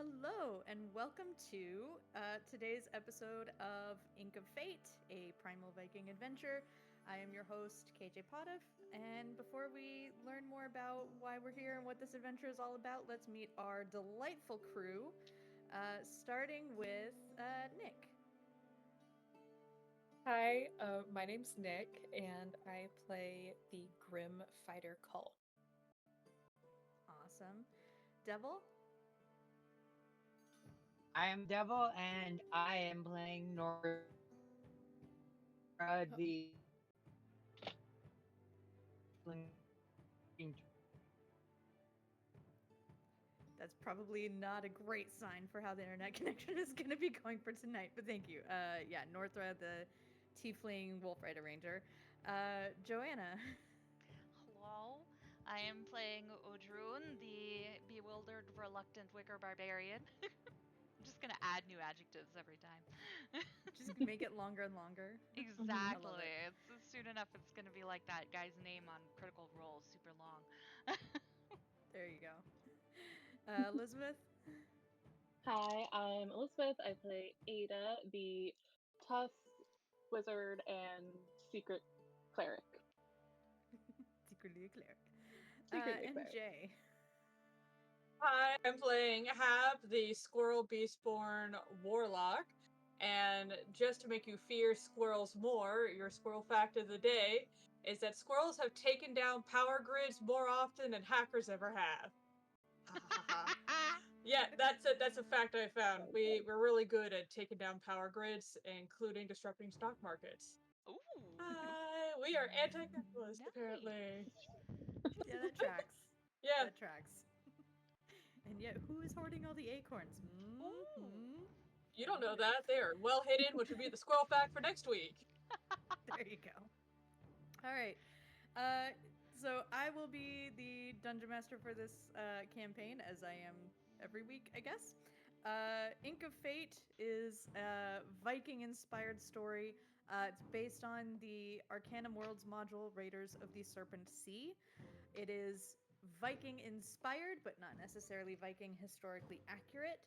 Hello, and welcome to today's episode of Ink of Fate, a primal Viking adventure. I am your host, KJ Potiff, and before we learn more about why we're here and what this adventure is all about, let's meet our delightful crew, starting with Nick. Hi, my name's Nick, and I play the Grim Fighter Cult. Awesome. Devil? I am Devil, and I am playing Nora, the That's probably not a great sign for how the internet connection is going to be going for tonight, but thank you. Northra, the Tiefling Wolf Rider Ranger. Joanna. Hello, I am playing Odrun, the bewildered, reluctant Wicker Barbarian. I'm just gonna add new adjectives every time. Just make it longer and longer. Exactly. it. It's soon enough. It's gonna be like that guy's name on Critical Role, super long. There you go. Elizabeth. Hi, I'm Elizabeth. I play Ada, the tough wizard and secret cleric. Secretly a cleric. Secretly and cleric. Jay. Hi, I'm playing Hab, the Squirrel Beastborn Warlock. And just to make you fear squirrels more, your squirrel fact of the day is that squirrels have taken down power grids more often than hackers ever have. Yeah, that's a fact I found. We're really good at taking down power grids, including disrupting stock markets. Ooh. We are anti-capitalist, Nice. apparently. Yeah, that tracks. Yeah. That tracks. And yet, who is hoarding all the acorns? Mm-hmm. You don't know that. They are well hidden, which would be the squirrel fact for next week. There you go. All right. So I will be the dungeon master for this campaign, as I am every week, I guess. Ink of Fate is a Viking-inspired story. It's based on the Arcanum Worlds module, Raiders of the Serpent Sea. It is Viking-inspired, but not necessarily Viking historically accurate.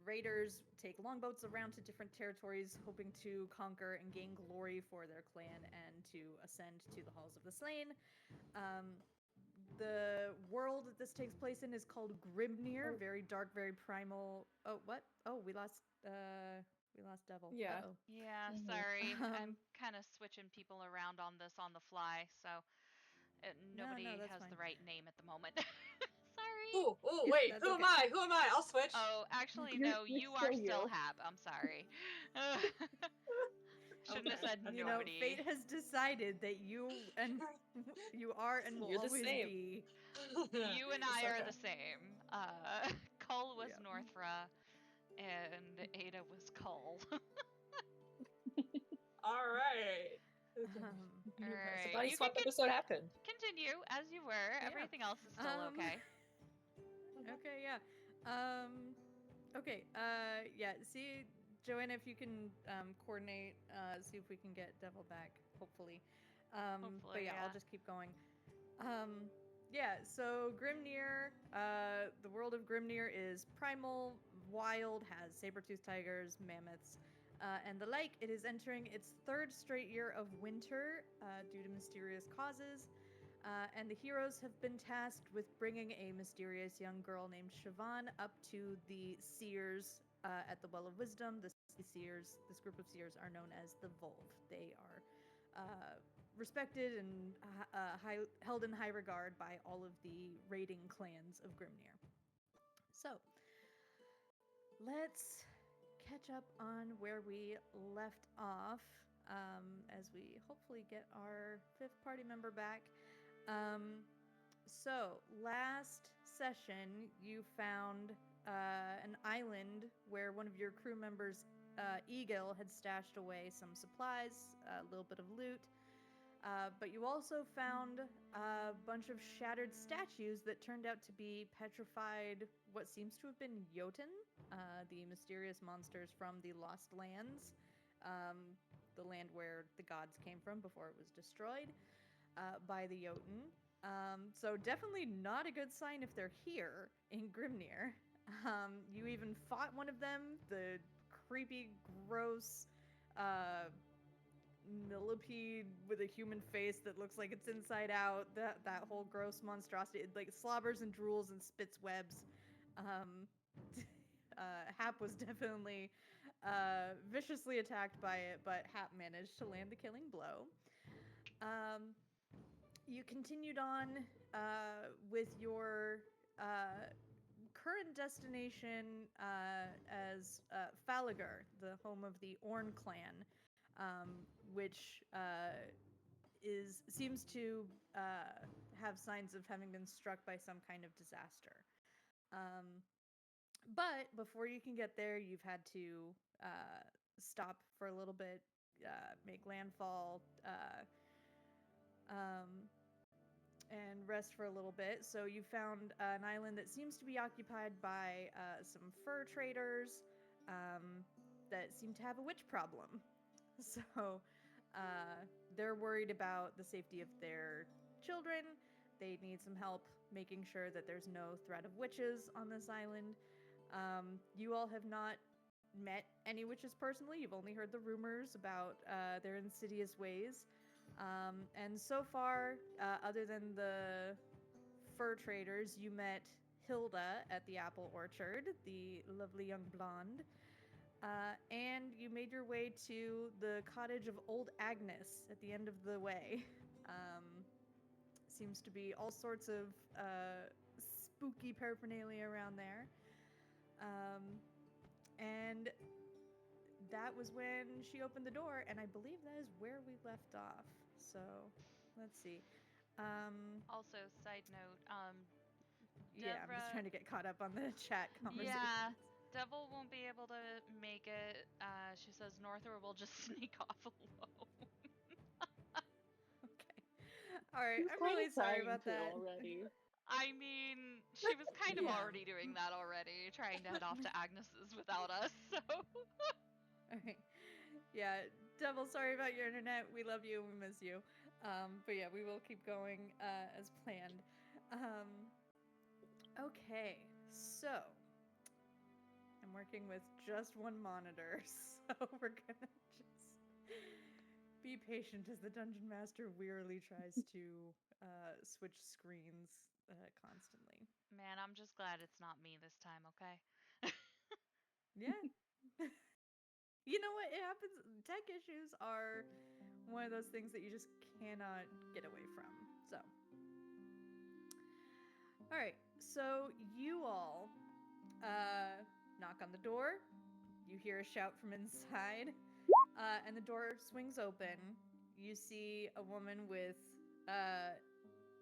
Raiders take longboats around to different territories, hoping to conquer and gain glory for their clan and to ascend to the halls of the slain. The world that this takes place in is called Grimnir, very dark, very primal. Oh, what? Oh, we lost Devil. Yeah. Uh-oh. Yeah, Mhm. sorry. I'm kind of switching people around on this on the fly, so nobody that's has fine. the right name at the moment. Sorry. Ooh, wait, That's who okay. am I? Who am I? I'll switch. Oh, actually, You're- no, you're you are still you. Hab. I'm sorry. Shouldn't have Okay. said You nobody. know, fate has decided that you and you are and will You're the always same. be. You and I It's are okay. the same. Cole was Yep. Northra, and Ada was Cole. All right. All right. Body You swap can episode happened. continue as you were. Everything else is still okay. Okay, yeah. Okay, yeah, see, Joanna, if you can coordinate, see if we can get Devil back, hopefully. But Hopefully, yeah, I'll yeah. just keep going. Yeah, so Grimnir, the world of Grimnir is primal, wild, has saber-toothed tigers, mammoths, and the like. It is entering its third straight year of winter due to mysterious causes. And the heroes have been tasked with bringing a mysterious young girl named Siobhan up to the seers at the Well of Wisdom. This group of seers are known as the Volv. They are respected and held in high regard by all of the raiding clans of Grimnir. So, let's catch up on where we left off as we hopefully get our fifth party member back. So last session, you found an island where one of your crew members, Eagle, had stashed away some supplies, a little bit of loot. But you also found a bunch of shattered statues that turned out to be petrified, what seems to have been Jotun, the mysterious monsters from the Lost Lands, the land where the gods came from before it was destroyed by the Jotun. So definitely not a good sign if they're here in Grimnir. You even fought one of them, the creepy, gross, millipede with a human face that looks like it's inside out. That whole gross monstrosity, it, like slobbers and drools and spits webs. Um, Hap was definitely viciously attacked by it, but Hap managed to land the killing blow. You continued on with your current destination as Fallegur, the home of the Orn clan, which seems to have signs of having been struck by some kind of disaster. But before you can get there, you've had to stop for a little bit, make landfall, and rest for a little bit. So you found an island that seems to be occupied by some fur traders that seem to have a witch problem. So they're worried about the safety of their children. They need some help making sure that there's no threat of witches on this island. You all have not met any witches personally. You've only heard the rumors about their insidious ways. And so far, other than the fur traders, you met Hilda at the apple orchard, the lovely young blonde. And you made your way to the cottage of Old Agnes at the end of the way. Seems to be all sorts of spooky paraphernalia around there. And that was when she opened the door, and I believe that is where we left off. So, let's see. Also, side note, Yeah, I'm just Devra- trying to get caught up on the chat conversation. Yeah, Devil won't be able to make it. She says Northor will just sneak off alone. Okay. All right. He's I'm kinda really sorry trying about to that. already. I mean, she was kind of Yeah. already doing that already, trying to head off to Agnes's without us, so. All right. Yeah, Devil, sorry about your internet. We love you and we miss you. But yeah, we will keep going as planned. Okay, so I'm working with just one monitor, so we're gonna just be patient as the dungeon master wearily tries to switch screens constantly. Man, I'm just glad it's not me this time, okay? Yeah. You know what? It happens. Tech issues are one of those things that you just cannot get away from. So, all right. So you all knock on the door. You hear a shout from inside, and the door swings open. You see a woman with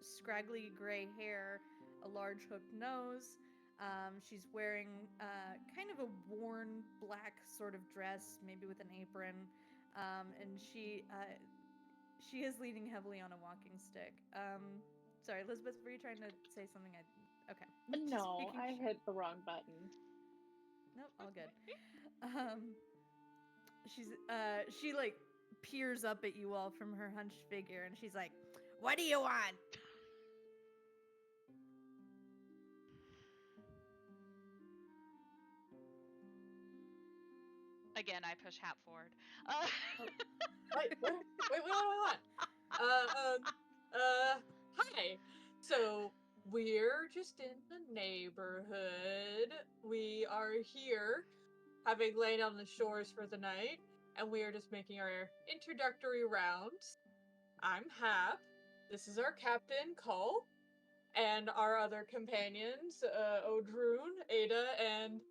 scraggly gray hair, a large hooked nose. She's wearing kind of a worn black sort of dress, maybe with an apron, and she is leaning heavily on a walking stick. Sorry, Elizabeth, were you trying to say something? Okay. Just No, making I sure. hit the wrong button. Nope, all good. She like peers up at you all from her hunched figure, and she's like, "What do you want?" Again, I push Hap forward. Wait. Hi. So we're just in the neighborhood. We are here, having laid on the shores for the night, and we are just making our introductory rounds. I'm Hap. This is our captain, Cull, and our other companions, Odrun, Ada, and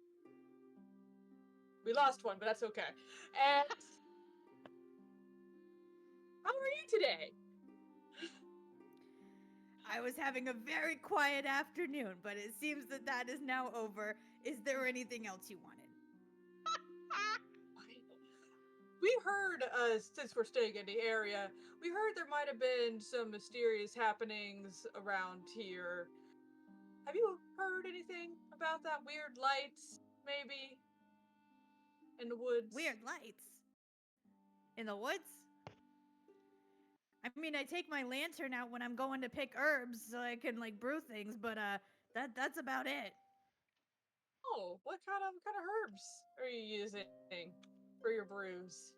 we lost one, but that's okay. And how are you today? I was having a very quiet afternoon, but it seems that is now over. Is there anything else you wanted? We heard, since we're staying in the area, we heard there might have been some mysterious happenings around here. Have you heard anything about that? Weird lights, maybe? In the woods? Weird lights. In the woods? I mean, I take my lantern out when I'm going to pick herbs so I can like brew things, but that's about it. Oh, what kind of herbs are you using for your brews?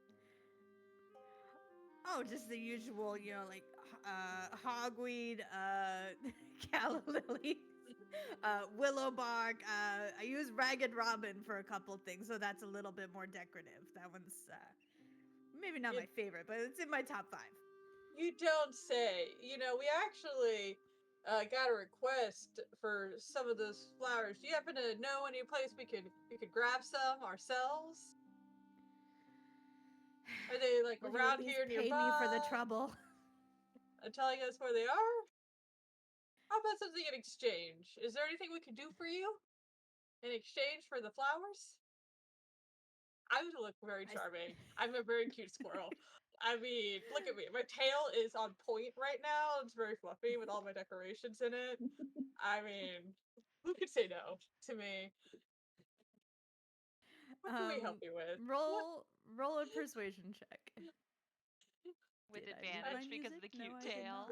Oh, just the usual, like hogweed, calla lilies, willow bark. I use ragged robin for a couple things, so that's a little bit more decorative. That one's maybe not You- my favorite, but it's in my top 5. You don't say. We actually got a request for some of those flowers. Do you happen to know any place we could grab some ourselves? Are they like Will you around at least here pay nearby? me for the trouble? Telling us where they are? How about something in exchange? Is there anything we can do for you in exchange for the flowers? I would look very charming. I'm a very cute squirrel. I mean, look at me. My tail is on point right now. It's very fluffy with all my decorations in it. I mean, who could say no to me? What can we help you with? Roll a persuasion check. With Did I mute my advantage because of music? the cute No, I did tail. not.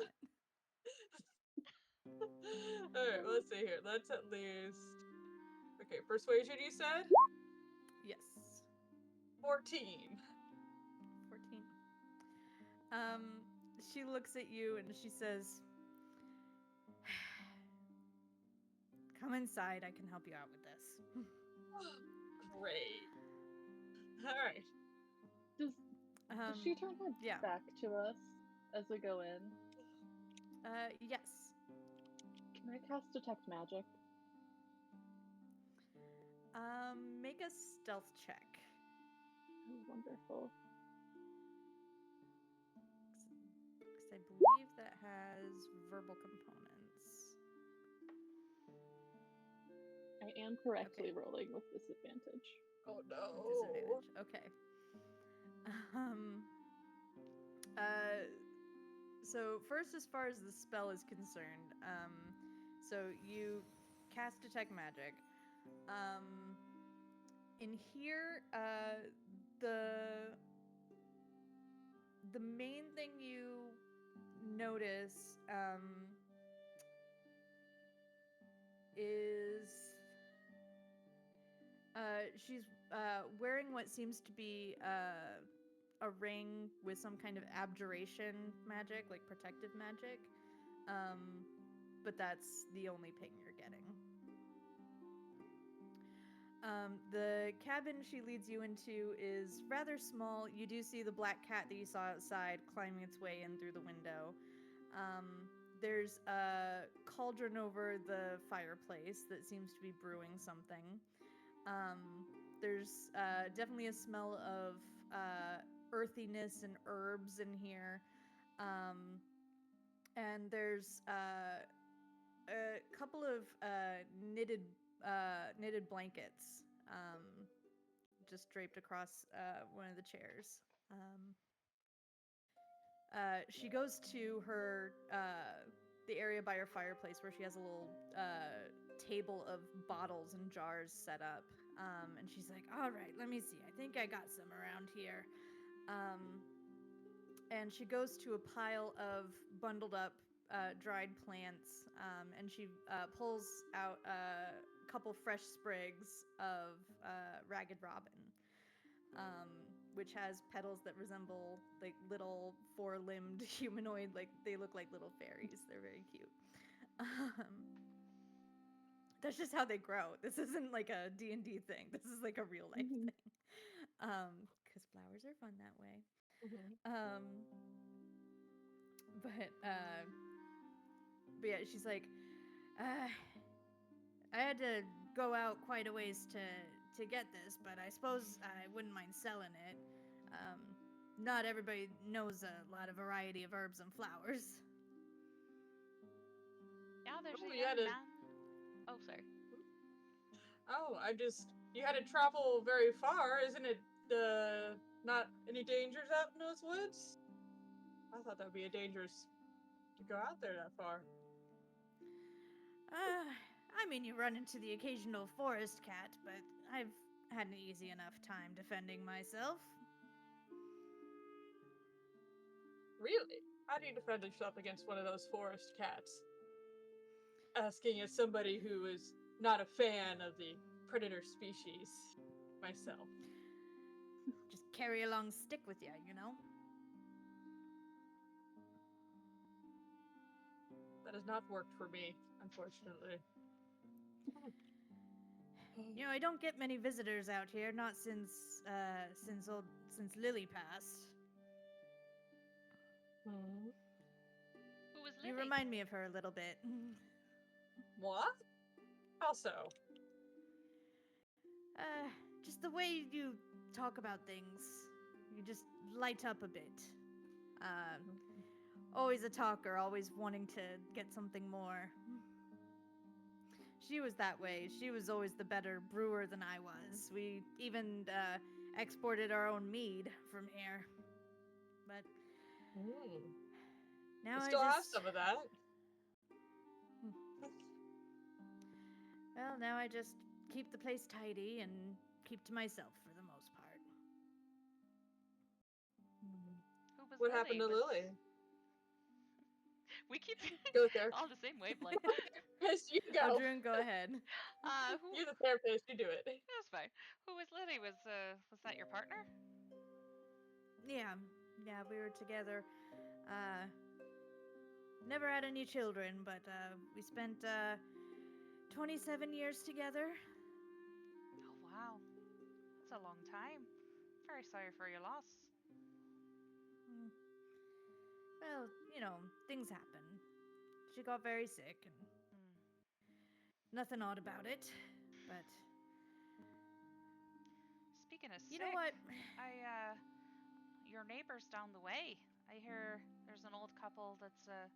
Alright, let's see here. Let's at least. Okay, persuasion, you said? Yes. 14. 14. She looks at you and she says, "Come inside. I can help you out with this." Great. Alright. Does she turn her yeah. back to us as we go in? Yes. Can I cast Detect Magic? Make a stealth check. Oh, wonderful. Because I believe that has verbal components. I am correctly rolling with disadvantage. Oh no. Disadvantage. Okay. So first, as far as the spell is concerned, so you cast Detect Magic. In here, the main thing you notice is she's wearing what seems to be a ring with some kind of abjuration magic, like protective magic. But that's the only ping you're getting. The cabin she leads you into is rather small. You do see the black cat that you saw outside climbing its way in through the window. There's a cauldron over the fireplace that seems to be brewing something. There's definitely a smell of earthiness and herbs in here. And there's a couple of knitted blankets just draped across one of the chairs. She goes to her the area by her fireplace where she has a little table of bottles and jars set up. And she's like, "All right, let me see. I think I got some around here." And she goes to a pile of bundled up dried plants, and she pulls out a couple fresh sprigs of ragged robin, which has petals that resemble like little four-limbed humanoid, like they look like little fairies. They're very cute. That's just how they grow. This isn't like a D&D thing. This is like a real life thing. Because flowers are fun that way. But yeah, she's like, I had to go out quite a ways to get this, but I suppose I wouldn't mind selling it. Not everybody knows a lot of variety of herbs and flowers. Yeah, there's Oh, a you young had to- man. Oh, sorry. Oh, you had to travel very far. Isn't it not any dangers out in those woods? I thought that would be dangerous to go out there that far. I mean, you run into the occasional forest cat, but I've had an easy enough time defending myself. Really? How do you defend yourself against one of those forest cats? Asking as somebody who is not a fan of the predator species myself. Just carry a long stick with you, you know? That has not worked for me, unfortunately. You know, I don't get many visitors out here, not since Lily passed. Hmm. Who was You Lily? remind me of her a little bit. What? Also, Just the way you talk about things. You just light up a bit. Always a talker, always wanting to get something more. She was that way. She was always the better brewer than I was. We even exported our own mead from here. But now I I still have just... some of that. Well, now I just keep the place tidy and keep to myself for the most part. Who was What Lily? happened to Lily? We keep Go there. on the same wavelength. Yes, you go. Oh, Drew, go ahead. Who? You're the therapist. You do it. That's fine. Who was Lily? Was that your partner? Yeah, we were together. Never had any children, but we spent 27 years together. Oh wow, that's a long time. Very sorry for your loss. Well, you know, things happen. She got very sick, and nothing odd about it. But speaking of you sick, know what? Your neighbors down the way. I hear there's an old couple that's a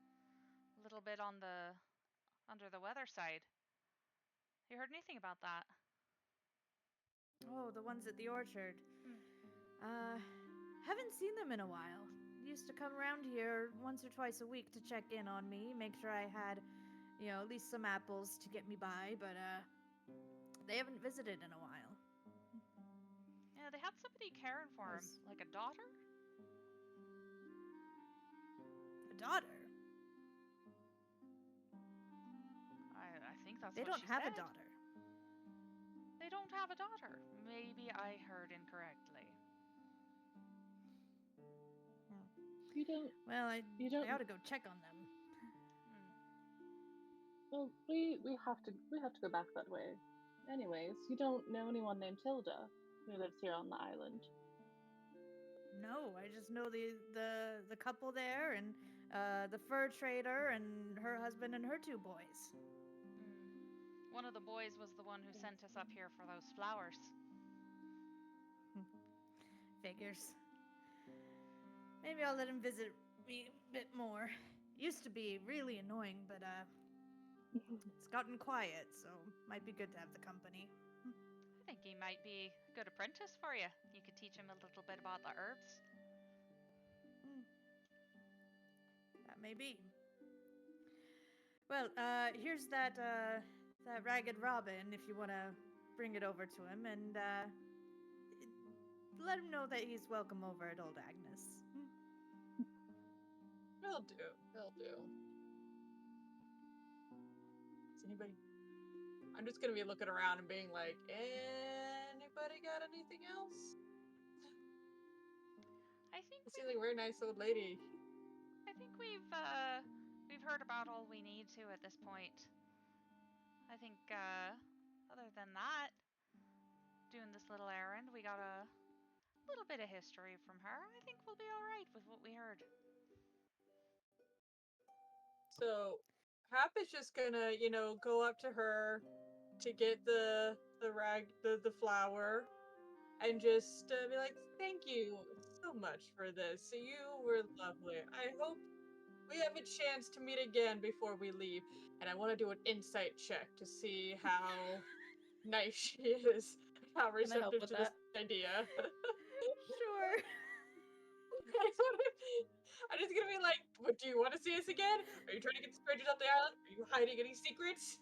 little bit on the under the weather side. You heard anything about that? Oh, the ones at the orchard. Haven't seen them in a while. Used to come around here once or twice a week to check in on me, make sure I had, you know, at least some apples to get me by, but they haven't visited in a while. Yeah, they had somebody caring for him, like a daughter. A daughter? I think that's They what don't she have said. a daughter. They don't have a daughter. Maybe I heard incorrectly. You don't. Well, I don't. ought to go check on them. Well, we have to go back that way. Anyways, you don't know anyone named Hilda who lives here on the island. No, I just know the couple there and the fur trader and her husband and her two boys. One of the boys was the one who sent us up here for those flowers. Figures. Maybe I'll let him visit me a bit more. Used to be really annoying, but it's gotten quiet, so might be good to have the company. I think he might be a good apprentice for you. You could teach him a little bit about the herbs. That may be. Well, here's that ragged robin if you want to bring it over to him, and let him know that he's welcome over at Old Agnes. Will do. Will do. Is anybody? I'm just gonna be looking around and being like, anybody got anything else? I think Seems like a very nice old lady. I think we've heard about all we need to at this point. I think other than that, doing this little errand, we got a little bit of history from her. I think we'll be all right with what we heard. So, Hap is just gonna, go up to her to get the flower, and just be like, "Thank you so much for this. You were lovely. I hope we have a chance to meet again before we leave." And I want to do an insight check to see how nice she is, how Can I help receptive with to that? this idea. Sure. I'm just gonna be like, "What, do you want to see us again? Are you trying to get the strangers off the island? Are you hiding any secrets?"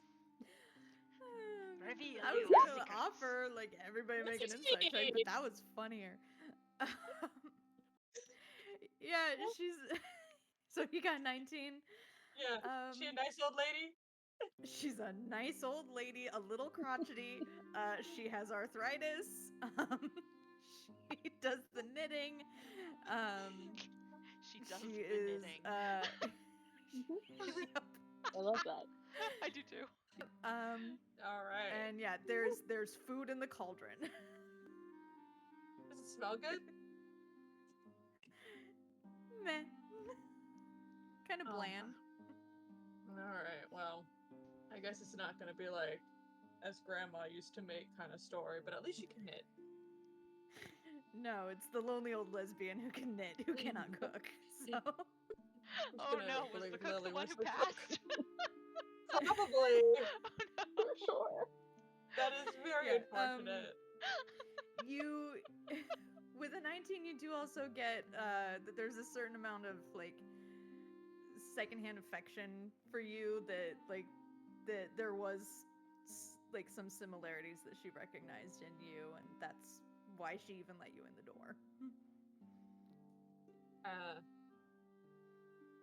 Reveal I was your gonna secrets. offer like everybody make an 16. insight check, but that was funnier. Yeah, she's. So you got 19. Yeah, she a nice old lady? She's a nice old lady, a little crotchety. She has arthritis. She does the knitting. She does She the is. knitting. Yep. I love that. I do too. All right. And yeah, there's food in the cauldron. Does it smell good? Meh. Kind of Oh. bland. All right. Well, I guess it's not going to be like as grandma used to make kind of story, but at least you can knit. No, it's the lonely old lesbian who can knit, who cannot cook. So Oh no, was the cook the one who passed? Probably. Oh no. For sure. That is very Yeah, unfortunate. you with a 19 you do also get that there's a certain amount of like secondhand affection for you that like that there was like some similarities that she recognized in you, and that's why she even let you in the door.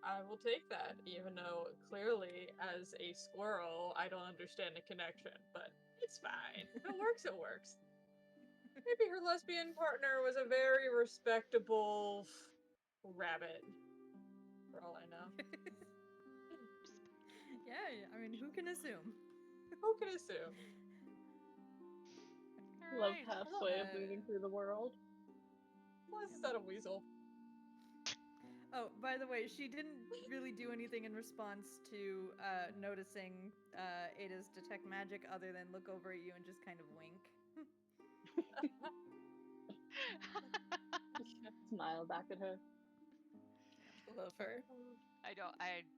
I will take that, even though clearly, as a squirrel, I don't understand the connection, but it's fine. If it works, it works. Maybe her lesbian partner was a very respectable rabbit, for all I know. Yeah, I mean, who can assume? Who can assume? Love Alright. Path's way of moving through the world. Plus, is that a weasel? Oh, by the way, she didn't really do anything in response to noticing Ada's detect magic other than look over at you and just kind of wink. Smile back at her. Love her. I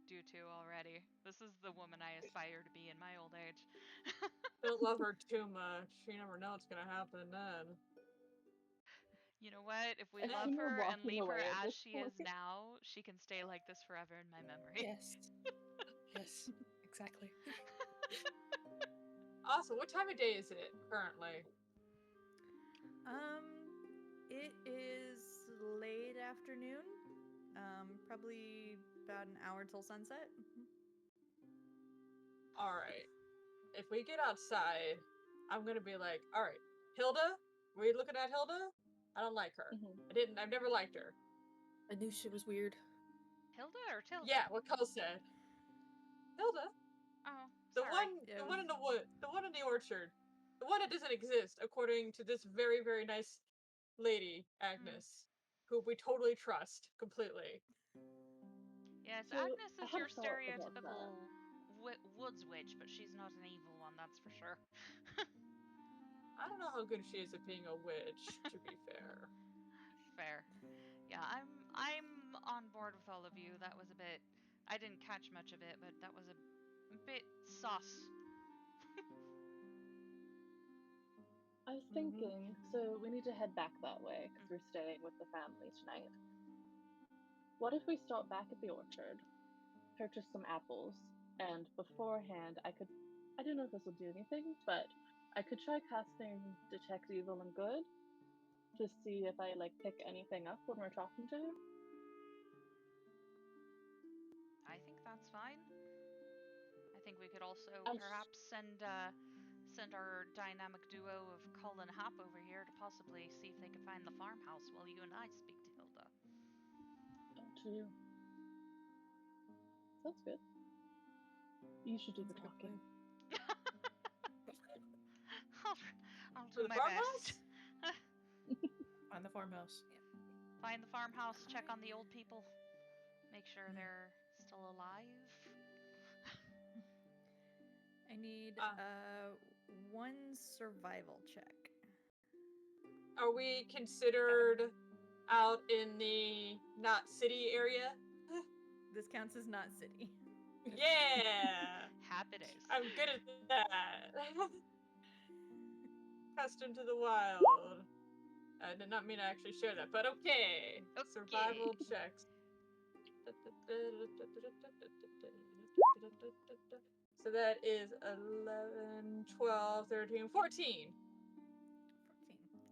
do too already. This is the woman I aspire to be in my old age. Don't love her too much. You never know what's gonna happen then. You know what? If we I love think we're her and walking leave her away at as this she is point. now, she can stay like this forever in my memory. Yes. Yes, exactly. Awesome. What time of day is it currently? It is late afternoon. Probably about an hour till sunset. All right. If we get outside, I'm gonna be like, all right, Hilda, were you looking at Hilda? I don't like her. Mhm. I've never liked her. I knew she was weird. Hilda or Tilda? Yeah, what Cole said. Hilda, Oh, the sorry. Yeah, the it one in was- the wood, the one in the orchard, the one that doesn't exist, according to this very, very nice lady, Agnes, who we totally trust completely. Yes, So, Agnes I is had your a thought about that. stereotypical woods witch, but she's not an evil one, that's for sure. I don't know how good she is at being a witch, to be fair. Fair. Yeah, I'm on board with all of you. That was a bit. I didn't catch much of it, but that was a bit sus. I was thinking, so we need to head back that way because we're staying with the family tonight. What if we stop back at the orchard, purchase some apples, and beforehand I don't know if this will do anything, but I could try casting Detect Evil and Good to see if I like pick anything up when we're talking to her. I think that's fine. I think we could also I perhaps send our dynamic duo of Cull and Hop over here to possibly see if they can find the farmhouse while you and I speak to Hilda. to Sounds good. You should do the That's a good talking. I'll For do the my farmhouse? best. Find the farmhouse. Find the farmhouse, check on the old people, make sure they're still alive. I need one survival check. Are we considered out in the not city area? This counts as not city. Yeah! Happy days. I'm good at that. Accustomed to the wild. I did not mean to actually share that, but okay. Okay. Survival checks. So that is 11, 12, 13, 14. 14.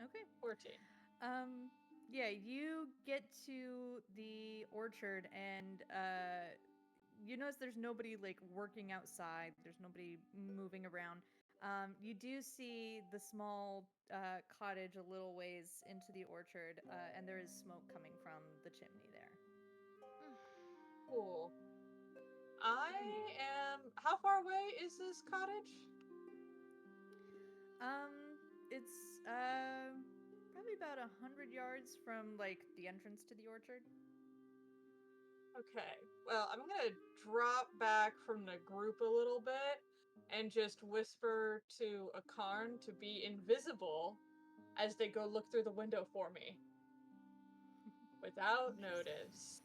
Okay. 14. Yeah, you get to the orchard and you notice there's nobody like working outside. There's nobody moving around. You do see the small cottage a little ways into the orchard, and there is smoke coming from the chimney there. Cool. I am. How far away is this cottage? It's probably about 100 yards from like the entrance to the orchard. Okay. Well, I'm gonna drop back from the group a little bit and just whisper to Akarn to be invisible as they go look through the window for me. Without notice.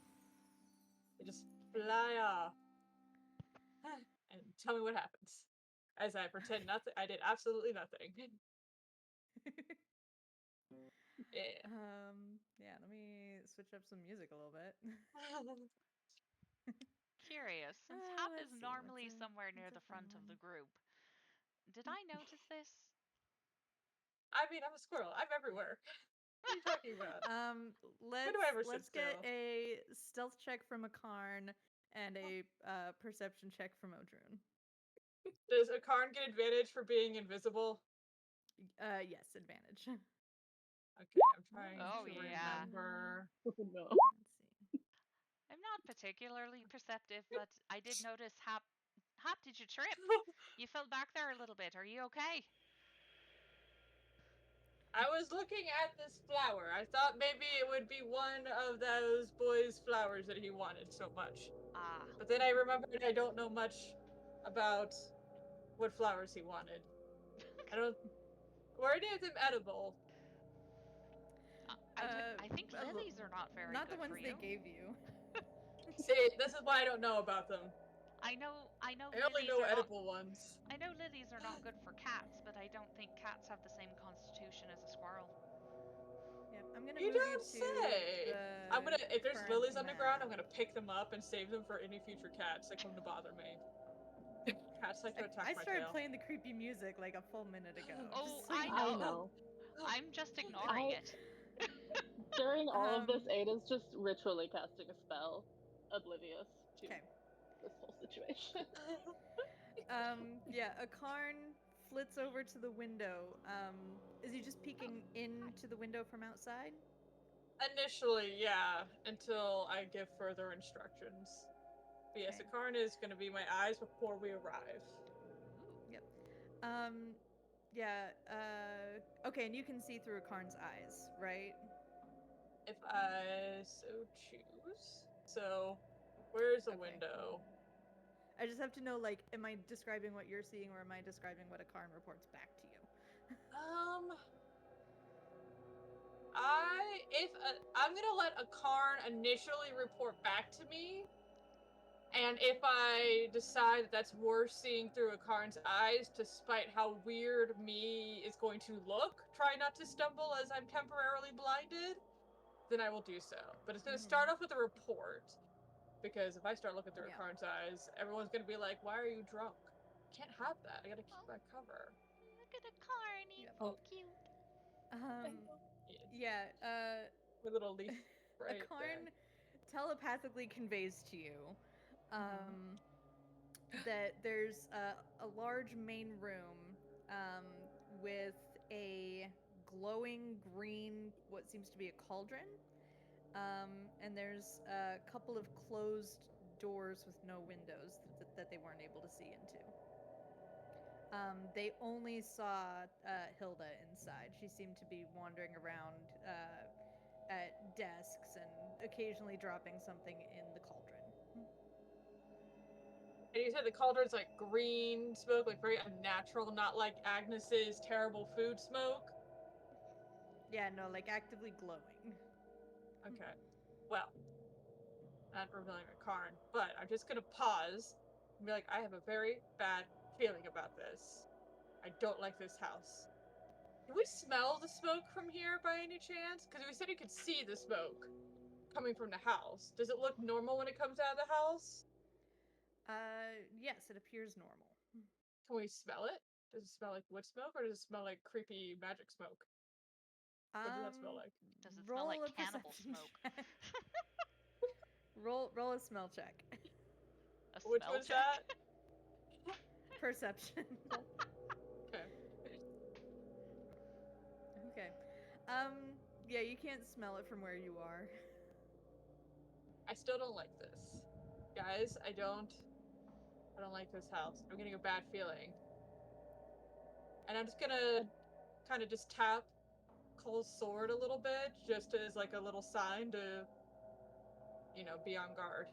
They just fly off. And tell me what happens. As I pretend nothing. I did absolutely nothing. Yeah. Yeah, let me switch up some music a little bit. Curious, since Hap is Let's see, normally what's somewhere near a the fun front of one? the group, did I notice this? I mean, I'm a squirrel. I'm everywhere. What are you talking about? When do I ever sit Let's get still? a stealth check from Akarn and a perception check from Odrun. Does Akarn get advantage for being invisible? Yes, advantage. Okay, I'm trying Oh, to yeah. remember. Oh no. Let's see. I'm not particularly perceptive, but I did notice Hap. Hap, did you trip? You fell back there a little bit. Are you okay? I was looking at this flower. I thought maybe it would be one of those boys' flowers that he wanted so much. Ah, But then I remembered I don't know much about what flowers he wanted. I don't. Were any of them edible? I think lilies are not very not good the ones for you. they gave you. See, this is why I don't know about them. I know I only lilies know are not. edible ones. I know lilies are not good for cats, but I don't think cats have the same constitution as a squirrel. Yep, I'm gonna You move you don't to say. the I'm gonna. If there's current lilies on the ground, I'm map. gonna pick them up and save them for any future cats that come to bother me. Cats like to attack I my started tail. playing the creepy music like a full minute ago. Oh, just so I you I know. know. I'm just ignoring it. During all of this, Um, Ada's just ritually casting a spell, oblivious to Okay. this whole situation. Yeah, a Karn flits over to the window. Is he just peeking into the window from outside? Initially, yeah, until I give further instructions. But yes, Okay. Akarn is going to be my eyes before we arrive. Yep. Um, yeah. Okay, and you can see through a Karn's eyes, right? If I so choose. So, where's the Okay. window? I just have to know, like, am I describing what you're seeing, or am I describing what a Karn reports back to you? I'm gonna let Akarn initially report back to me, and if I decide that that's worth seeing through Akarn's eyes, despite how weird me is going to look, try not to stumble as I'm temporarily blinded, then I will do so. But it's gonna start off with a report, because if I start looking through Akarn's eyes, everyone's gonna be like, "Why are you drunk? Can't have that. I gotta keep my cover." Look at a carny, Yep. so cute. Yeah. My little leaf A right Karn there. telepathically conveys to you, that there's a large main room, with a glowing green, what seems to be a cauldron, and there's a couple of closed doors with no windows that they weren't able to see into. They only saw Hilda inside. She seemed to be wandering around at desks and occasionally dropping something in the cauldron. And you said the cauldron's like green smoke, like very unnatural, not like Agnes's terrible food smoke. Yeah, no, like actively glowing. Okay. Well, not revealing a Karn, but I'm just gonna pause and be like, I have a very bad feeling about this. I don't like this house. Can we smell the smoke from here by any chance? Because we said you could see the smoke coming from the house. Does it look normal when it comes out of the house? Yes, it appears normal. Can we smell it? Does it smell like wood smoke, or does it smell like creepy magic smoke? What does that smell like? Does it smell Roll like a cannibal perception smoke? check. roll a smell check. which smell was check. that? Perception. Okay. Okay. Yeah, you can't smell it from where you are. I still don't like this. Guys, I don't like this house. I'm getting a bad feeling. And I'm just gonna kind of just tap Cole's sword a little bit, just as like a little sign to, be on guard.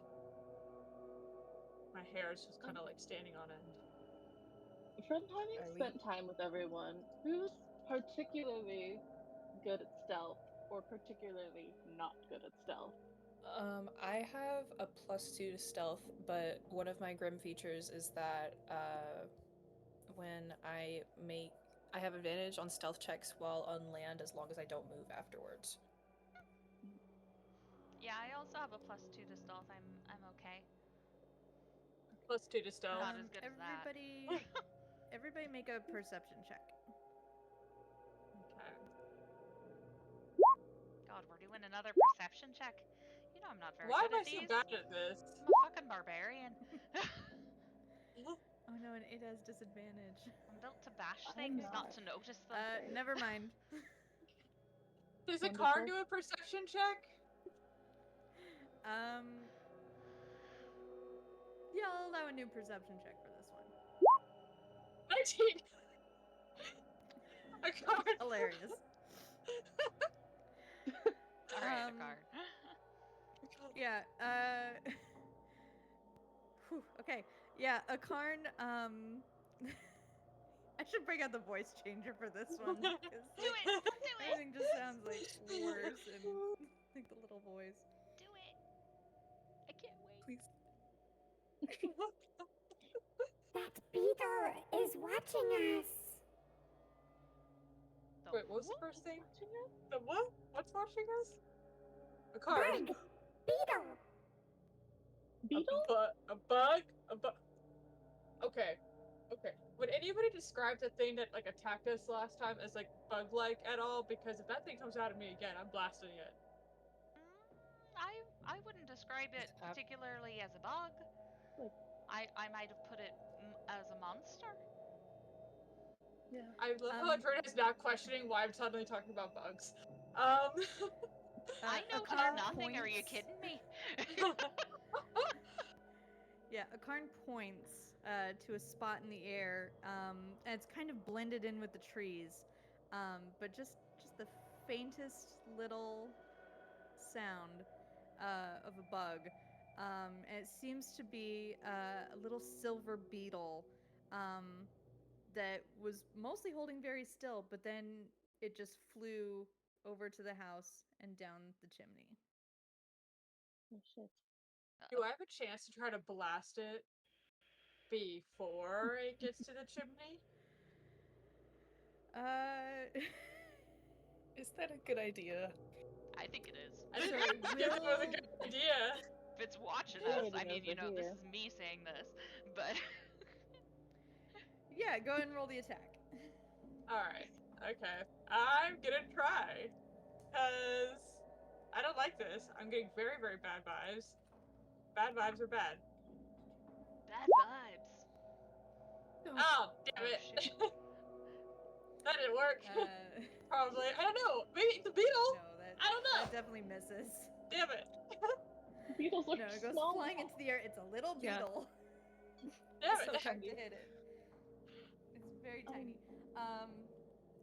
My hair is just kind of like standing on end. From having Are we- spent time with everyone, who's particularly good at stealth or particularly not good at stealth? I have a +2 to stealth, but one of my grim features is that when I have advantage on stealth checks while on land as long as I don't move afterwards. Yeah, I also have a +2 to stealth. I'm okay. +2 to stealth. Not as good as that. Everybody make a perception check. Okay. God, we're doing another perception check. You know I'm not very Why good am I at so these. bad at this? I'm a fucking barbarian. Oh no, and it has disadvantage. I'm built to bash I'm things, not not. to notice them. Never mind. Does a car Wonderful. do a perception check? Yeah, I'll allow a new perception check for this one. 19! A car! Hilarious. Alright, a card. Yeah, whew, okay. Yeah, a Karn, I should bring out the voice changer for this one. 'Cause, Do it! Do it! everything just sounds like worse and like the little voice. Do it! I can't wait. Please. That beetle is watching us. The Wait, what was the whoop? first thing? The what? What's watching us? A car. Bug. Beetle. Beetle? A bug? A bug? Okay. Okay. Would anybody describe the thing that like attacked us last time as like bug-like at all? Because if that thing comes out of me again, I'm blasting it. I wouldn't describe it particularly as a bug. Like- I might have put it as a monster. Yeah. I love how Adrena is now questioning why I'm suddenly talking about bugs. I know a they're Karn nothing. Are you points- kidding me? Yeah, a Karn points to a spot in the air, and it's kind of blended in with the trees, but just the faintest little sound of a bug. And it seems to be a little silver beetle that was mostly holding very still, but then it just flew over to the house and down the chimney. Oh shit. Do I have a chance to try to blast it before it gets to the chimney? Is that a good idea? I think it is. I didn't So ask if it was a good idea. If it's watching Yeah, us, it I is mean, over this here. is me saying this, but Yeah, go ahead and roll the attack. Alright, okay. I'm gonna try. Because I don't like this. I'm getting very, very bad vibes. Bad vibes are bad. bad vibes. Oh, damn Oh, it. shit. That didn't work. Uh, Probably. I don't know. Maybe the beetle? no, that, I don't know. that definitely misses. Damn it. Beetles are No, it goes small. flying into the air. It's a little Yeah. beetle. Damn So it. Hard to tiny. hit it. It's very Um, tiny.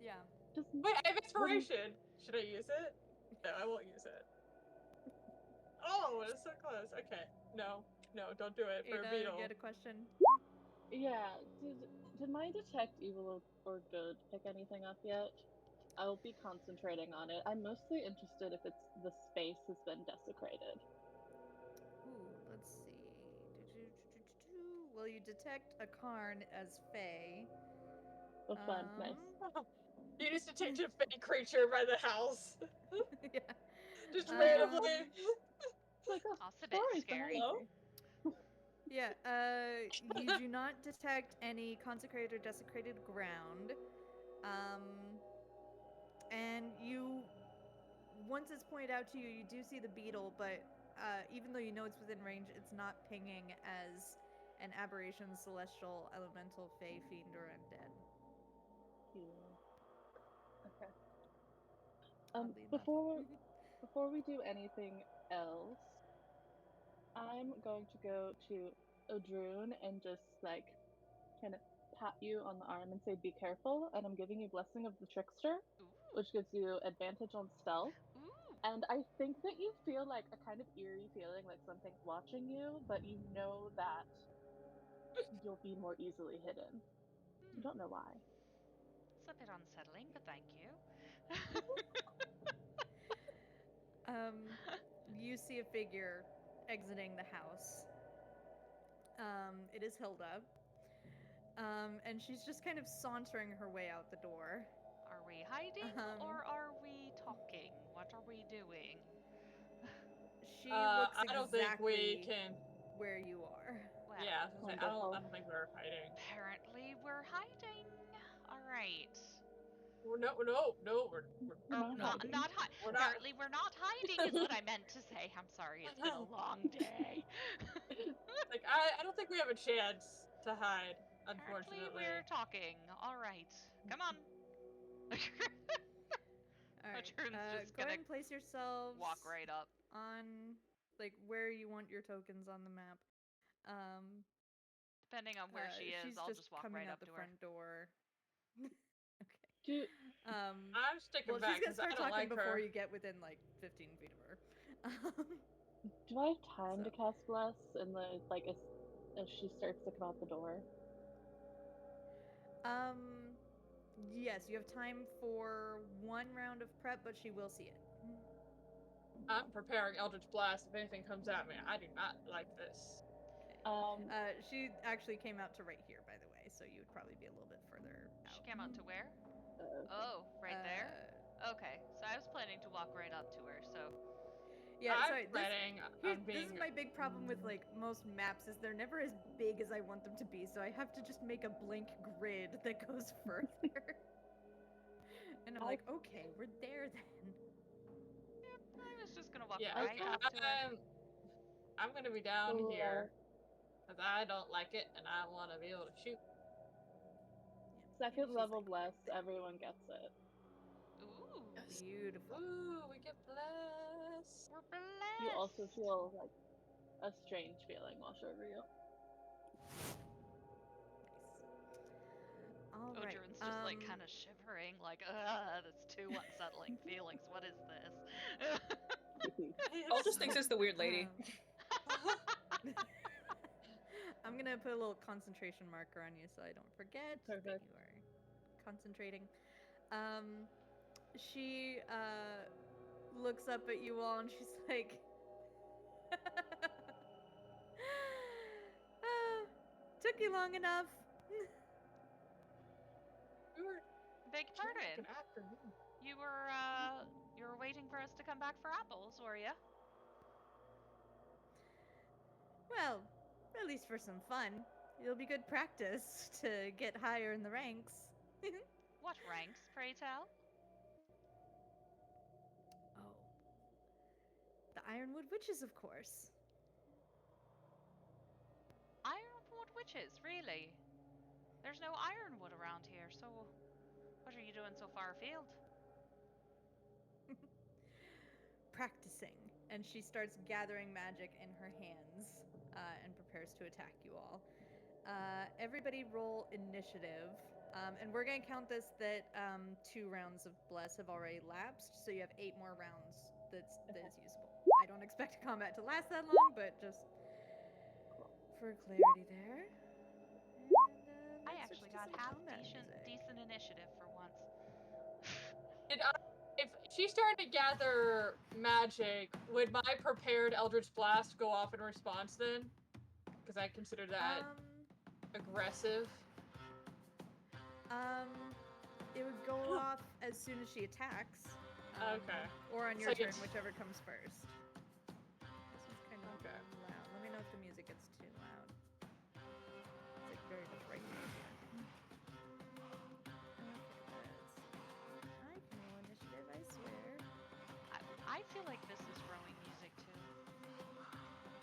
Yeah. Does, Wait, I have inspiration. Should I use it? No, I won't use it. Oh, it's so close. Okay. No, don't do it for a Ada, beetle. you had a question? yeah, did my detect evil or good pick anything up yet? I'll be concentrating on it. I'm mostly interested if it's the space has been desecrated. Ooh, let's see. Will you detect a Karn as Fae? The fun, nice. You just detect a fake creature by the house. Yeah. Just Um, randomly. Like a Also a bit story scary. behind it. Yeah, you do not detect any consecrated or desecrated ground. And once it's pointed out to you, you do see the beetle, but even though you know it's within range, it's not pinging as an aberration, celestial, elemental, fey, fiend, or undead. Okay. Oddly enough. Before we do anything else, I'm going to go to Odrune and just like kind of pat you on the arm and say, "Be careful." And I'm giving you Blessing of the Trickster, Ooh. which gives you advantage on stealth. Ooh. And I think that you feel like a kind of eerie feeling, like something's watching you, but you know that you'll be more easily hidden. You don't know why. It's a bit unsettling, but thank you. You see a figure exiting the house. It is Hilda. And she's just kind of sauntering her way out the door. Are we hiding or are we talking? What are we doing? She looks I don't think we exactly can. where you are. Well, Yeah, I was gonna say, I Wonderful. don't think we're hiding. apparently we're hiding. All right. No, we're You're not hiding. We're not. Apparently we're not hiding is what I meant to say. I'm sorry. It's been a long day. Like I don't think we have a chance to hide. Apparently Unfortunately. we're talking. All right. Come on. All right. Adrune's just Go ahead gonna and place yourselves walk right up. on like where you want your tokens on the map. Depending on where she is, she's I'll just just walk coming right out up the to her. front door. Okay. Do I'm sticking Well, back she's gonna because I start don't talking like before her. you get within like 15 feet of her. do I have time to So- cast Bless and like as she starts to come out the door? Yes, you have time for one round of prep, but she will see it. I'm preparing Eldritch Blast if anything comes at me. I do not like this. She actually came out to right here, by the way, so you would probably be a little bit further out. She came out to where? Okay. Oh, right there? Okay, so I was planning to walk right up to her, so... Yeah, I'm sorry. planning This on being. is my big problem with like most maps is they're never as big as I want them to be, so I have to just make a blank grid that goes further. And I'm like, okay, we're there then. Yep, I was just gonna walk Yeah, right up to her. I'm gonna be down Oh, here because I don't like it and I want to be able to shoot. Second She's, level like, Bless, right there. everyone gets it. Ooh, Beautiful. Ooh, we get blessed. we're blessed! You also feel like a strange feeling wash over you. All right. Odrin's just like kind of shivering, like, that's two unsettling feelings. What is this? All just thinks it's the weird lady. I'm gonna put a little concentration marker on you so I don't forget that Perfect. you are concentrating. She looks up at you all and she's like, took you long enough. We were Beg your chatting like pardon. an afternoon. You were waiting for us to come back for apples, were you? Well, at least for some fun. It'll be good practice to get higher in the ranks. What ranks, pray tell? Oh. The Ironwood Witches, of course. Ironwood witches, really? There's no ironwood around here, so what are you doing so far afield? Practicing. And she starts gathering magic in her hands and prepares to attack you all. Everybody roll initiative. And we're going to count this that 2 rounds of Bless have already lapsed, so you have 8 more rounds that is usable. I don't expect combat to last that long, but just for clarity there. And, I let's actually switch to got some half combat decent music. initiative for once. If she's starting to gather magic, would my prepared Eldritch Blast go off in response then? Because I consider that aggressive. It would go off as soon as she attacks. Okay. Or on So your turn, it's- whichever comes first. This one's kind of Okay. loud. Let me know if the music gets too loud. It's like very much right here. I can roll initiative, I swear. I feel like this is growing music too.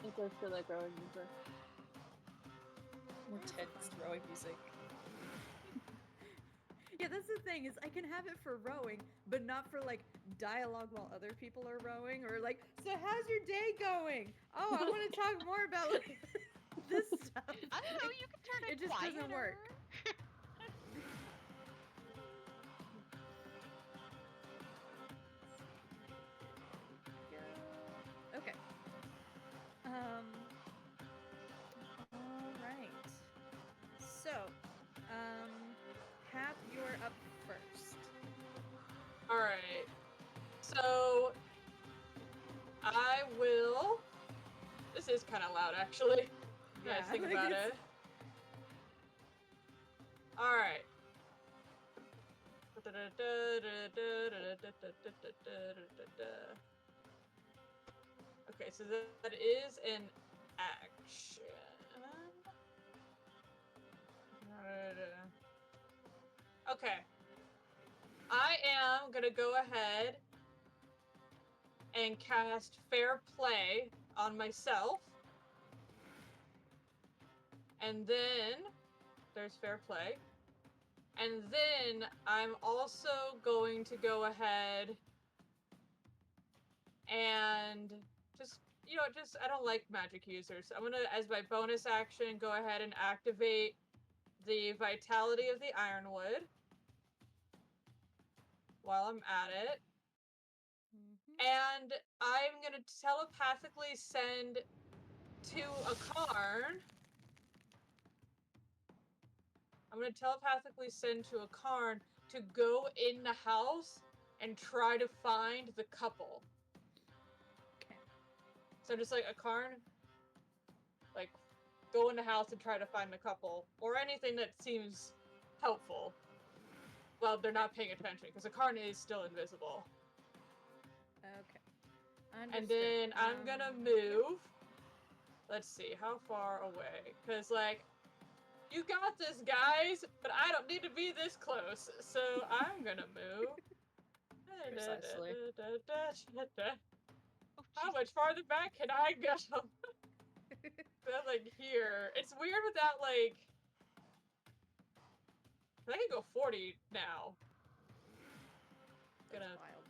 It does feel like growing music. intense rowing music. Yeah, that's the thing, is I can have it for rowing, but not for like dialogue while other people are rowing, or like, so how's your day going? Oh, I want to talk more about like this stuff. I don't know, you can turn it It just doesn't work. Okay. All right. So, Hap, you're up first. All right. So I will. This is kind of loud, actually. Now I think like about it's- it. All right. Okay, so that is an action. Okay. I am gonna go ahead and cast Fair Play on myself. And then there's Fair Play. And then I'm also going to go ahead and just, I don't like magic users. I'm gonna, as my bonus action, go ahead and activate the Vitality of the Ironwood while I'm at it. And I'm gonna telepathically send to a Karn. I'm gonna telepathically send to a Karn to go in the house and try to find the couple. Okay. So just like a Karn, like go in the house and try to find the couple, or anything that seems helpful. Well, they're not paying attention because a Karn is still invisible. Okay. And Understood. then I'm gonna move. Let's see, how far away? Because, like, you got this, guys, but I don't need to be this close. So I'm gonna move. Precisely. How much farther back can I go? That's like here. It's weird without, like, I can go 40 now. That's wild.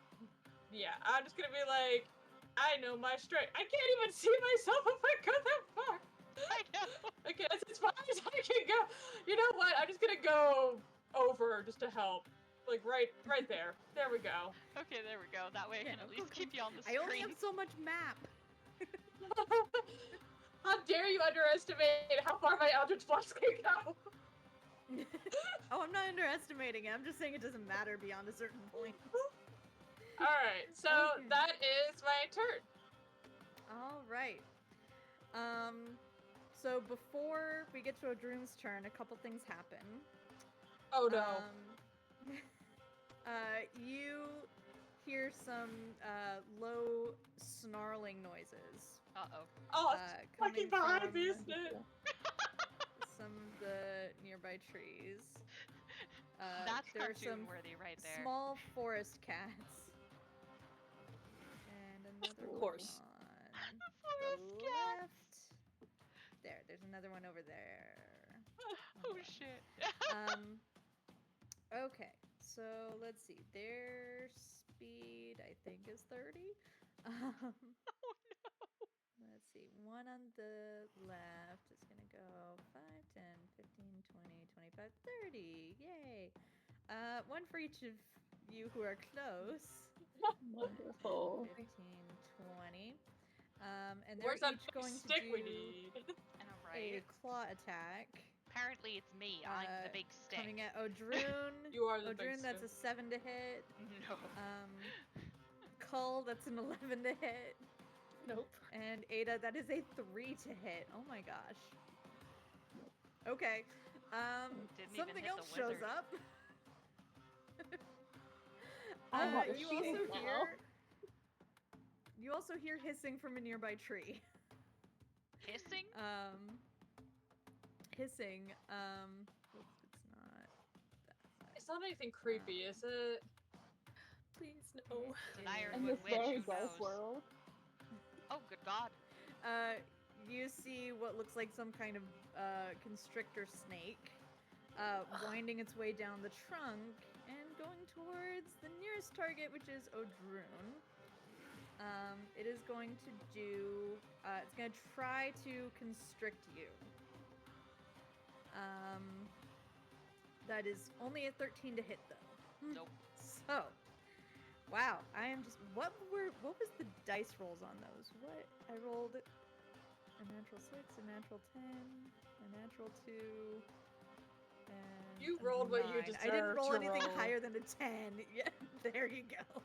Yeah, I'm just gonna be like, I know my strength. I can't even see myself if I go that far. I know. Okay, that's as far as I can go. You know what? I'm just gonna go over just to help. Like right there. There we go. Okay, there we go. That way I can at least keep you on the I only screen. have so much map. How dare you underestimate how far my Eldritch Blast can go? Oh, I'm not underestimating it. I'm just saying it doesn't matter beyond a certain point. Alright, so Okay. that is my turn. All right. So before we get to Odrun's turn, a couple things happen. Oh no. You hear some low snarling noises. Uh-oh. Oh, Coming fucking behind from me, isn't it? some of the nearby trees. That's there are cartoon some worthy right there. small forest cats. And another Of course. one on Forest the cats. left. There's another one over there. Oh shit. Okay, so let's see. Their speed, I think, is 30. Oh no. Let's see. One on the left is going to go 5, 10, 15, 20, 25, 30. Yay. One for each of you who are close. Wonderful. 15, 20. And they're Where's that each big going to stick do we need? I know, a right? claw attack. Apparently it's me. I'm the big stick. Coming at Odrun. You are the big Odrun, that's a stick. 7 to hit. No. Cull, that's an 11 to hit. Nope. And Ada, that is a 3 to hit. Oh my gosh. Okay. Didn't even Something hit else the shows wizard. up. I have a you shield also now. hear. You also hear hissing from a nearby tree. Hissing? Hissing. Oops, it's not that side. It's not anything creepy, is it? Please no. It's an Yeah. In ironwood this witch, very who dark knows? world. Oh, good god. you see what looks like some kind of constrictor snake winding its way down the trunk and going towards the nearest target, which is Odrune. It is going to do. It's going to try to constrict you. That is only a 13 to hit, though. Nope. So, wow, I am just. What was the dice rolls on those? What I rolled a natural 6, a natural 10, a natural 2, and You a rolled what you 9. I didn't deserved roll to anything roll. higher than a 10. Yeah, there you go.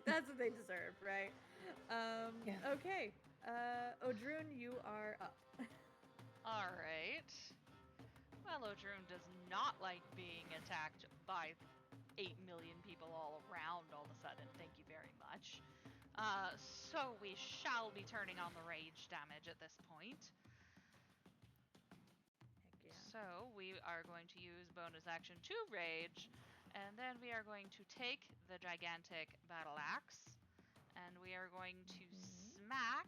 That's what they deserve, right? Yeah. Okay. Odrune, you are up. All right. Well, Odrune does not like being attacked by 8 million people all around all of a sudden. Thank you very much. So we shall be turning on the rage damage at this point. Heck yeah. So we are going to use bonus action to rage, and then we are going to take the gigantic battle axe, and we are going to smack.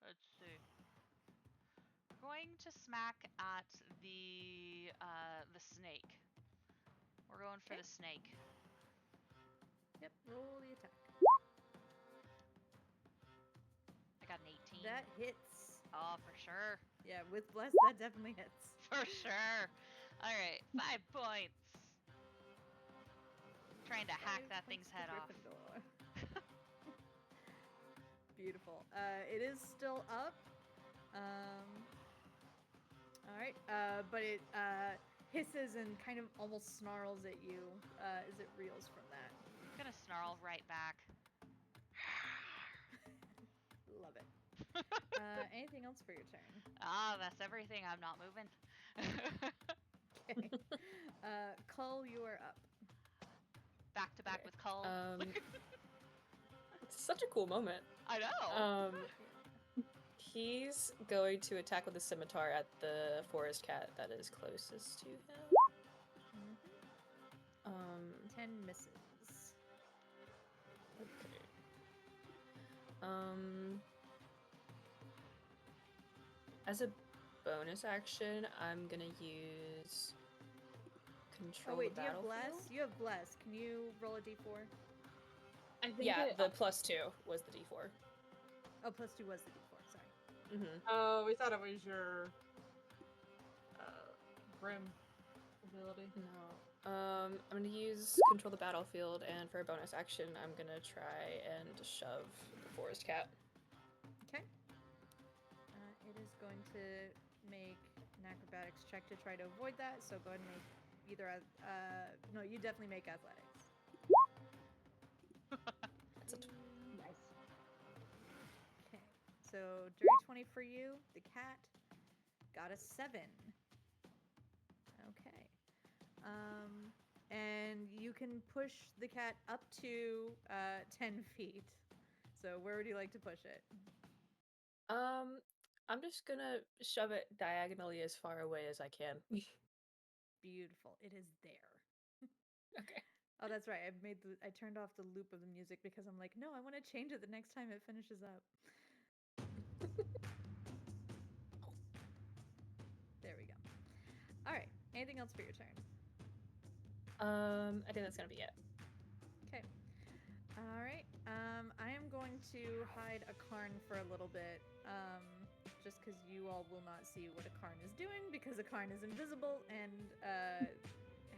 Let's see. We're going to smack at the snake. We're going for Okay. the snake. Yep, roll the attack. I got an 18. That hits. Oh, for sure. Yeah, with bless, that definitely hits. For sure. All right, 5 points. Trying to hack 5 that points thing's to head off. Gryffindor. Beautiful. It is still up. All right. But it hisses and kind of almost snarls at you as it reels from that. I'm gonna snarl right back. Love it. Anything else for your turn? Ah, that's everything. I'm not moving. Okay. Cull, you are up. Back to back Okay. with Cull. It's such a cool moment. I know. He's going to attack with a scimitar at the forest cat that is closest to him. 10 misses. Okay. As a bonus action, I'm gonna use control Oh wait, the do you have battlefield. bless? You have bless. Can you roll a d4? I think Yeah, it, the +2 was the d4. Oh, +2 was the d4. Sorry. Mm-hmm. Oh, we thought it was your Grim ability. No. I'm gonna use control the battlefield, and for a bonus action, I'm gonna try and shove the forest cat. Okay. It is going to make an acrobatics check to try to avoid that. So go ahead and make either. No, you definitely make athletics. That's a nice. Okay. So dirty 20 for you. The cat got a 7. Okay. And you can push the cat up to 10 feet. So where would you like to push it? I'm just gonna shove it diagonally as far away as I can. Beautiful. It is there. Okay. Oh, that's right. I turned off the loop of the music because I'm like, no, I want to change it the next time it finishes up. There we go. All right. Anything else for your turn? I think that's gonna be it. Okay. All right. I am going to hide a Karn for a little bit, just because you all will not see what a Karn is doing because a Karn is invisible and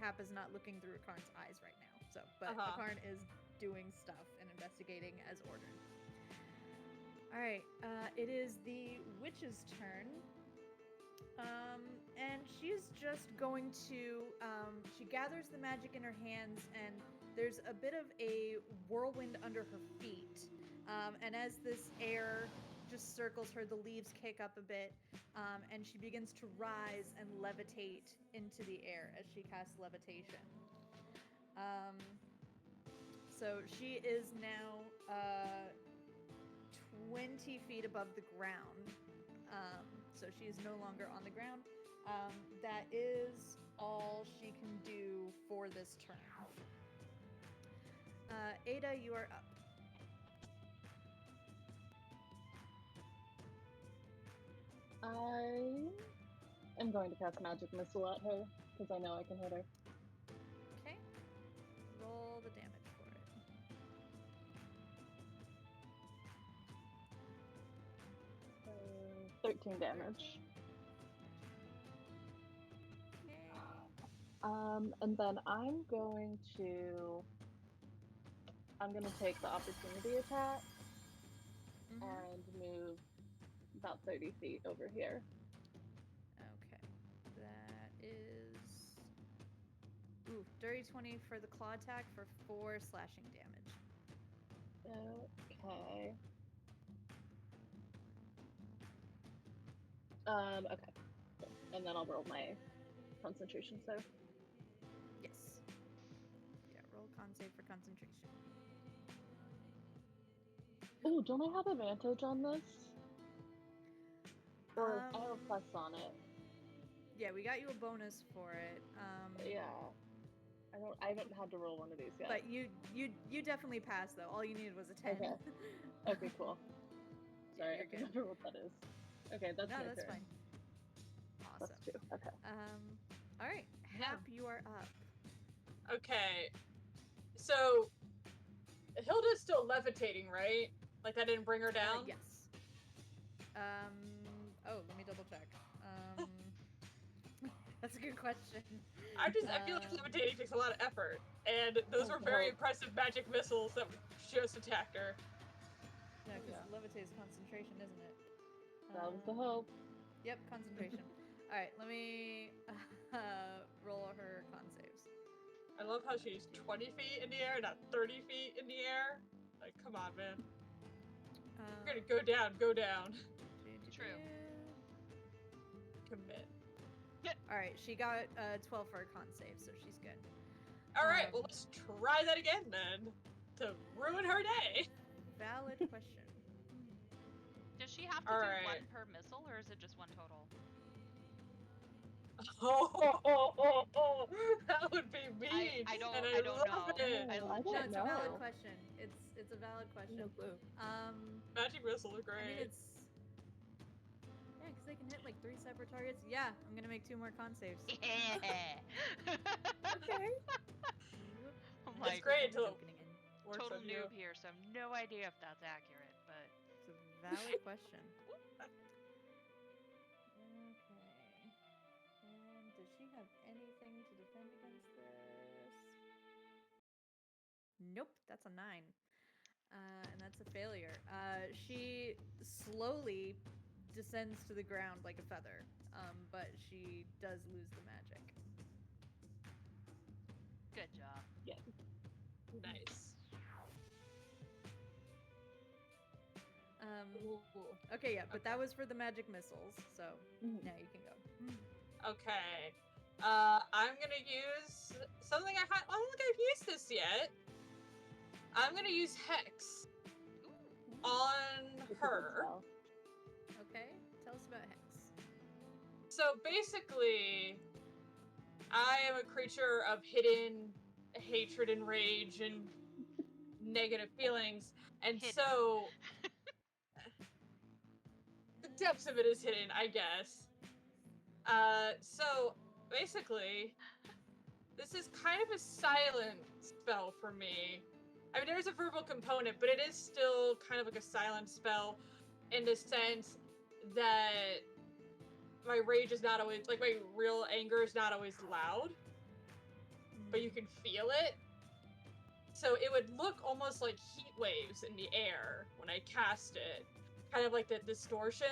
Hap is not looking through a Karn's eyes right now. So, but a Karn is doing stuff and investigating as ordered. All right. It is the witch's turn. And she's just going to, she gathers the magic in her hands, and there's a bit of a whirlwind under her feet. And as this air just circles her, the leaves kick up a bit, and she begins to rise and levitate into the air as she casts levitation. So she is now 20 feet above the ground. So she is no longer on the ground. That is all she can do for this turn. Ada, you are up. I am going to cast Magic Missile at her, because I know I can hit her. Okay. Roll the damage for it. 13 damage. Okay. And then I'm gonna take the opportunity attack Mhm. and move about 30 feet over here. Okay. That is. Ooh, dirty 20 for the claw attack for 4 slashing damage. Okay. Okay. Cool. And then I'll roll my concentration save. Yes. Yeah, roll con save for concentration. Oh, don't I have advantage on this? Or I have a Um, plus on it. Yeah, we got you a bonus for it. Yeah. I haven't had to roll one of these yet. But you definitely passed though. All you needed was a 10. Okay. Okay, cool. Yeah, Sorry, I you're can't good. remember what that is. Okay, that's No, my that's turn. fine. Plus Awesome. 2. Okay. All right, Hap, you are up. Okay. So, Hilda's still levitating, right? Like that didn't bring her down? Yes. Oh, let me double check. That's a good question. I feel like levitating takes a lot of effort, and those were very impressive magic missiles that just attacked her. No, because levitate is concentration, isn't it? That was the hope. Yep, concentration. All right, let me roll her con saves. I love how she's 20 feet in the air, not 30 feet in the air. Like, come on, man. You're gonna go down, go down. True. Commit. All right, she got 12 for a con save, so she's good. All right, well, let's try that again then, to ruin her day. Valid question. Does she have to do one per missile, or is it just one total? That would be mean. I don't know. It. No, it's a valid question. It's a valid question. No clue. Magic missiles are I mean, great. yeah, because they can hit like 3 separate targets. Yeah, I'm gonna make 2 more con saves. Yeah. Okay. I'm It's great until total noob here, so I have no idea if that's accurate, but it's a valid question. Okay. And does she have anything to defend against this? Nope, that's a 9. And that's a failure. She slowly descends to the ground like a feather, but she does lose the magic. good job. Yeah. Nice. Okay, yeah, but that was for the magic missiles, so now you can go. Okay. I'm gonna use something I don't think I've used this yet. I'm gonna use Hex on her. Okay, tell us about Hex. So basically, I am a creature of hidden hatred and rage and negative feelings, and so the depths of it is hidden, I guess. So basically, this is kind of a silent spell for me. I mean, there's a verbal component, but it is still kind of like a silent spell in the sense that my rage is not always, like, my real anger is not always loud, but you can feel it. So it would look almost like heat waves in the air when I cast it. Kind of like the distortion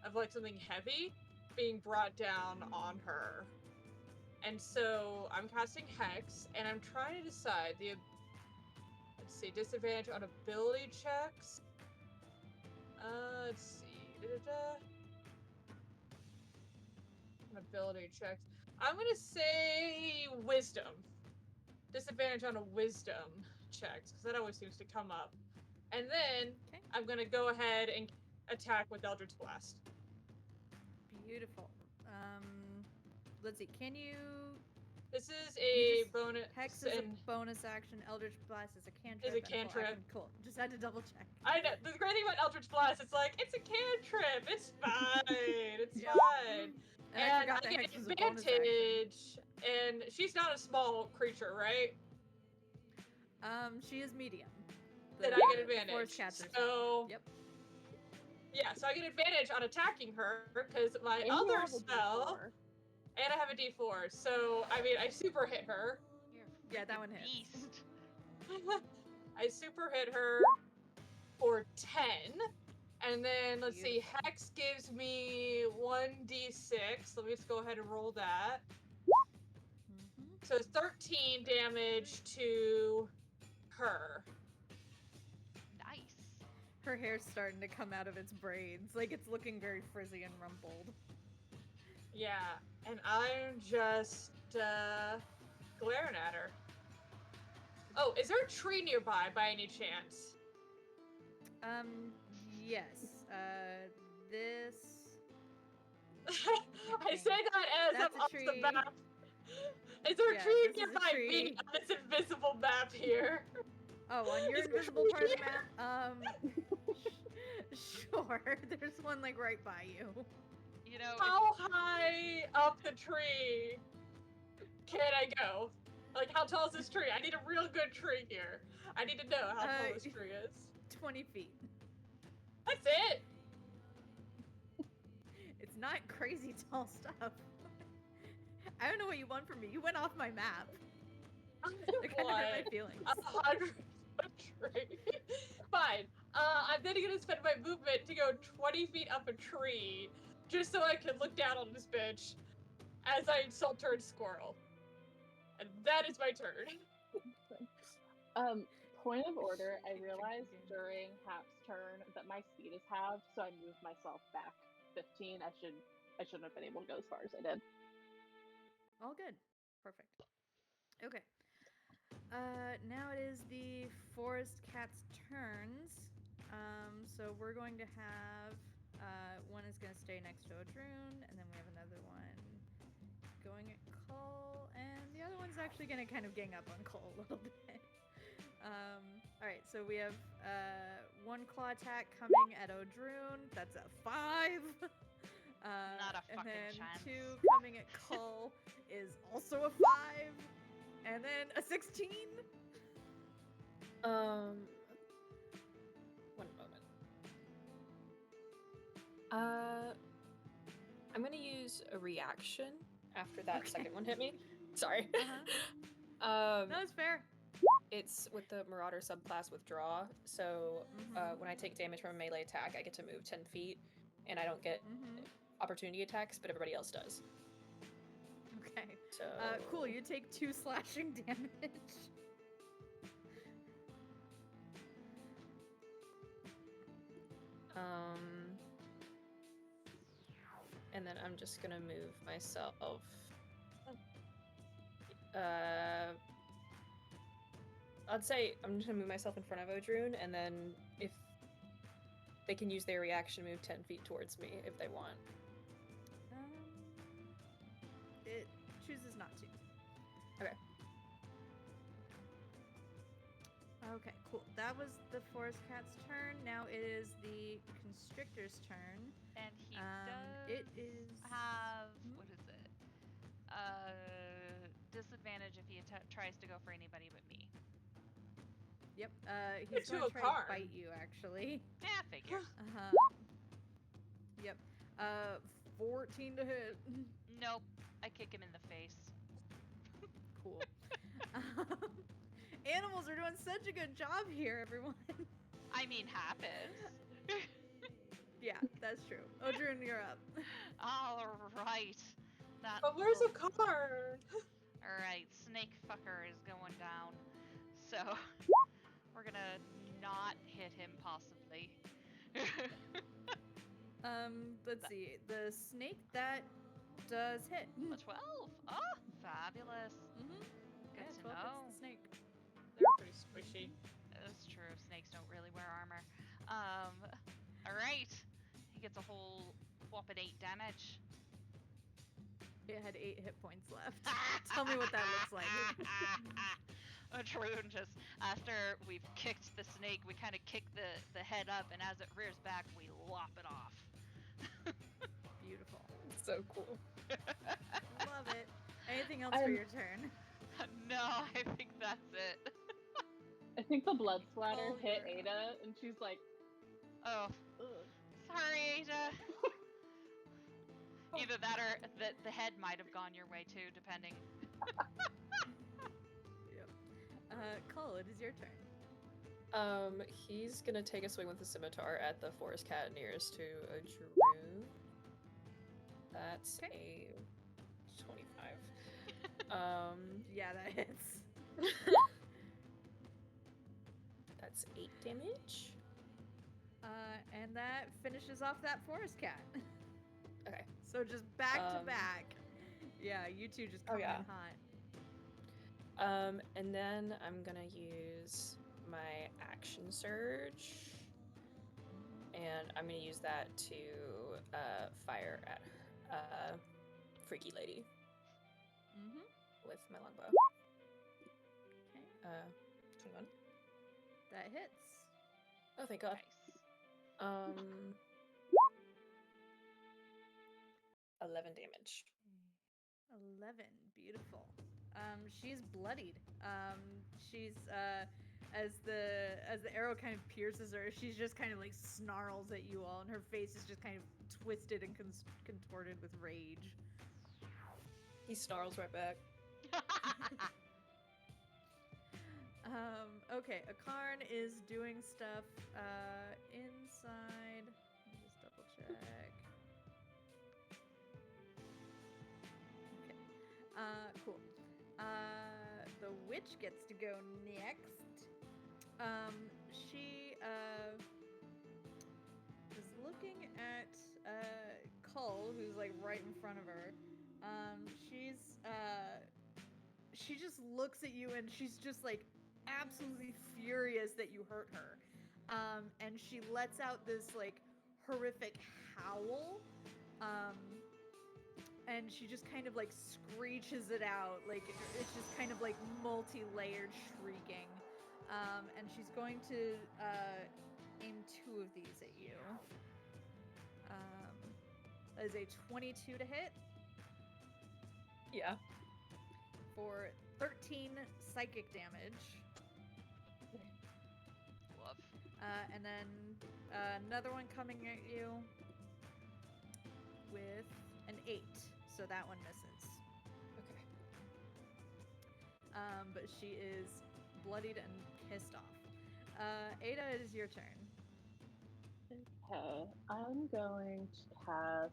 of like something heavy being brought down on her. And so I'm casting Hex, and I'm trying to decide let's see, disadvantage on ability checks. Let's see. On ability checks. I'm gonna say wisdom. Disadvantage on a wisdom checks, because that always seems to come up. And then I'm gonna go ahead and attack with Eldritch Blast. Beautiful. Let's see. Can you This is You a just- bonus. Hex is a and bonus action. Eldritch Blast is a cantrip. Is a and full cantrip. action. Cool. Just had to double check. I know. The great thing about Eldritch Blast, it's like, it's a cantrip. It's fine. It's Yep. fine. And I forgot that get Hex was a bonus action. advantage. And she's not a small creature, right? She is medium. Then I get Forest advantage. cats are So Yep. yeah, so I get advantage on attacking her because my And you other have a spell, D4. and I have a D4. So I mean, I super hit her. You're a Yeah, that freaking one hits. beast. I super hit her for 10. And then let's see, Hex gives me 1d6. Let me just go ahead and roll that. Mhm. So it's 13 damage to her. Nice. Her hair's starting to come out of its braids. Like, it's looking very frizzy and rumpled. Yeah, and I'm just glaring at her. Oh, is there a tree nearby by any chance? Yes. This... I say that as That's I'm a off the tree. map. Is there a Yeah, tree this is a nearby tree. me on this invisible map here? Oh, on your Is there a invisible tree part of the here? map? Sure. There's one, like, right by you. You know, How high up the tree can I go? Like, how tall is this tree? I need a real good tree here. I need to know how tall this tree is. 20 feet. That's it! It's not crazy tall stuff. I don't know what you want from me. You went off my map. It kind of hurt my feelings. 100-foot tree. Fine. I'm then gonna spend my movement to go 20 feet up a tree, just so I can look down on this bitch as I turn squirrel. And that is my turn. Point of order, I realized during Hap's turn that my speed is halved, so I moved myself back 15. I shouldn't have been able to go as far as I did. All good. Perfect. Okay. Now it is the forest cat's turns. So we're going to have one is going to stay next to Odrune, and then we have another one going at Cole, and the other one's actually going to kind of gang up on Cole a little bit. All right, so we have one claw attack coming at Odrune. That's a 5. Not a and fucking then chance. 2 coming at Cole is also a 5, and then a 16. One moment. I'm gonna use a reaction after that Okay. second one hit me. Sorry. No, it's fair. It's with the Marauder subclass withdraw, so Mhm. when I take damage from a melee attack, I get to move 10 feet, and I don't get Mhm. opportunity attacks, but everybody else does. Okay. So Cool. You take 2 slashing damage. And then I'm just gonna move myself. I'd say I'm just gonna move myself in front of Odrune, and then if they can use their reaction, move 10 feet towards me if they want. It chooses not to. Okay. Okay, cool. That was the forest cat's turn. Now it is the constrictor's turn. and he It does is have Hmm? what is it? Disadvantage if he tries to go for anybody but me. Yep. He's To going a to try car. to bite you, actually. Yeah, figures. Yep. 14 to hit. Nope. I kick him in the face. Cool. Animals are doing such a good job here, everyone. I mean, happens. Yeah, that's true. Odrune, you're up. All right. That But where's the little- car? All right, snake fucker is going down. So we're gonna not hit him, possibly. Let's see. The snake that does hit. A 12. Oh, fabulous. Mm-hmm. Good Yeah, to 12 know. hits the snake. They're pretty squishy. That's true. Snakes don't really wear armor. All right. He gets a whole whopping 8 damage. It had 8 hit points left. Tell me what that looks like. Troon just, after we've kicked the snake, we kind of kick the head up, and as it rears back, we lop it off. Beautiful. So cool. Love it. Anything else for I'm- your turn? No, I think that's it. I think the blood splatter Oh, hit you're- Ada, and she's like, Oh, ugh. sorry, Ada. Either that or the head might have gone your way too, depending. Yep. Cole, it is your turn. He's gonna take a swing with the scimitar at the forest cat nearest to a druid. That's a 25. Yeah, that hits. That's 8 damage. And that finishes off that forest cat. Okay. So just back to Um, back. Yeah, you two just oh, come yeah. in hot. And then I'm gonna use my action surge, and I'm gonna use that to fire at Freaky Lady Mm-hmm. with my longbow. Okay. 21. That hits. Oh, thank God. Nice. 11 damage. 11. Beautiful. She's bloodied. She's as the arrow kind of pierces her, she's just kind of like snarls at you all, and her face is just kind of twisted and contorted with rage. He snarls right back. Okay, Akarn is doing stuff inside. Let me just double check. Okay. Cool. The witch gets to go next. She is looking at Cull, who's like right in front of her. She just looks at you, and she's just like absolutely furious that you hurt her. And she lets out this like horrific howl. And she just kind of like screeches it out, like it's just kind of like multi-layered shrieking. And she's going to aim 2 of these at you. That is a 22 to hit Yeah. for 13 psychic damage. Woof. And then another one coming at you with an 8. So that one misses. Okay. But she is bloodied and pissed off. Ada, it is your turn. Okay, I'm going to cast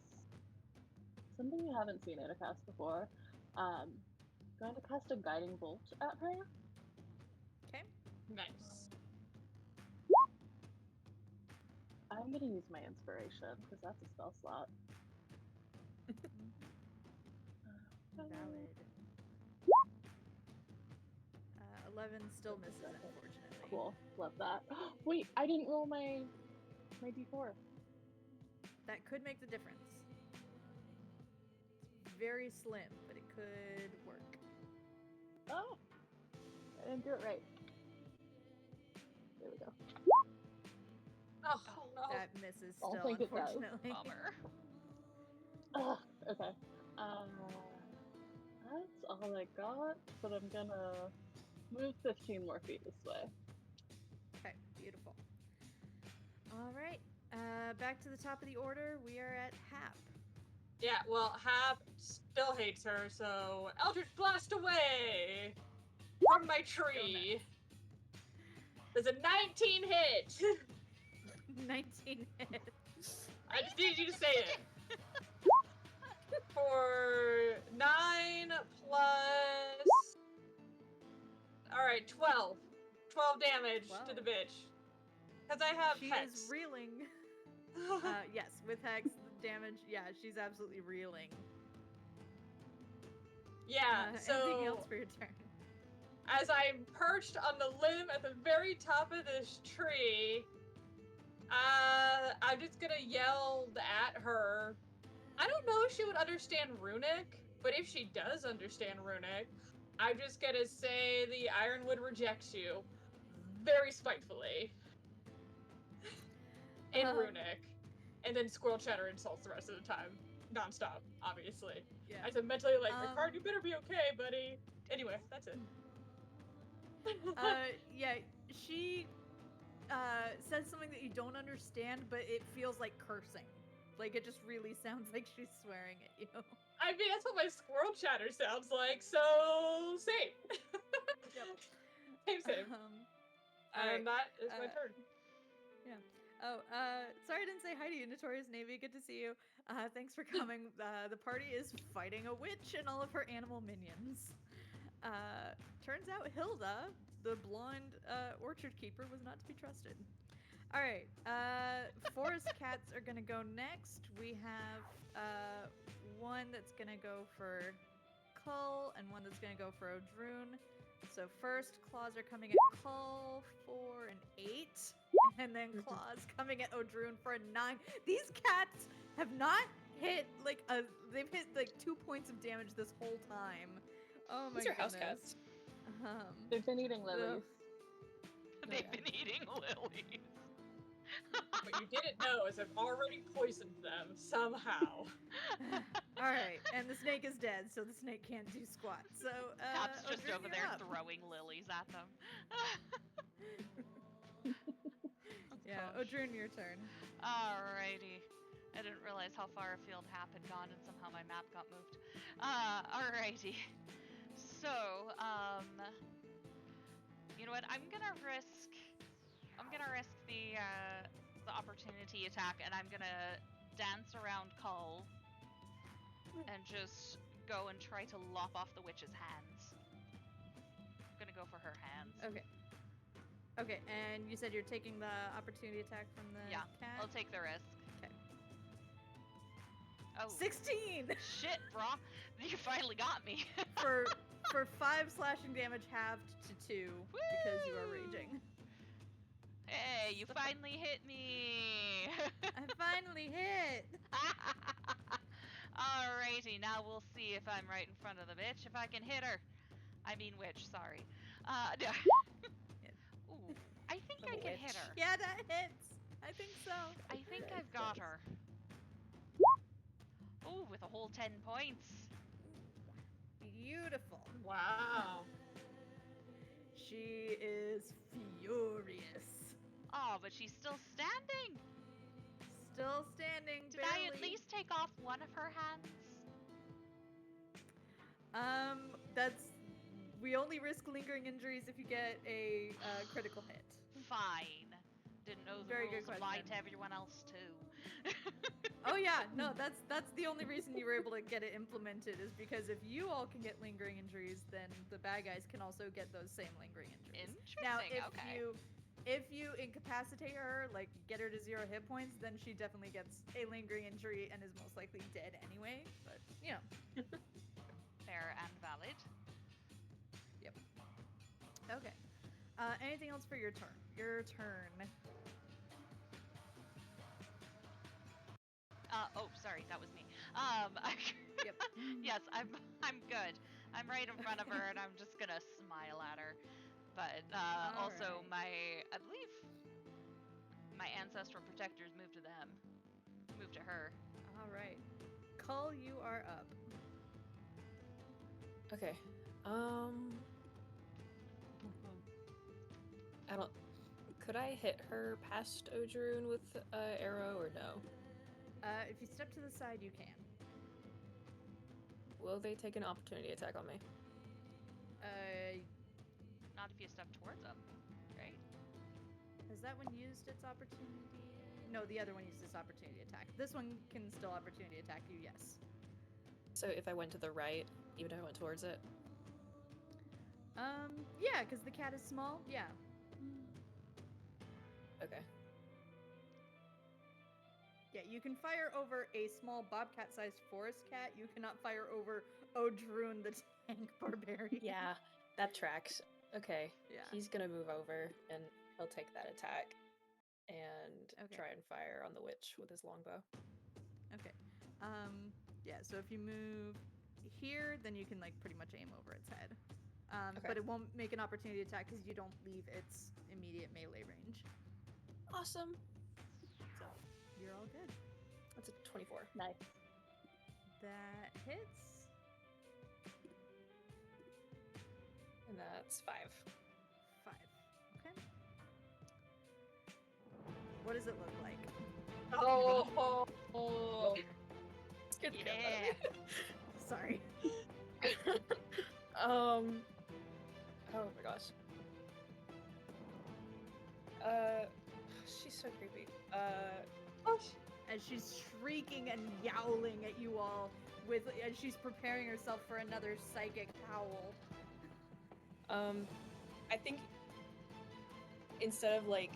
something you haven't seen Ada cast before. Going to cast a guiding bolt at her. Okay. Nice. I'm gonna use my inspiration because that's a spell slot. Valid. 11 still misses, unfortunately. Cool, love that. Wait, I didn't roll my d4. That could make the difference. It's very slim, but it could work. Oh, I didn't do it right. There we go. Oh, no. That misses I'll still, think it does. unfortunately. Bummer. Ugh, okay. That's all I got, but I'm gonna move 15 more feet this way. Okay, beautiful. All right, back to the top of the order. We are at Hap. Yeah, well, Hap still hates her, so Eldritch Blast away from my tree. There's a 19 hit. 19 hits. I just need you to say it. For 9 plus... Alright, 12. 12 damage to the bitch. Because I have She Hex. is reeling. Yes, with Hex damage, yeah, she's absolutely reeling. Yeah, Anything else so for your turn? as I'm perched on the limb at the very top of this tree, I'm just gonna yell at her. I don't know if she would understand Runic, But if she does understand Runic, I'm just gonna say the Ironwood rejects you very spitefully in Runic, and then Squirrel Chatter insults the rest of the time, nonstop, obviously. Yeah. I said mentally, like, Ricard, you better be okay, buddy. Anyway, that's it. Yeah, she says something that you don't understand, but it feels like cursing. Like, it just really sounds like she's swearing at you. I mean, that's what my Squirrel Chatter sounds like, so same. Yep. Same. And that is my turn. Yeah. Oh, sorry I didn't say hi to you, Notorious Navy. Good to see you. Thanks for coming. The party is fighting a witch and all of her animal minions. Turns out Hilda, the blonde orchard keeper, was not to be trusted. All right, forest cats are gonna go next. We have one that's gonna go for Cull and one that's gonna go for Odrune. So first, claws are coming at Cull for an 8, and then claws coming at Odrune for a 9. These cats have not hit they've hit like 2 points of damage this whole time. Oh my goodness. These are house cats. They've been eating lilies. They've been eating lilies. What you didn't know is I've already poisoned them somehow. All right, and the snake is dead, so the snake can't do squat. So Cap's just Odrune, over you're there up. throwing lilies at them. Yeah, Odrune, your turn. Alrighty. I didn't realize how far afield Hap had gone, and somehow my map got moved. Alrighty. So, you know what? I'm gonna risk the opportunity attack, and I'm gonna dance around Cull and just go and try to lop off the witch's hands. I'm gonna go for her hands. Okay. Okay, and you said you're taking the opportunity attack from the cat? I'll take the risk. Okay. Oh. 16! Shit, brah. You finally got me. for 5 slashing damage halved to 2 because you are raging. Hey, you finally hit me! I finally hit! Alrighty, now we'll see if I'm right in front of the bitch, if I can hit her. I mean witch, sorry. Ooh, I think I can hit her. Yeah, that hits! I think so. I think I've got her. Ooh, with a whole 10 points. Beautiful. Wow. She is furious. Oh, but she's still standing. Still standing, Did I at least take off one of her hands? We only risk lingering injuries if you get a critical hit. Fine. Didn't know the Very good rules apply question. to everyone else too. Oh yeah, no, that's the only reason you were able to get it implemented is because if you all can get lingering injuries, then the bad guys can also get those same lingering injuries. Interesting. Now, okay. if you incapacitate her, like get her to 0 hit points, then she definitely gets a lingering injury and is most likely dead anyway. But you know, Fair and valid. Yep. Okay. Anything else for your turn? Your turn. Oh, sorry, that was me. Yep. Yes, I'm good. I'm right in front of her, and I'm just gonna smile at her. But also, right. I believe my ancestral protectors moved to them. Moved to her. All right. Cull, you are up. Okay. I don't. Could I hit her past Odrune with arrow or no? If you step to the side, you can. Will they take an opportunity attack on me? Not if you step towards them, right? Has that one used its opportunity? No, the other one used its opportunity attack. This one can still opportunity attack you, yes. So if I went to the right, even if I went towards it? Yeah, because the cat is small, yeah. Okay. Yeah, you can fire over a small bobcat-sized forest cat. You cannot fire over Odrune the tank barbarian. Yeah, that tracks. Okay. Yeah. He's gonna move over and he'll take that attack and Okay. try and fire on the witch with his longbow. Okay. Yeah, so if you move here, then you can like pretty much aim over its head. Okay. But it won't make an opportunity attack because you don't leave its immediate melee range. Awesome. So you're all good. That's a 24. Nice. That hits. And that's 5. 5. Okay. What does it look like? Oh. Scared the crap Yeah. Sorry. out of me. Oh my gosh. She's so creepy. As she's shrieking and yowling at you all, as she's preparing herself for another psychic howl. I think instead of like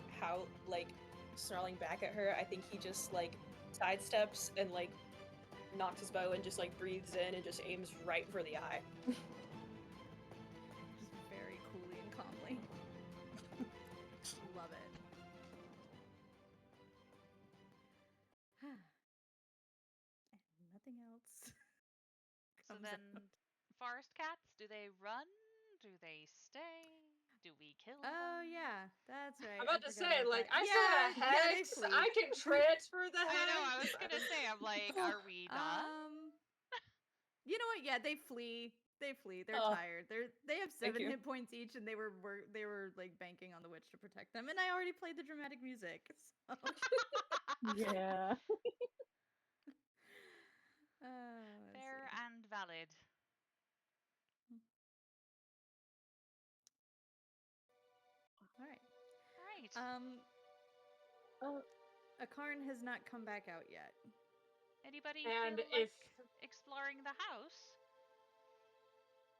snarling back at her, I think he just like sidesteps and like knocks his bow and just like breathes in and just aims right for the eye. Just very coolly and calmly. Love it. And nothing else. So comes then, out. forest cats, do they run? Do they stay? Do we kill Oh them? yeah, that's right. I'm about I to forgot say, about like, that. I saw a yeah, they hex. flee. I can transfer the hex. I know, I was gonna say, I'm like, are we done? You know what? Yeah, they flee. They flee. They're Oh, tired. They have thank 7 you. hit points each, and they were like banking on the witch to protect them. And I already played the dramatic music. So. Yeah. Let's Fair see. and valid. All right. Right. Akarn has not come back out yet. Anybody And feel like exploring the house?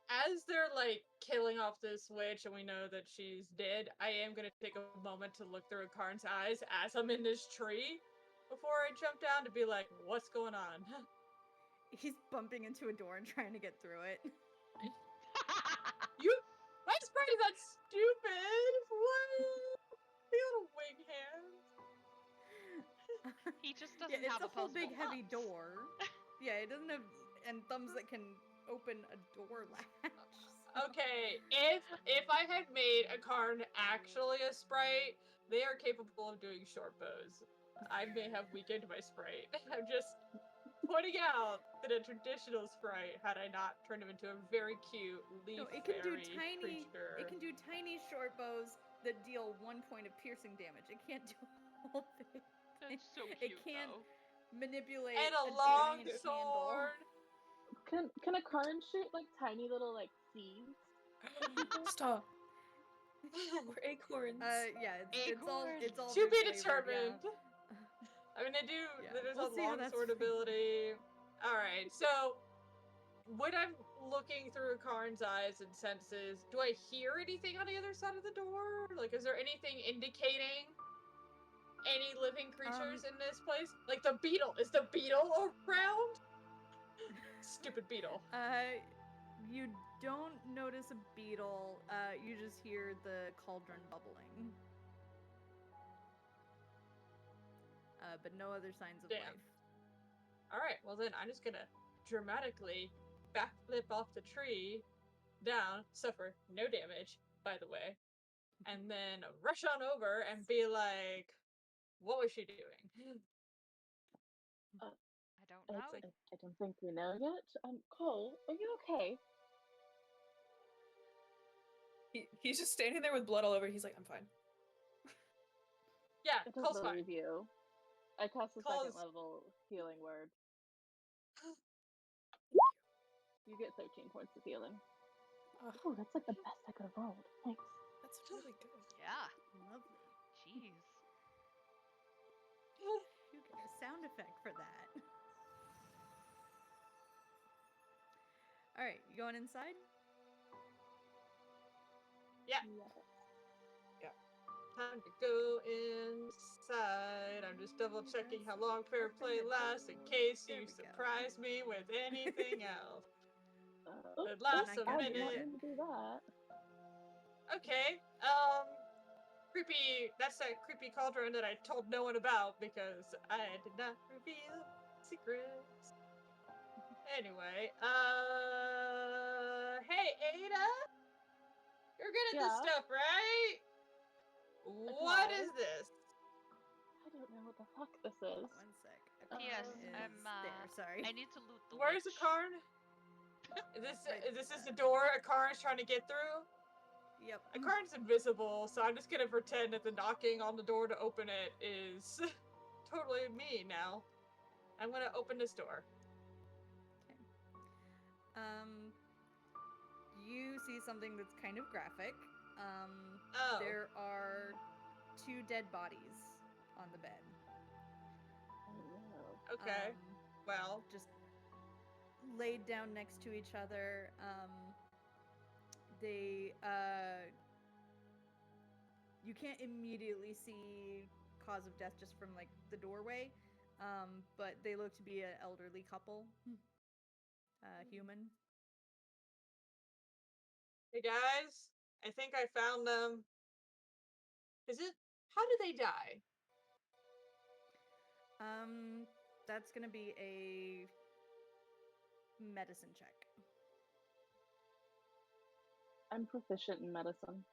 as they're like killing off this witch and we know that she's dead, I am gonna take a moment to look through Karn's eyes as I'm in this tree before I jump down to be like, what's going on? He's bumping into a door and trying to get through it. My sprite is that stupid! What? The little wing hands. He just Yeah, doesn't it's have a whole big opposable heavy thumbs. door. Yeah, it doesn't have thumbs that can open a door latch. Okay, if I had made a Karn actually a sprite, they are capable of doing short bows. I may have weakened my sprite. I'm just pointing out that a traditional sprite, had I not turned him into a very cute leaf No, it can do fairy tiny. creature. It can do tiny short bows that deal 1 point of piercing damage. It can't do a whole thing. That's so It cute, can't though. manipulate And a a long giant sword. Can a Karn shoot like tiny little like seeds? Stop. We're acorns. Handle. Yeah, it's all To be flavored, determined. Yeah. I mean, Yeah, there's we'll a see how long that's sword flavored. ability. Alright, so when I'm looking through Karn's eyes and senses, do I hear anything on the other side of the door? Like, is there anything indicating any living creatures in this place? Like the beetle. Is the beetle around? Stupid beetle. You don't notice a beetle. You just hear the cauldron bubbling. But no other signs of Damn. life. Alright, well then I'm just gonna dramatically backflip off the tree down, suffer no damage, by the way, and then rush on over and be like, what was she doing? I don't know. I don't think we know yet. Cole, are you okay? He's just standing there with blood all over. He's like, I'm fine. Yeah, I don't Cole's fine. believe you. I cast a Cole's- second level healing word. You get 13 points of healing. Oh, that's like the best I could have rolled. Thanks. That's really good. Yeah. Lovely. Jeez. You get a sound effect for that. All right, you going inside? Yeah. Time to go inside. I'm just double checking how long fair play lasts in case There you we go. surprise me with anything else. It Oops, lasts a not I did not minute. mean to do that. Okay. Creepy. That's that creepy cauldron that I told no one about because I did not reveal secrets. Anyway, You're good at this Yeah. stuff, right? What is this? I don't know what the fuck this is. 1 sec. P.S. Akarn is there. Sorry. I need to loot the Where's witch. Akarn? This Right is there. the door Akarn's trying to get through? Yep. Akarn's invisible, so I'm just gonna pretend that the knocking on the door to open it is totally me now. I'm gonna open this door. Okay. You see something that's kind of graphic. Oh. There are 2 dead bodies on the bed. Oh, Okay. Um, Well, just laid down next to each other. They you can't immediately see cause of death just from like the doorway, but they look to be an elderly couple, human. hey guys, I think I found them. How did they die? That's gonna be a medicine check. I'm proficient in medicine.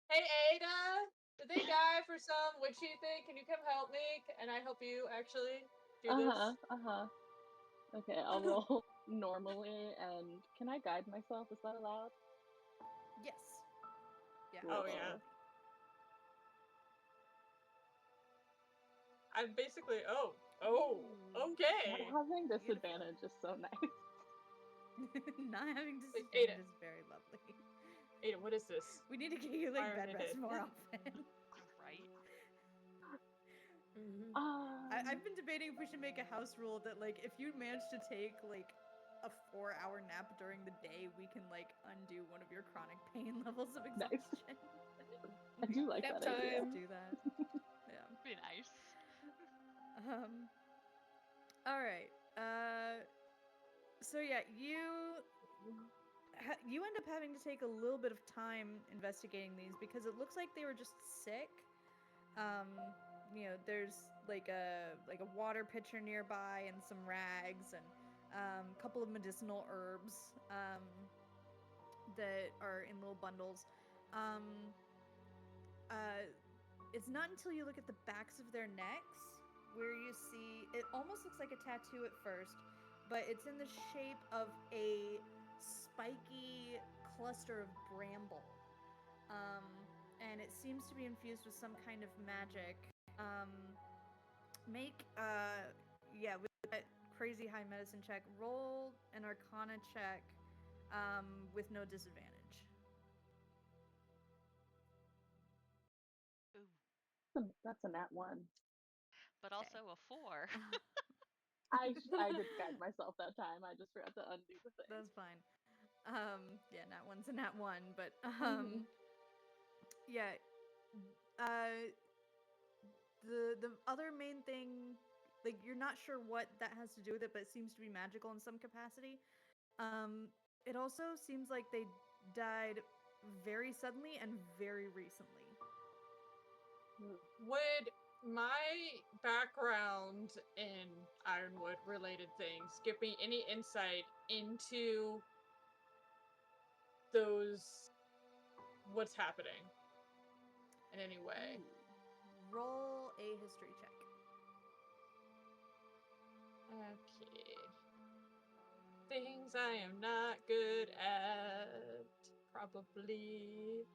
Hey Ada, did they die for some witchy thing? Can you come help me? And I help you actually do this? Okay, I'll roll normally, and can I guide myself? Is that allowed? Yes. Yeah. Oh yeah. I'm basically okay. Not having disadvantage is so nice. Not having disadvantage Ada. is very lovely. Ada, what is this? We need to get you like Iron bed rest Head. more often. Right? I've been debating if we should make a house rule that like if you manage to take like a 4-hour nap during the day, we can like undo one of your chronic pain levels of Nice. exhaustion. I do like Nap that idea. time. Do that. Yeah. Be nice. All right. So yeah, you end up having to take a little bit of time investigating these because it looks like they were just sick. There's like a water pitcher nearby and some rags and a couple of medicinal herbs that are in little bundles. It's not until you look at the backs of their necks where you see it almost looks like a tattoo at first, but it's in the shape of a spiky cluster of bramble. And it seems to be infused with some kind of magic. With that crazy high medicine check, roll an Arcana check with no disadvantage. Ooh. That's a nat 1. But also a 4. I did guide myself that time. I just forgot to undo the thing. That's fine. Nat 1's a nat 1, but the other main thing, like you're not sure what that has to do with it, but it seems to be magical in some capacity. It also seems like they died very suddenly and very recently. Would my background in Ironwood related things give me any insight into what's happening in any way? Ooh. Roll a history check. Okay. Things I am not good at. Probably.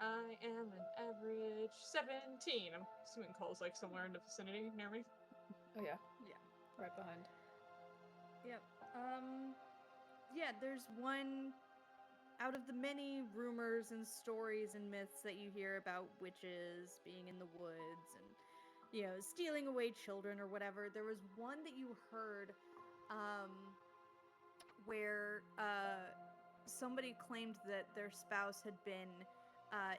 I am an average 17. I'm assuming Cole's like somewhere in the vicinity near me. Oh yeah. Yeah. Right behind. Yep. There's one out of the many rumors and stories and myths that you hear about witches being in the woods and, stealing away children or whatever. There was one that you heard, where, somebody claimed that their spouse had been,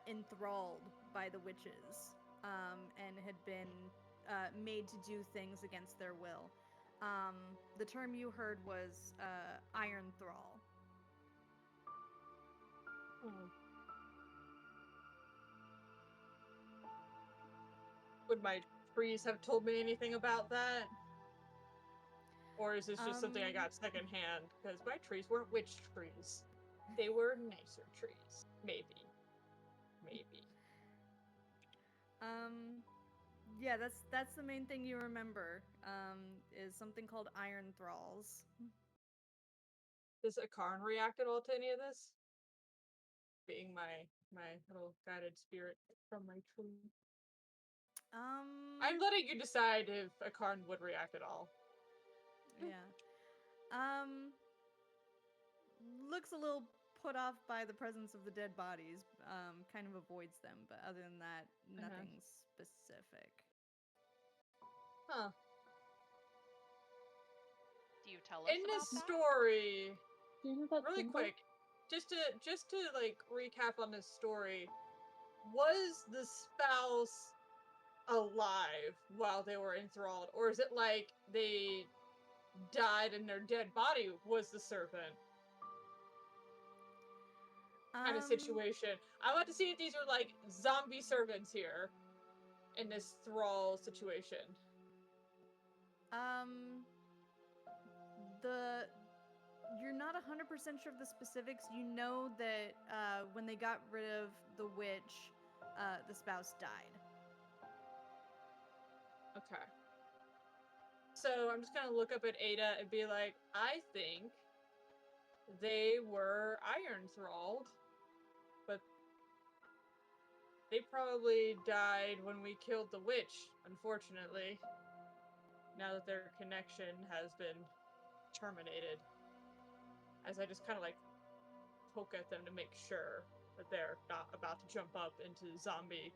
enthralled by the witches, and had been, made to do things against their will. The term you heard was iron thrall. Would my trees have told me anything about that? Or is this just something I got secondhand? Because my trees weren't witch trees. they were nicer trees. Maybe. Yeah, that's the main thing you remember. Is something called iron thralls. Does Akarn react at all to any of this? Being my little guided spirit from my tree. I'm letting you decide if Akarn would react at all. Yeah. Looks a little put off by the presence of the dead bodies. Kind of avoids them, but other than that, nothing specific. Huh. Do you tell us In about this that? story, Do you know that really symbol? quick, just to like recap on this story, was the spouse alive while they were enthralled, or is it like they died and their dead body was the serpent kind of situation? I want to see if these are like zombie servants here in this thrall situation. You're not 100% sure of the specifics. You know that when they got rid of the witch, the spouse died. Okay. So I'm just gonna look up at Ada and be like, I think they were iron thralled, but they probably died when we killed the witch, unfortunately. Now that their connection has been terminated. As I just kind of like poke at them to make sure that they're not about to jump up into zombie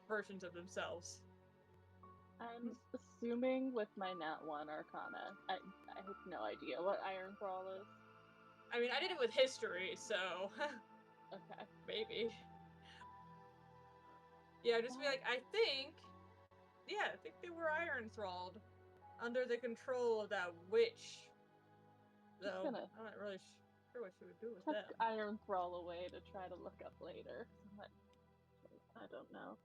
versions of themselves. I'm assuming with my Nat 1 Arcana, I have no idea what Iron Thrall is. I mean, I did it with history, so Okay. maybe. Yeah, just be like, I think they were iron thralled under the control of that witch. Though I'm not really sure what she would do with tuck them. Iron Thrall away to try to look up later. I don't know.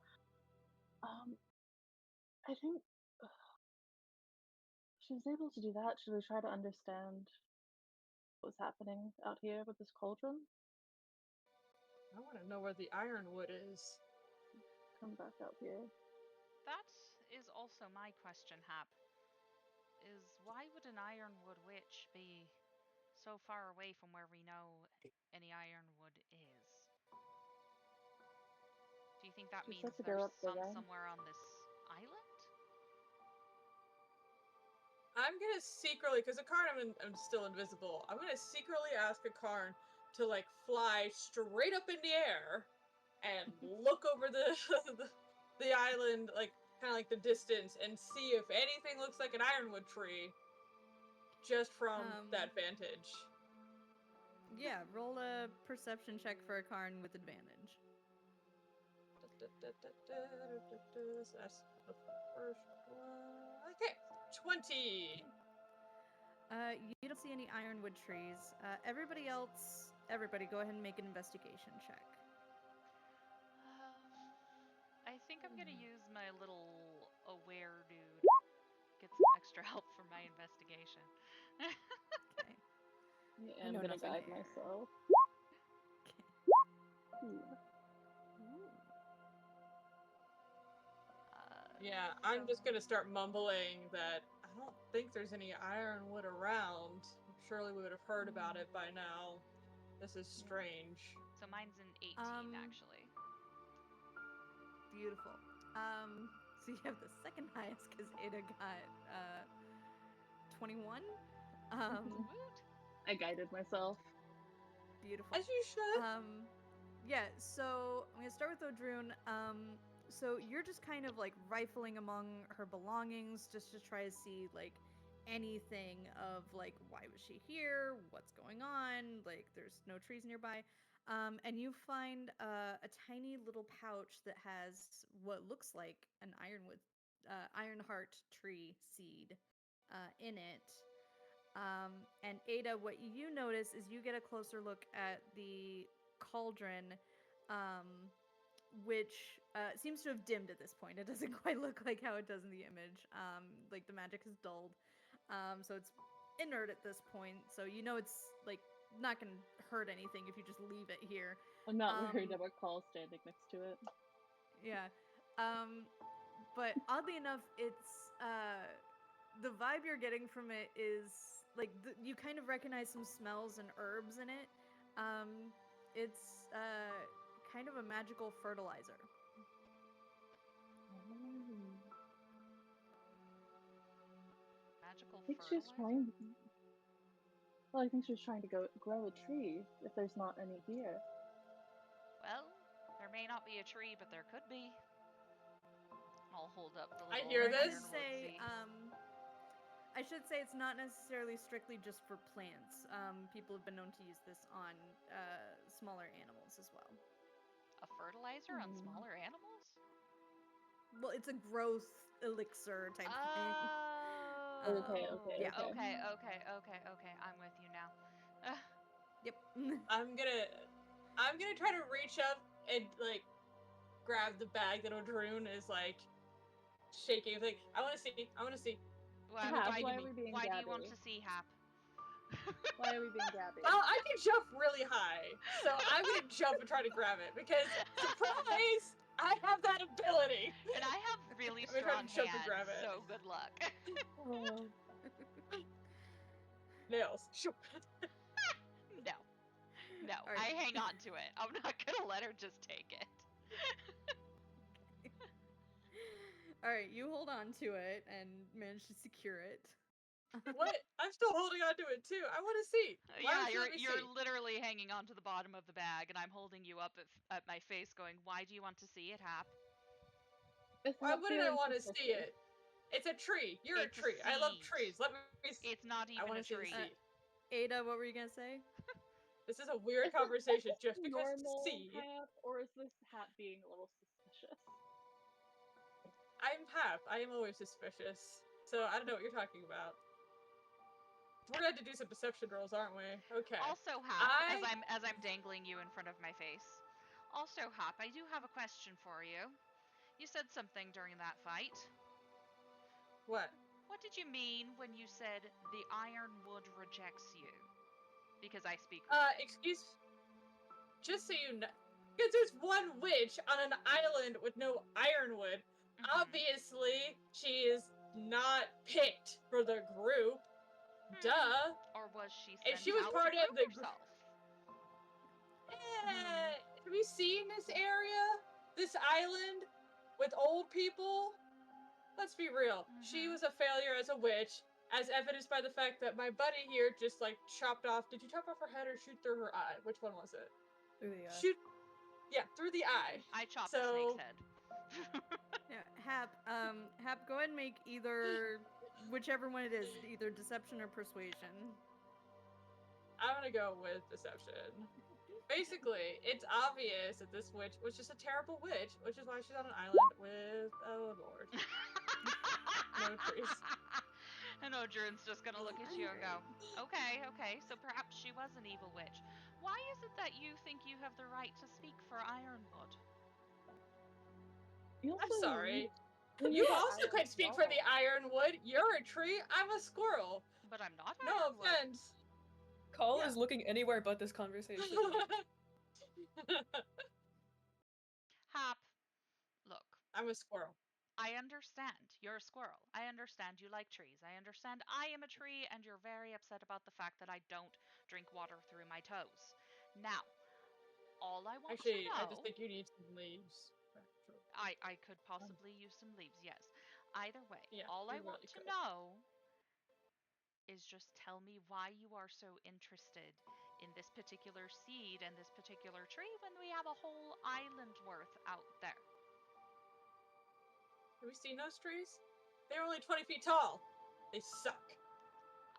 I think she was able to do that. Should we try to understand what was happening out here with this cauldron? I want to know where the ironwood is. Come back out here. That is also my question, Hap. Is why would an ironwood witch be so far away from where we know any ironwood is? Do you think that Just means have to go there's up the some ramp. somewhere on this island? I'm gonna secretly, because Akarn I'm still invisible, I'm gonna secretly ask Akarn to like fly straight up in the air and look over the island, like kind of like the distance, and see if anything looks like an ironwood tree just from that vantage. Yeah, roll a perception check for a Karn with advantage. So that's the first one. Okay, 20. You don't see any ironwood trees. Everybody go ahead and make an investigation check. I think I'm gonna use my little aware dude. Get some extra help for my investigation. Okay. Yeah, I'm gonna guide myself. Okay. Yeah, I'm just gonna start mumbling that I don't think there's any ironwood around. Surely we would have heard about it by now. This is strange. So mine's an 18, actually. Beautiful. So you have the second highest because Ada got 21. I guided myself. Beautiful. As you should. Yeah, so I'm gonna start with Odrune. So you're just kind of like rifling among her belongings just to try to see like anything of like why was she here, what's going on, like there's no trees nearby. And you find a tiny little pouch that has what looks like an ironheart tree seed in it. And Ada, what you notice is you get a closer look at the cauldron, which seems to have dimmed at this point. It doesn't quite look like how it does in the image. Like the magic has dulled, so it's inert at this point. So you know it's like not gonna hurt anything if you just leave it here. I'm not worried Um, about Call standing next to it. Yeah. But oddly enough, it's the vibe you're getting from it is like you kind of recognize some smells and herbs in it. It's kind of a magical fertilizer. Magical I think she's fertilizer? trying. Well, I think she's trying to grow a tree if there's not any here. Well, there may not be a tree, but there could be. I'll hold up the I little hear I this. should say, I should say it's not necessarily strictly just for plants. People have been known to use this on smaller animals as well. A fertilizer on smaller animals? Well, it's a growth elixir type thing. Oh. Yeah. Okay. I'm with you now. Yep. I'm gonna try to reach up and like grab the bag that Odrune is like shaking. Like, I want to see. Why, Hap, why, why are we being why do you want gabby? to see Hap? Why are we being gabby? Well, I can jump really high, so I'm gonna jump and try to grab it because surprise, I have that ability. And I have really I'm gonna try strong to jump and hands, grab it. so good luck. Oh. Nails. Shoot. No, Alright. I hang on to it. I'm not gonna let her just take it. All right, you hold on to it and manage to secure it. What? I'm still holding on to it too. I want to see. Why Yeah, would you let me you're see? literally hanging onto the bottom of the bag, and I'm holding you up at my face, going, "Why do you want to see it, Hap?" It's Why not wouldn't I feeling want to see suspicious. it? It's a tree. You're It's a a tree. I love seed. trees. Let me see. It's not I even want a to see the tree. seed. Ada, what were you gonna say? This is a weird Is this conversation just because it's a normal seed. Hap, or is this Hap being a little suspicious? I'm Hap. I am always suspicious. So I don't know what you're talking about. We're going to do some perception rolls, aren't we? Okay. Also, Hap, as I'm dangling you in front of my face. Also, Hap, I do have a question for you. You said something during that fight. What? What did you mean when you said the ironwood rejects you? Because I speak. Excuse. Just so you know, because there's one witch on an island with no ironwood. Mhm. Obviously, she is not picked for the group. Duh. Or was she And sent she was out part to of prove the herself? Have you seen this area? This island with old people? Let's be real. She was a failure as a witch, as evidenced by the fact that my buddy here just like chopped off. Did you chop off her head or shoot through her eye? Which one was it? Through the eye. Shoot. Yeah, through the eye. I chopped the snake's head. Yeah, Hap, go ahead and make either whichever one it is, either deception or persuasion. I'm gonna go with deception. Basically, it's obvious that this witch was just a terrible witch, which is why she's on an island with a lord. No trees. And Odrin's just gonna look at you and go, okay, so perhaps she was an evil witch. Why is it that you think you have the right to speak for Ironwood? I'm sorry. You also could speak for the Ironwood. You're a tree, I'm a squirrel. But I'm not No Ironwood. offense. Call is looking anywhere but this conversation. Hap, look. I'm a squirrel. I understand. You're a squirrel. I understand you like trees. I understand I am a tree and you're very upset about the fact that I don't drink water through my toes. Now, all I want to know... I just think you need some leaves. I could possibly use some leaves, yes. Either way, Yeah, all I you want really to could. know is just tell me why you are so interested in this particular seed and this particular tree when we have a whole island worth out there. Have we seen those trees? They're only 20 feet tall. They suck.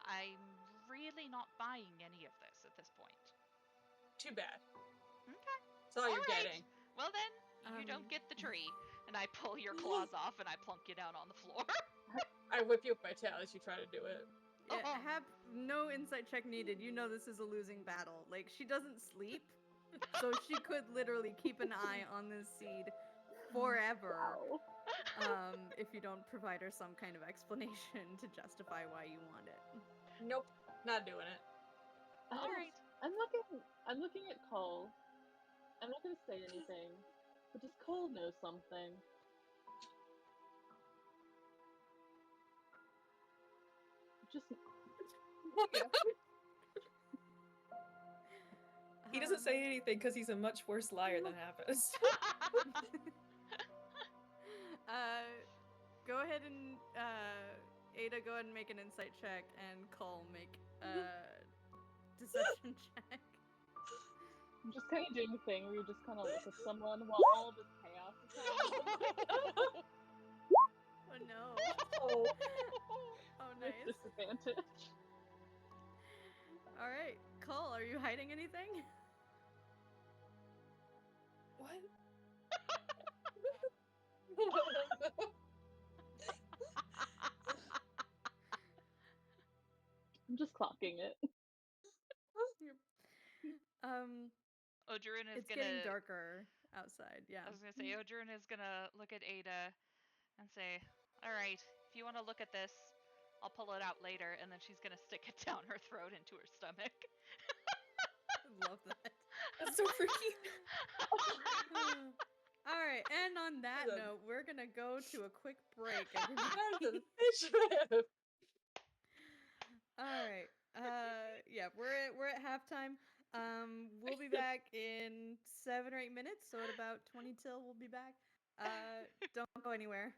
I'm really not buying any of this at this point. Too bad. Okay. That's all you're getting. Well then, you don't get the tree. And I pull your claws off and I plunk you down on the floor. I whip you with my tail as you try to do it. Yeah, Hap, no insight check needed. You know this is a losing battle. Like, she doesn't sleep, so she could literally keep an eye on this seed forever. Wow. If you don't provide her some kind of explanation to justify why you want it. Nope, not doing it. Alright. I'm looking at Cole. I'm not gonna say anything, but does Cole know something? Just Yeah. He doesn't say anything because he's a much worse liar than half us. Go ahead and Ada, go ahead and make an insight check, and Cole make a deception check. I'm just kind of doing a thing where you just kind of look at someone while all this chaos is happening. Oh no. Oh. Oh, With nice. disadvantage. All right, Cole, are you hiding anything? What? I'm just clocking it. Odrin is It's gonna. getting darker outside. Yeah. I was gonna say Odrin is gonna look at Ada and say, "All right, if you want to look at this, I'll pull it out later." And then she's gonna stick it down her throat into her stomach. I love that. That's so freaky. All right, and on that That's a- note, we're gonna go to a quick break. That's Everybody. a fish whip. All right. Yeah, we're at halftime. We'll be back in 7 or 8 minutes, so at about 20 till we'll be back. Don't go anywhere.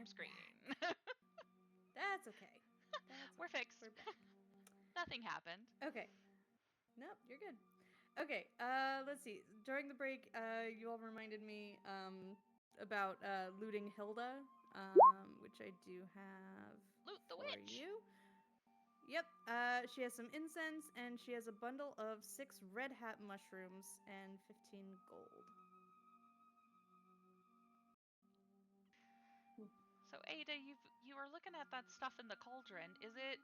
from screen. That's okay. That's We're okay. fixed. We're back. Nothing happened. Okay. Nope, you're good. Okay, let's see. During the break, you all reminded me about looting Hilda, which I do have Loot the for witch. you. Yep, she has some incense, and she has a bundle of 6 red hat mushrooms and 15 gold. So Ada, you were looking at that stuff in the cauldron. Is it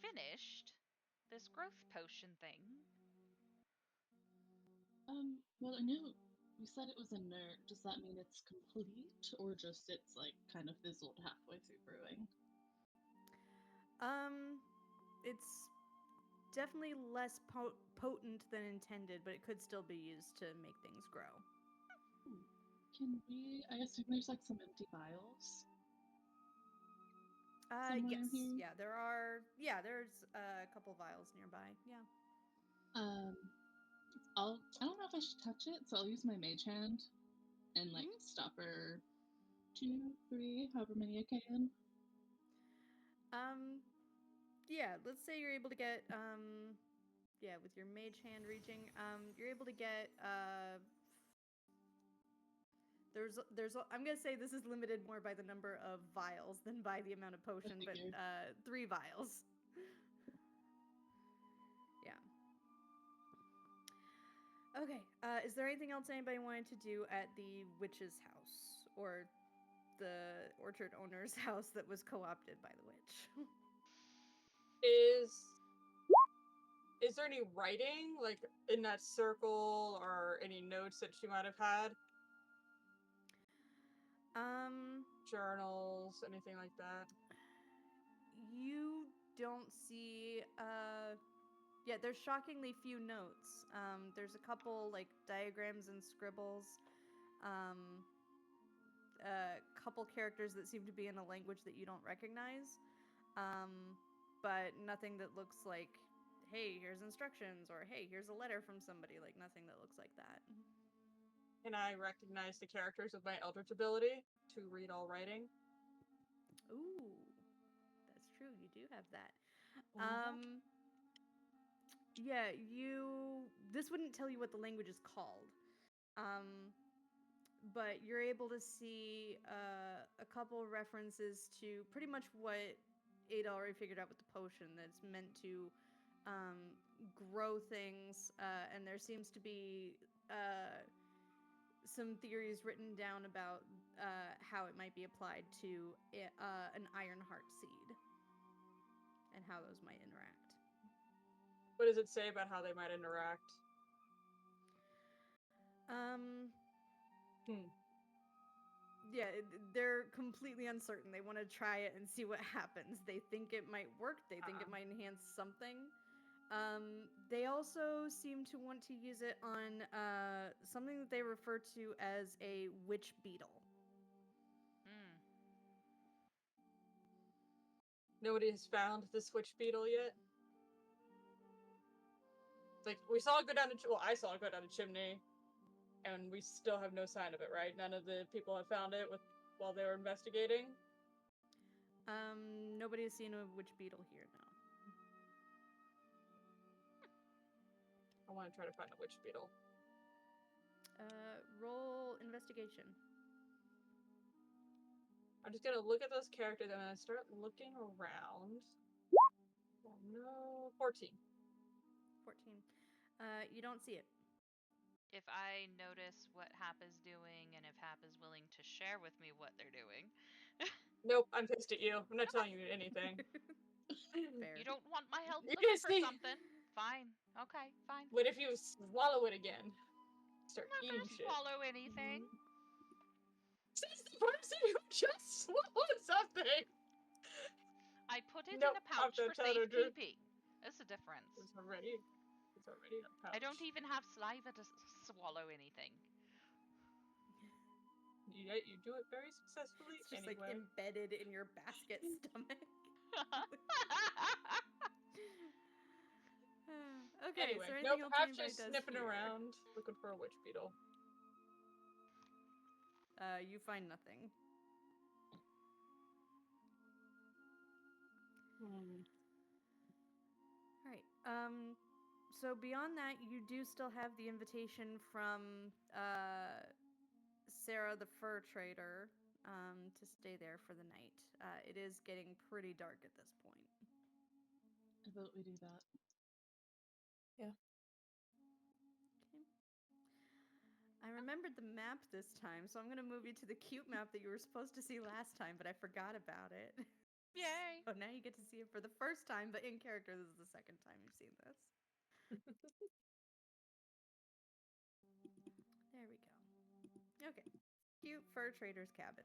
finished? This growth potion thing? Well, I know you said it was inert. Does that mean it's complete, or just it's like kind of fizzled halfway through brewing? It's definitely less potent than intended, but it could still be used to make things grow. Can we? I assume there's like some empty vials. Somewhere Yes, here? yeah, there are. Yeah, there's a couple vials nearby. Yeah. I don't know if I should touch it, so I'll use my mage hand and like stop her 2, 3, however many I can. Yeah, let's say you're able to get yeah, with your mage hand reaching, you're able to get I'm gonna say this is limited more by the number of vials than by the amount of potion, but figured. 3 vials. Yeah. Okay, is there anything else anybody wanted to do at the witch's house? Or the orchard owner's house that was co-opted by the witch? Is there any writing, like, in that circle, or any notes that she might have had? Journals, anything like that? You don't see, yeah, there's shockingly few notes. There's a couple, like, diagrams and scribbles. A couple characters that seem to be in a language that you don't recognize. But nothing that looks like, hey, here's instructions, or hey, here's a letter from somebody. Like, nothing that looks like that. Can I recognize the characters with my Eldritch ability to read all writing? Ooh, that's true. You do have that. Yeah, this wouldn't tell you what the language is called. But you're able to see a couple references to pretty much what Ada already figured out with the potion, that's meant to grow things, and there seems to be some theories written down about how it might be applied to an iron heart seed and how those might interact. What does it say about how they might interact? Yeah, they're completely uncertain. They want to try it and see what happens. They think it might work. They think it might enhance something. They also seem to want to use it on something that they refer to as a witch beetle. Nobody has found this witch beetle yet? Like, we saw it go down I saw it go down a chimney, and we still have no sign of it, right? None of the people have found it while they were investigating? Nobody has seen a witch beetle here, no. I want to try to find a witch beetle. Roll investigation. I'm just gonna look at those characters and I'm gonna start looking around. Oh no, 14. 14. You don't see it. If I notice what Hap is doing, and if Hap is willing to share with me what they're doing. Nope, I'm pissed at you. I'm not telling you anything. Fair. You don't want my help You looking can for see- something. Fine. Okay, fine. What if you swallow it again? Start I'm not eating gonna shit. swallow anything. Says the person who just swallowed something! I put it Nope, in a pouch I'm for telling the truth. safekeeping. That's the difference. It's already in a pouch. I don't even have saliva to swallow anything. Yet you do it very successfully It's just anyway. like embedded in your basket stomach. Okay, Anyway, is there anything nope, else I'm anybody just does sniffing here? around looking for a witch beetle. You find nothing. All right. So beyond that, you do still have the invitation from Sarah, the fur trader, to stay there for the night. It is getting pretty dark at this point. I vote we do that. Yeah. Okay. I remembered the map this time, so I'm going to move you to the cute map that you were supposed to see last time, but I forgot about it. Yay! So now you get to see it for the first time, but in character, this is the second time you've seen this. There we go. Okay. Cute fur trader's cabin.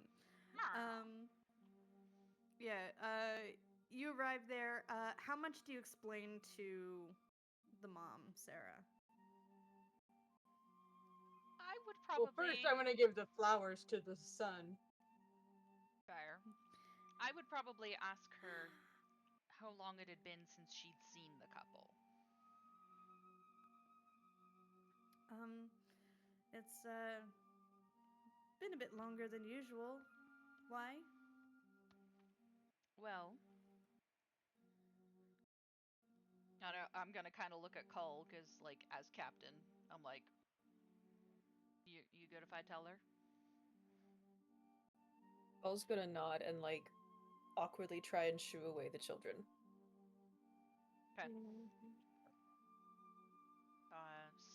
Yeah, you arrive there. How much do you explain to the mom, Sarah? I would probably. Well, first I'm gonna give the flowers to the sun. Fair. I would probably ask her how long it had been since she'd seen the couple. It's been a bit longer than usual. Why? Well, I'm gonna kind of look at Cole because, like, as captain, I'm like, you good if I tell her? Cole's gonna nod and like awkwardly try and shoo away the children. Okay.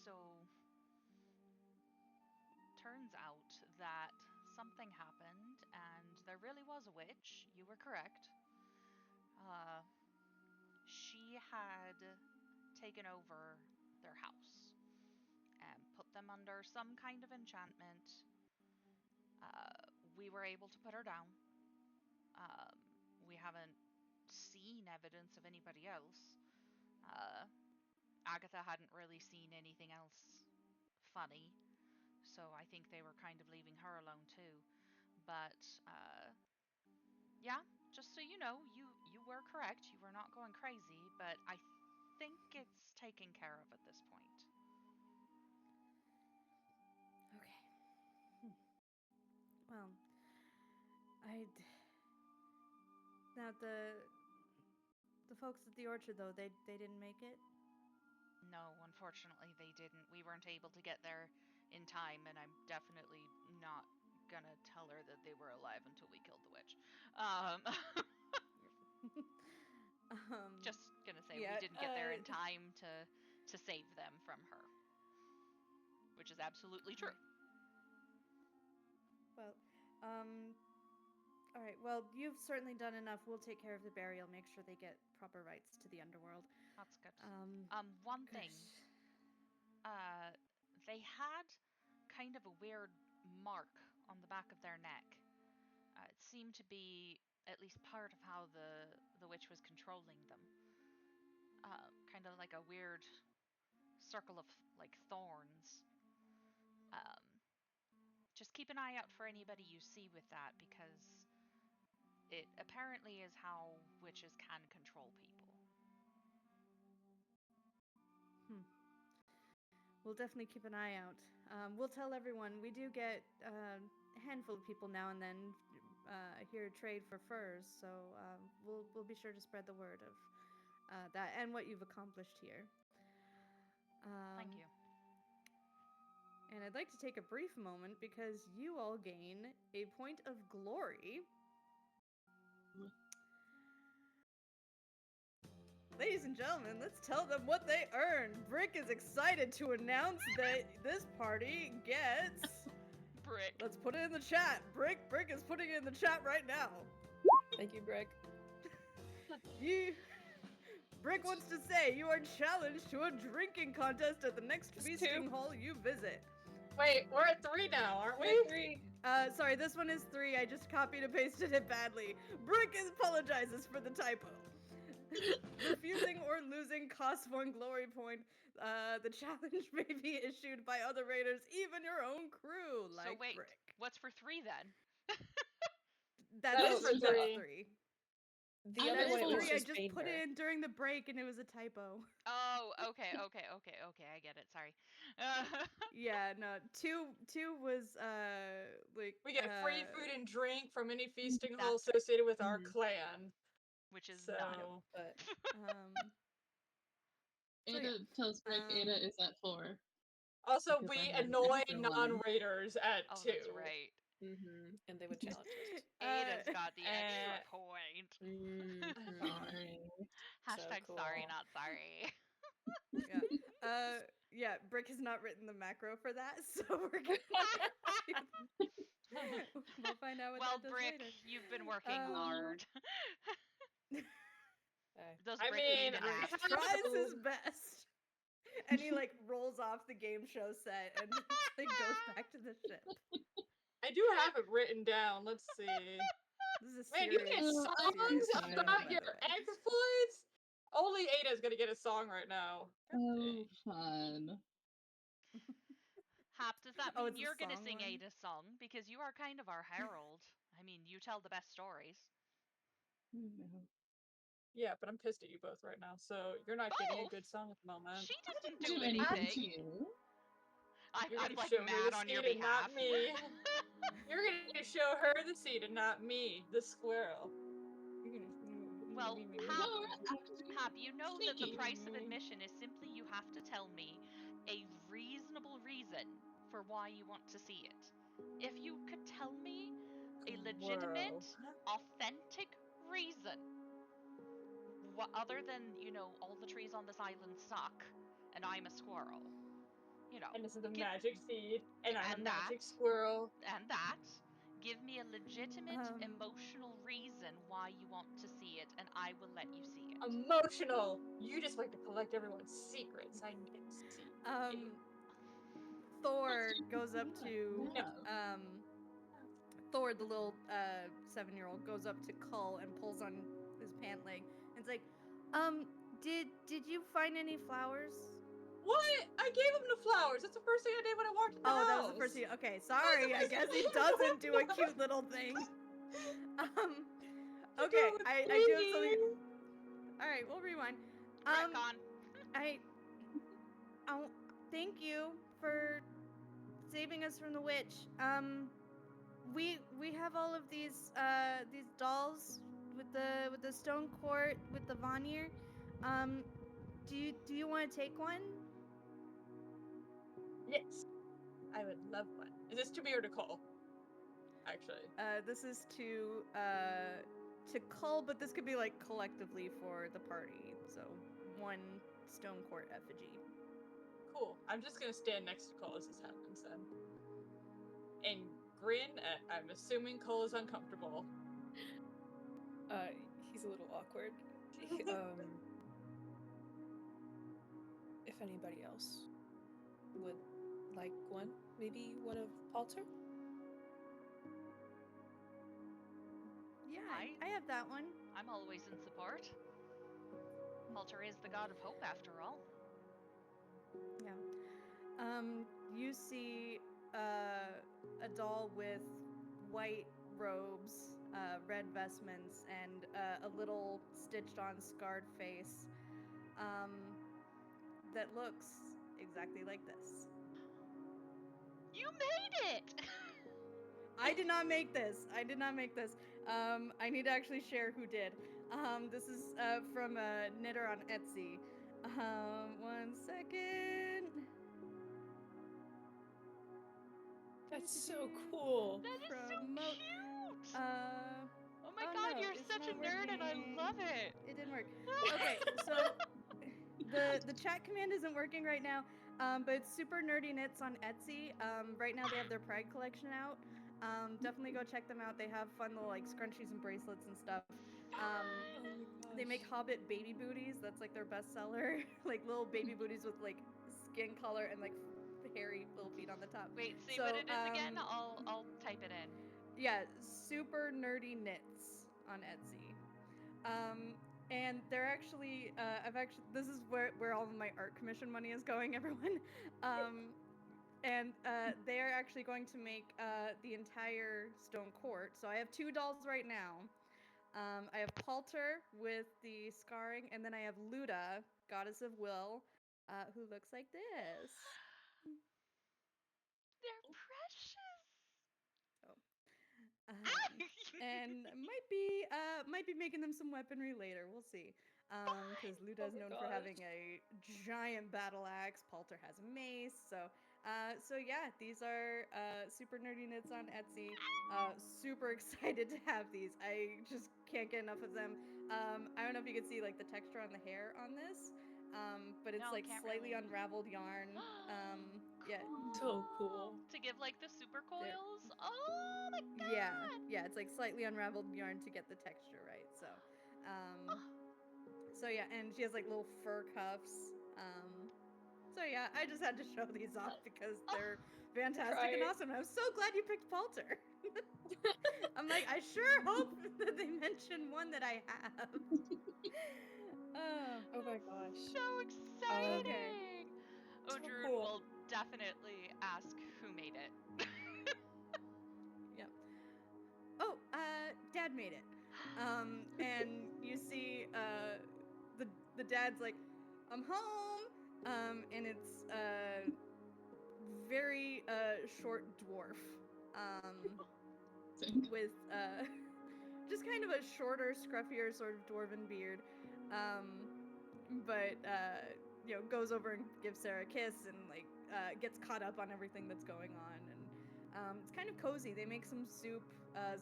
So turns out that something happened, and there really was a witch. You were correct. She had taken over their house and put them under some kind of enchantment. We were able to put her down. We haven't seen evidence of anybody else. Agatha hadn't really seen anything else funny, so I think they were kind of leaving her alone too. But yeah, just so you know, you were correct. You were not going crazy, but I think it's taken care of at this point. Okay. Well, now the folks at the orchard though, they didn't make it. No, unfortunately they didn't. We weren't able to get there in time, and I'm definitely not gonna tell her that they were alive until we killed the witch. Just gonna say yeah, we didn't get there in time to save them from her, which is absolutely true. Well, all right. Well, you've certainly done enough. We'll take care of the burial. Make sure they get proper rights to the underworld. That's good. One thing. They had kind of a weird mark on the back of their neck. It seemed to be at least part of how the witch was controlling them. Kind of like a weird circle of like thorns. Just keep an eye out for anybody you see with that, because it apparently is how witches can control people. We'll definitely keep an eye out. We'll tell everyone. We do get a handful of people now and then here trade for furs, so we'll be sure to spread the word of that and what you've accomplished here. Thank you. And I'd like to take a brief moment because you all gain a point of glory. Ladies and gentlemen, let's tell them what they earned. Brick is excited to announce that this party gets... Brick. Let's put it in the chat. Brick is putting it in the chat right now. Thank you, Brick. Brick wants to say you are challenged to a drinking contest at the next feasting hall you visit. Wait, we're at 3 now, aren't we? 3. Sorry, this one is 3. I just copied and pasted it badly. Brick apologizes for the typo. Refusing or losing costs 1 glory point. The challenge may be issued by other raiders, even your own crew, like So wait, Brick. what's for 3 then? That is for 3. The I other was one four. was I just just Bader. put it in during the break and it was a typo. Oh, okay, I get it, sorry. Yeah, no, 2 was like We get free food and drink from any feasting hall That's- associated with our clan. which is So none. But So Ada tells Brick Ada is at 4. also Because I we had an annoy extra one. non-raiders at Oh, 2. that's right. and they would challenge us. Ada's got the extra uh, point. Fine. Hashtag So sorry, cool. not sorry. yeah. Yeah, Brick has not written the macro for that, so we're gonna we'll find out what Well, that does Brick, later. you've been working hard. Does I Brick mean, even I ask? have Tries his best. And he like rolls off the game show set and just like goes back to the ship. I do have it written down. Let's see. This is a Man, you serious, get Oh, I songs can about by your the way. exploits? Only Ada's gonna get a song right now. God Oh, dang. fun. Hap, does that Oh, mean it's a you're gonna song sing one? Ada's song? Because you are kind of our herald. I mean, you tell the best stories. Oh, no. Yeah, but I'm pissed at you both right now, so you're not getting a Both? good song at the moment. She didn't Do do anything to anything. you. You're I'm gonna like show her mad the on your seed and behalf. not me. You're gonna show her the seed and not me, the squirrel. Well, No, actually, Hap, you know that the sneaky. price of admission is simply you have to tell me a reasonable reason for why you want to see it. If you could tell me a legitimate, authentic reason, other than, you know, all the trees on this island suck and I'm a squirrel, you know, And this is a give, magic seed, and I'm a and magic that, squirrel. and that, give me a legitimate, Um, emotional reason why you want to see it, and I will let you see it. Emotional. You just like to collect everyone's secrets. I can see. Thor goes up to No. Thor, the little 7-year-old, goes up to Cull and pulls on his pant leg. And it's like, did you find any flowers? What? I gave him the flowers. That's the first thing I did when I walked in the house. That was the first thing. Okay, sorry. I guess he doesn't do a cute little thing. Okay, I do have something. All right, we'll rewind. Retcon. Thank you for saving us from the witch. We have all of these dolls with the stone court with the Vanir. Do you want to take one? Yes, I would love one. Is this to me or to Cole? Actually, This is to Cull, but this could be like collectively for the party. So one stone court effigy. cool. I'm just gonna stand next to Cole as this happens then, and grin. I'm assuming Cole is uncomfortable. He's a little awkward. If anybody else would like one, maybe one of Palter? Yeah, I have that one. I'm always in support. Palter is the god of hope, after all. Yeah. You see a doll with white robes, red vestments, and a little stitched-on scarred face that looks exactly like this. You made it! I did not make this. I need to actually share who did. This is from a knitter on Etsy. 1 second. That's so cool. That is so Promote. cute! Oh my god, no, you're it's such a not nerd and I working. love it! It didn't work. Okay, so the chat command isn't working right now, but it's Super Nerdy Knits on Etsy. Right now they have their Pride collection out. Definitely go check them out. They have fun little like scrunchies and bracelets and stuff. They make Hobbit baby booties. That's like their best seller. Like little baby booties with like skin color and like hairy little feet on the top. Wait, say So, what it is again? I'll type it in. Yeah, Super Nerdy Knits on Etsy. And they're actually, this is where all of my art commission money is going, everyone. And they're actually going to make the entire stone court. So I have 2 dolls right now. I have Palter with the scarring, and then I have Luda, goddess of will, who looks like this. They're precious! and might be making them some weaponry later. We'll see. Because Luda Oh is my known for gosh. having a giant battle axe. Palter has a mace. So yeah, these are super nerdy knits on Etsy. Super excited to have these. I just can't get enough of them. I don't know if you can see like the texture on the hair on this, but it's No, like can't slightly really. unraveled yarn. Yeah, So cool. To give like the super There. coils. Oh my yeah, god. yeah. It's like slightly unraveled yarn to get the texture right. So yeah, and she has like little fur cuffs. So yeah, I just had to show these off because they're fantastic and Right. awesome. I'm so glad you picked Palter. I'm like, I sure hope that they mention one that I have. Oh my gosh. So exciting. Okay. So Odrun cool. will definitely ask who made it. Yep. Oh, Dad made it. And you see, the dad's like, I'm home. And it's very short dwarf. Same. With just kind of a shorter, scruffier sort of dwarven beard. But goes over and gives Sarah a kiss and like gets caught up on everything that's going on. And it's kind of cozy. They make some soup,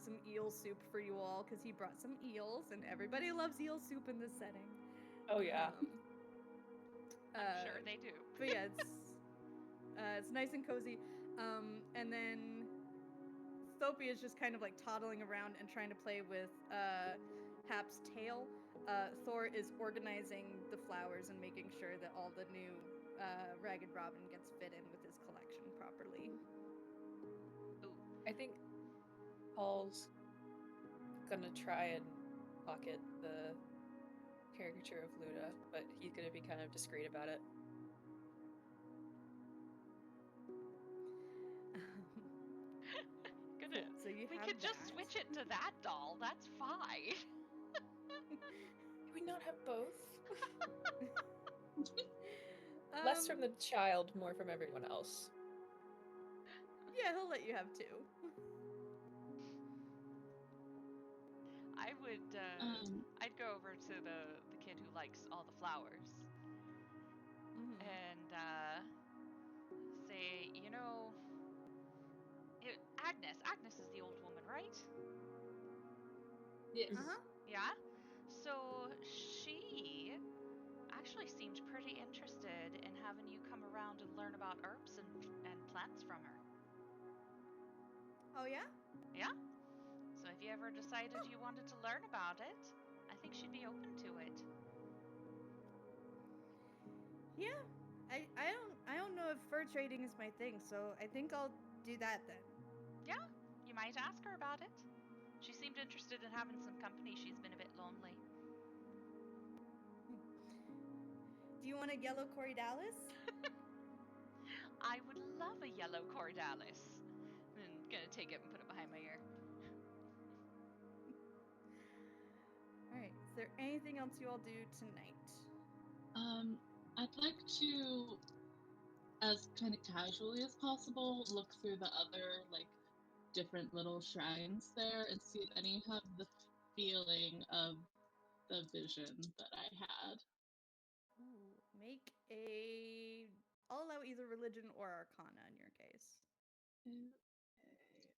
some eel soup for you all because he brought some eels, and everybody loves eel soup in this setting. Oh yeah. I'm sure they do. But yeah, it's nice and cozy. And then Thopia is just kind of like toddling around and trying to play with Hap's tail. Thor is organizing the flowers and making sure that all the new Ragged Robin gets fit in with his collection properly. Ooh. I think Paul's gonna try and pocket the caricature of Luda, but he's gonna be kind of discreet about it. Gonna, So you we have could just that. switch it to that doll. That's fine. Can we not have both? Less from the child, more from everyone else. Yeah, he'll let you have two. I would. I'd go over to the kid who likes all the flowers and say, Agnes. Agnes is the old woman, right? Yes. Yeah. So she actually seemed pretty interested in having you come around and learn about herbs and plants from her. Oh yeah? Yeah. So if you ever decided you wanted to learn about it, I think she'd be open to it. Yeah. I don't know if fur trading is my thing, so I think I'll do that then. Yeah, you might ask her about it. She seemed interested in having some company. She's been a bit lonely. Do you want a yellow Corydalis? I would love a yellow Cordalis. I'm gonna take it and put it behind my ear. Alright, is there anything else you all do tonight? I'd like to, as kind of casually as possible, look through the other like different little shrines there and see if any have the feeling of the vision that I had. Ooh, make a... I'll allow either religion or arcana in your case. Okay,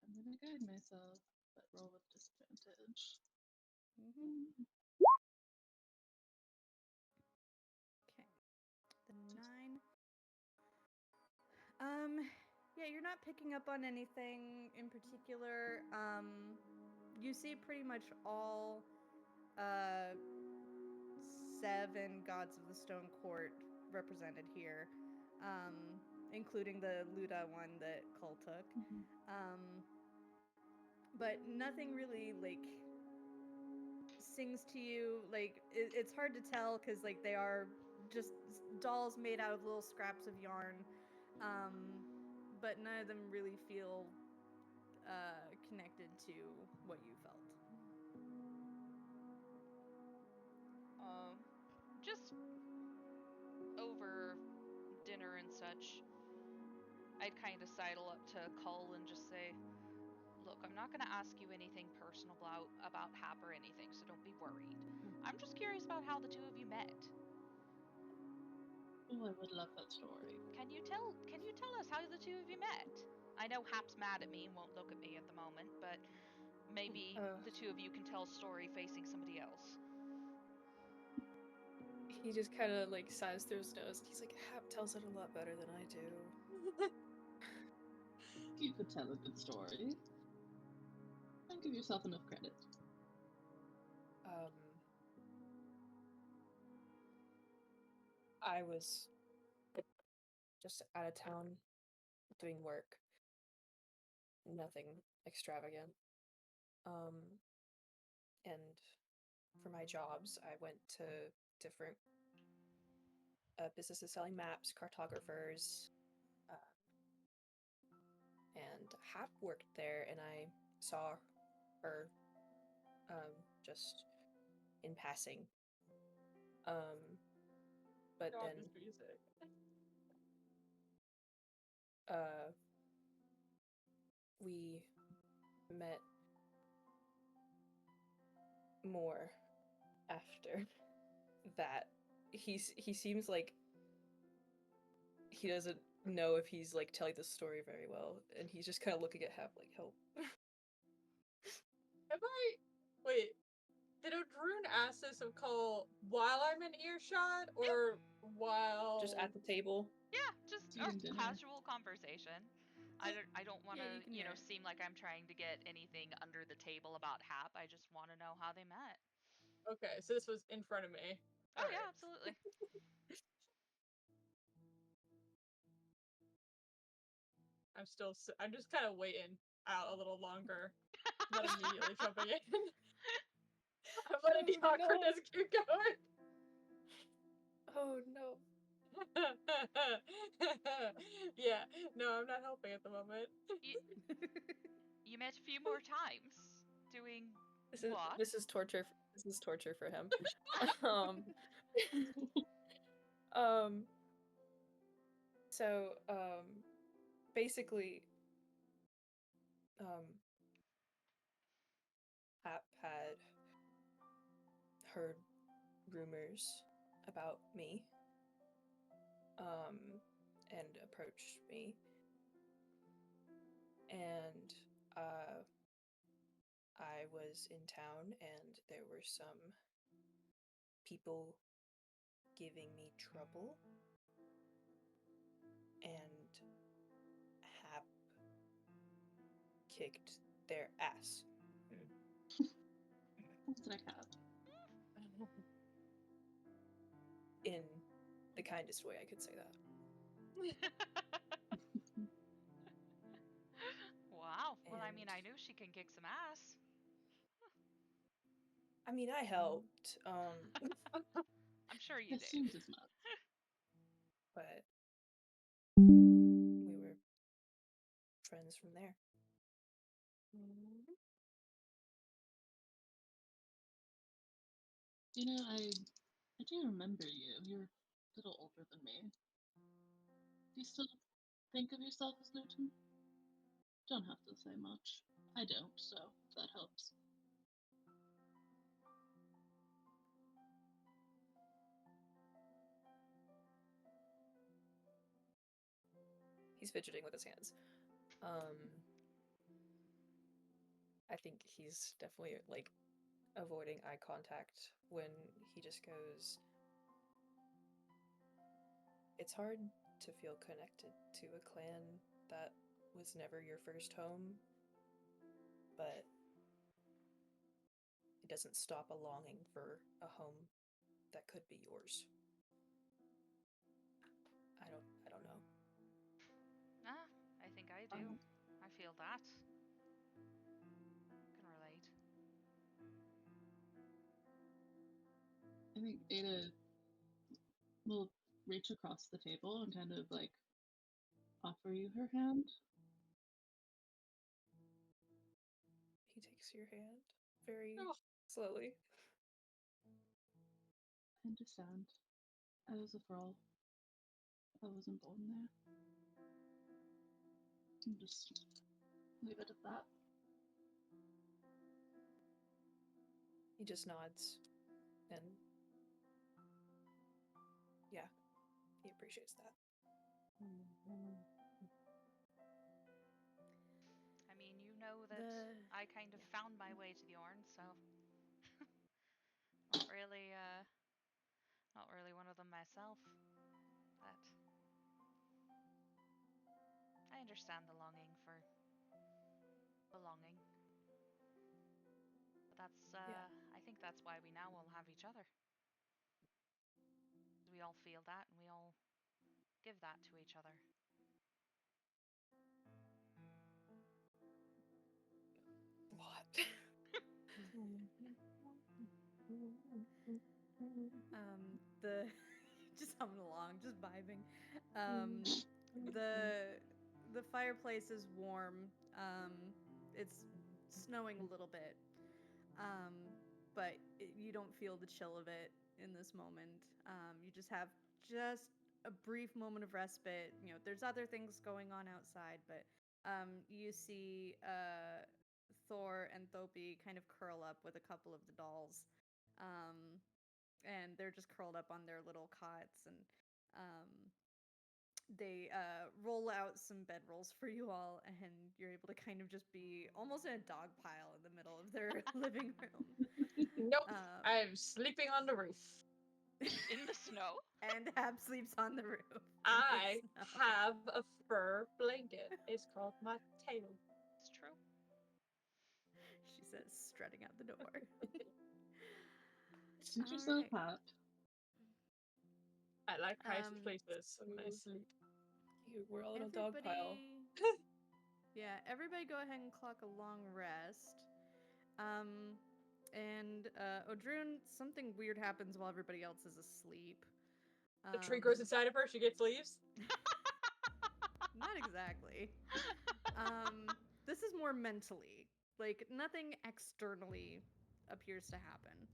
I'm gonna guide myself, but roll with disadvantage. Okay. The 9. Yeah, you're not picking up on anything in particular. You see pretty much all 7 gods of the Stone Court represented here, including the Luda one that Cole took. But nothing really like sings to you. Like it's hard to tell because like they are just dolls made out of little scraps of yarn. But none of them really feel connected to what you felt. Just over dinner and such, I'd kind of sidle up to Cull and just say, look, I'm not going to ask you anything personal about Hap or anything, so don't be worried. I'm just curious about how the two of you met. Oh, I would love that story. Can you tell us how the two of you met? I know Hap's mad at me and won't look at me at the moment, but maybe the two of you can tell a story facing somebody else. He just kind of like sighs through his nose. He's like, Hap tells it a lot better than I do. You could tell a good story. And give yourself enough credit. I was just out of town doing work. Nothing extravagant. And for my jobs, I went to different businesses selling maps, cartographers, and Hap worked there, and I saw her just in passing. But God, then this music. we met more after that. He seems like he doesn't know if he's like telling the story very well, and he's just kind of looking at Hap like, help. Wait, did Odrune ask this of Cole while I'm in earshot, or while... Just at the table? Yeah, just Eating dinner. casual conversation. I don't want to, Yeah, seem like I'm trying to get anything under the table about Hap. I just want to know how they met. Okay, so this was in front of me. Oh, All yeah, right. absolutely. I'm just kind of waiting out a little longer. Not immediately jumping in. I'm letting the awkwardness keep going. Oh no. Yeah, no, I'm not helping at the moment. You met a few more times. Doing what? This is torture. This is torture for him. So basically, Hap had heard rumors about me, and approached me, and I was in town, and there were some people giving me trouble, and Hap kicked their ass. What did I have? In the kindest way I could say that. Wow. Well, I mean, And- I knew she can kick some ass. I mean, I helped, I'm sure you It did. seems as much. but we were friends from there. You know, I do remember you. You're a little older than me. Do you still think of yourself as Luton? Don't have to say much. I don't, so if that helps. He's fidgeting with his hands. I think he's definitely like avoiding eye contact when he just goes, it's hard to feel connected to a clan that was never your first home, but it doesn't stop a longing for a home that could be yours. I don't know. I think I do. I feel that. Can relate. I think Ada will reach across the table and kind of like offer you her hand. He takes your hand very Oh. slowly. I understand. I was a thrall. I wasn't born there. And just leave it at that. He just nods, and yeah, he appreciates that. I mean, you know that I kind of found my way to the Orn, so not really one of them myself. But I understand the longing for belonging. But that's I think that's why we now all have each other. We all feel that and we all give that to each other. What? The just humming along, just vibing. The fireplace is warm. It's snowing a little bit, but you don't feel the chill of it in this moment. You just have just a brief moment of respite. You know, there's other things going on outside, but you see Thor and Thopi kind of curl up with a couple of the dolls. And they're just curled up on their little cots, and they roll out some bedrolls for you all, and you're able to kind of just be almost in a dog pile in the middle of their living room. Nope, I'm sleeping on the roof. In the snow? And Hab sleeps on the roof. I have a fur blanket. It's called my tail. It's true. She says, strutting out the door. Since you're so hot. I like high places when I sleep. We're all in a dog pile. Yeah, everybody go ahead and clock a long rest. And Odrune, something weird happens while everybody else is asleep. The tree grows inside of her, she gets leaves? Not exactly. This is more mentally. Like, nothing externally appears to happen.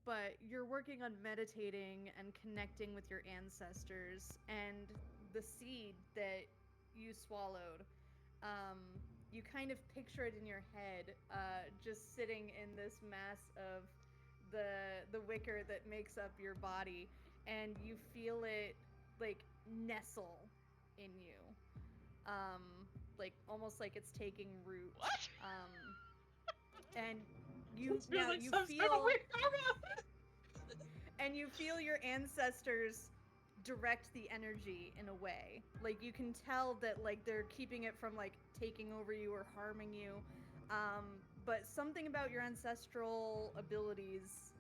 But you're working on meditating and connecting with your ancestors, and the seed that you swallowed, you kind of picture it in your head, just sitting in this mass of the wicker that makes up your body, and you feel it like nestle in you, like almost like it's taking root. What? And you feel your ancestors direct the energy in a way. Like, you can tell that, like, they're keeping it from, like, taking over you or harming you. But something about your ancestral abilities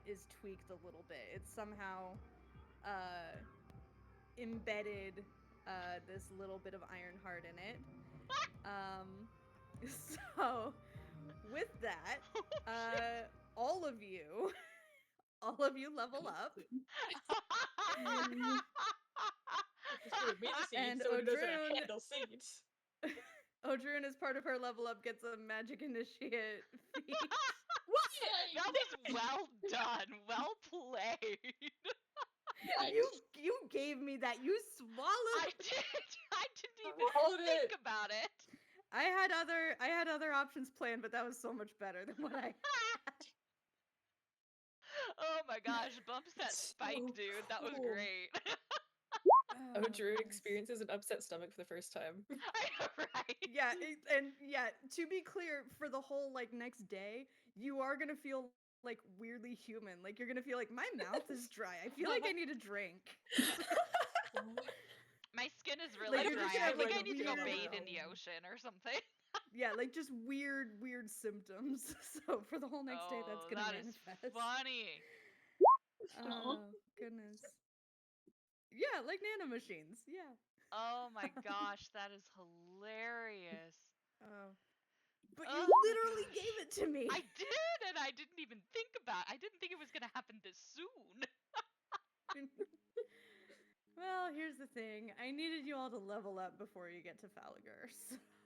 is tweaked a little bit. It's somehow embedded this little bit of Ironheart in it. So, with that, all of you level up. And Odrune, as part of her level up, gets a magic initiate feat. What? That was well done. Well played. You gave me that. You swallowed. I didn't even think about it. I had other options planned, but that was so much better than what I had. Oh my gosh, bumps that spike, dude. That was great. Odrune experiences an upset stomach for the first time. Right. Yeah, to be clear, for the whole, like, next day, you are gonna feel, like, weirdly human. Like, you're gonna feel like, my mouth is dry. I feel like I need a drink. My skin is really Like, dry. I think I need to go weird- bathe in the ocean or something. Yeah, like, just weird symptoms. So for the whole next day, that's gonna manifest. That is funny. Oh, goodness. Yeah, like nanomachines. Yeah. Oh my gosh, that is hilarious. Oh. But you literally gave it to me. I did, and I didn't even think about it. I didn't think it was going to happen this soon. Well, here's the thing. I needed you all to level up before you get to Fallegur.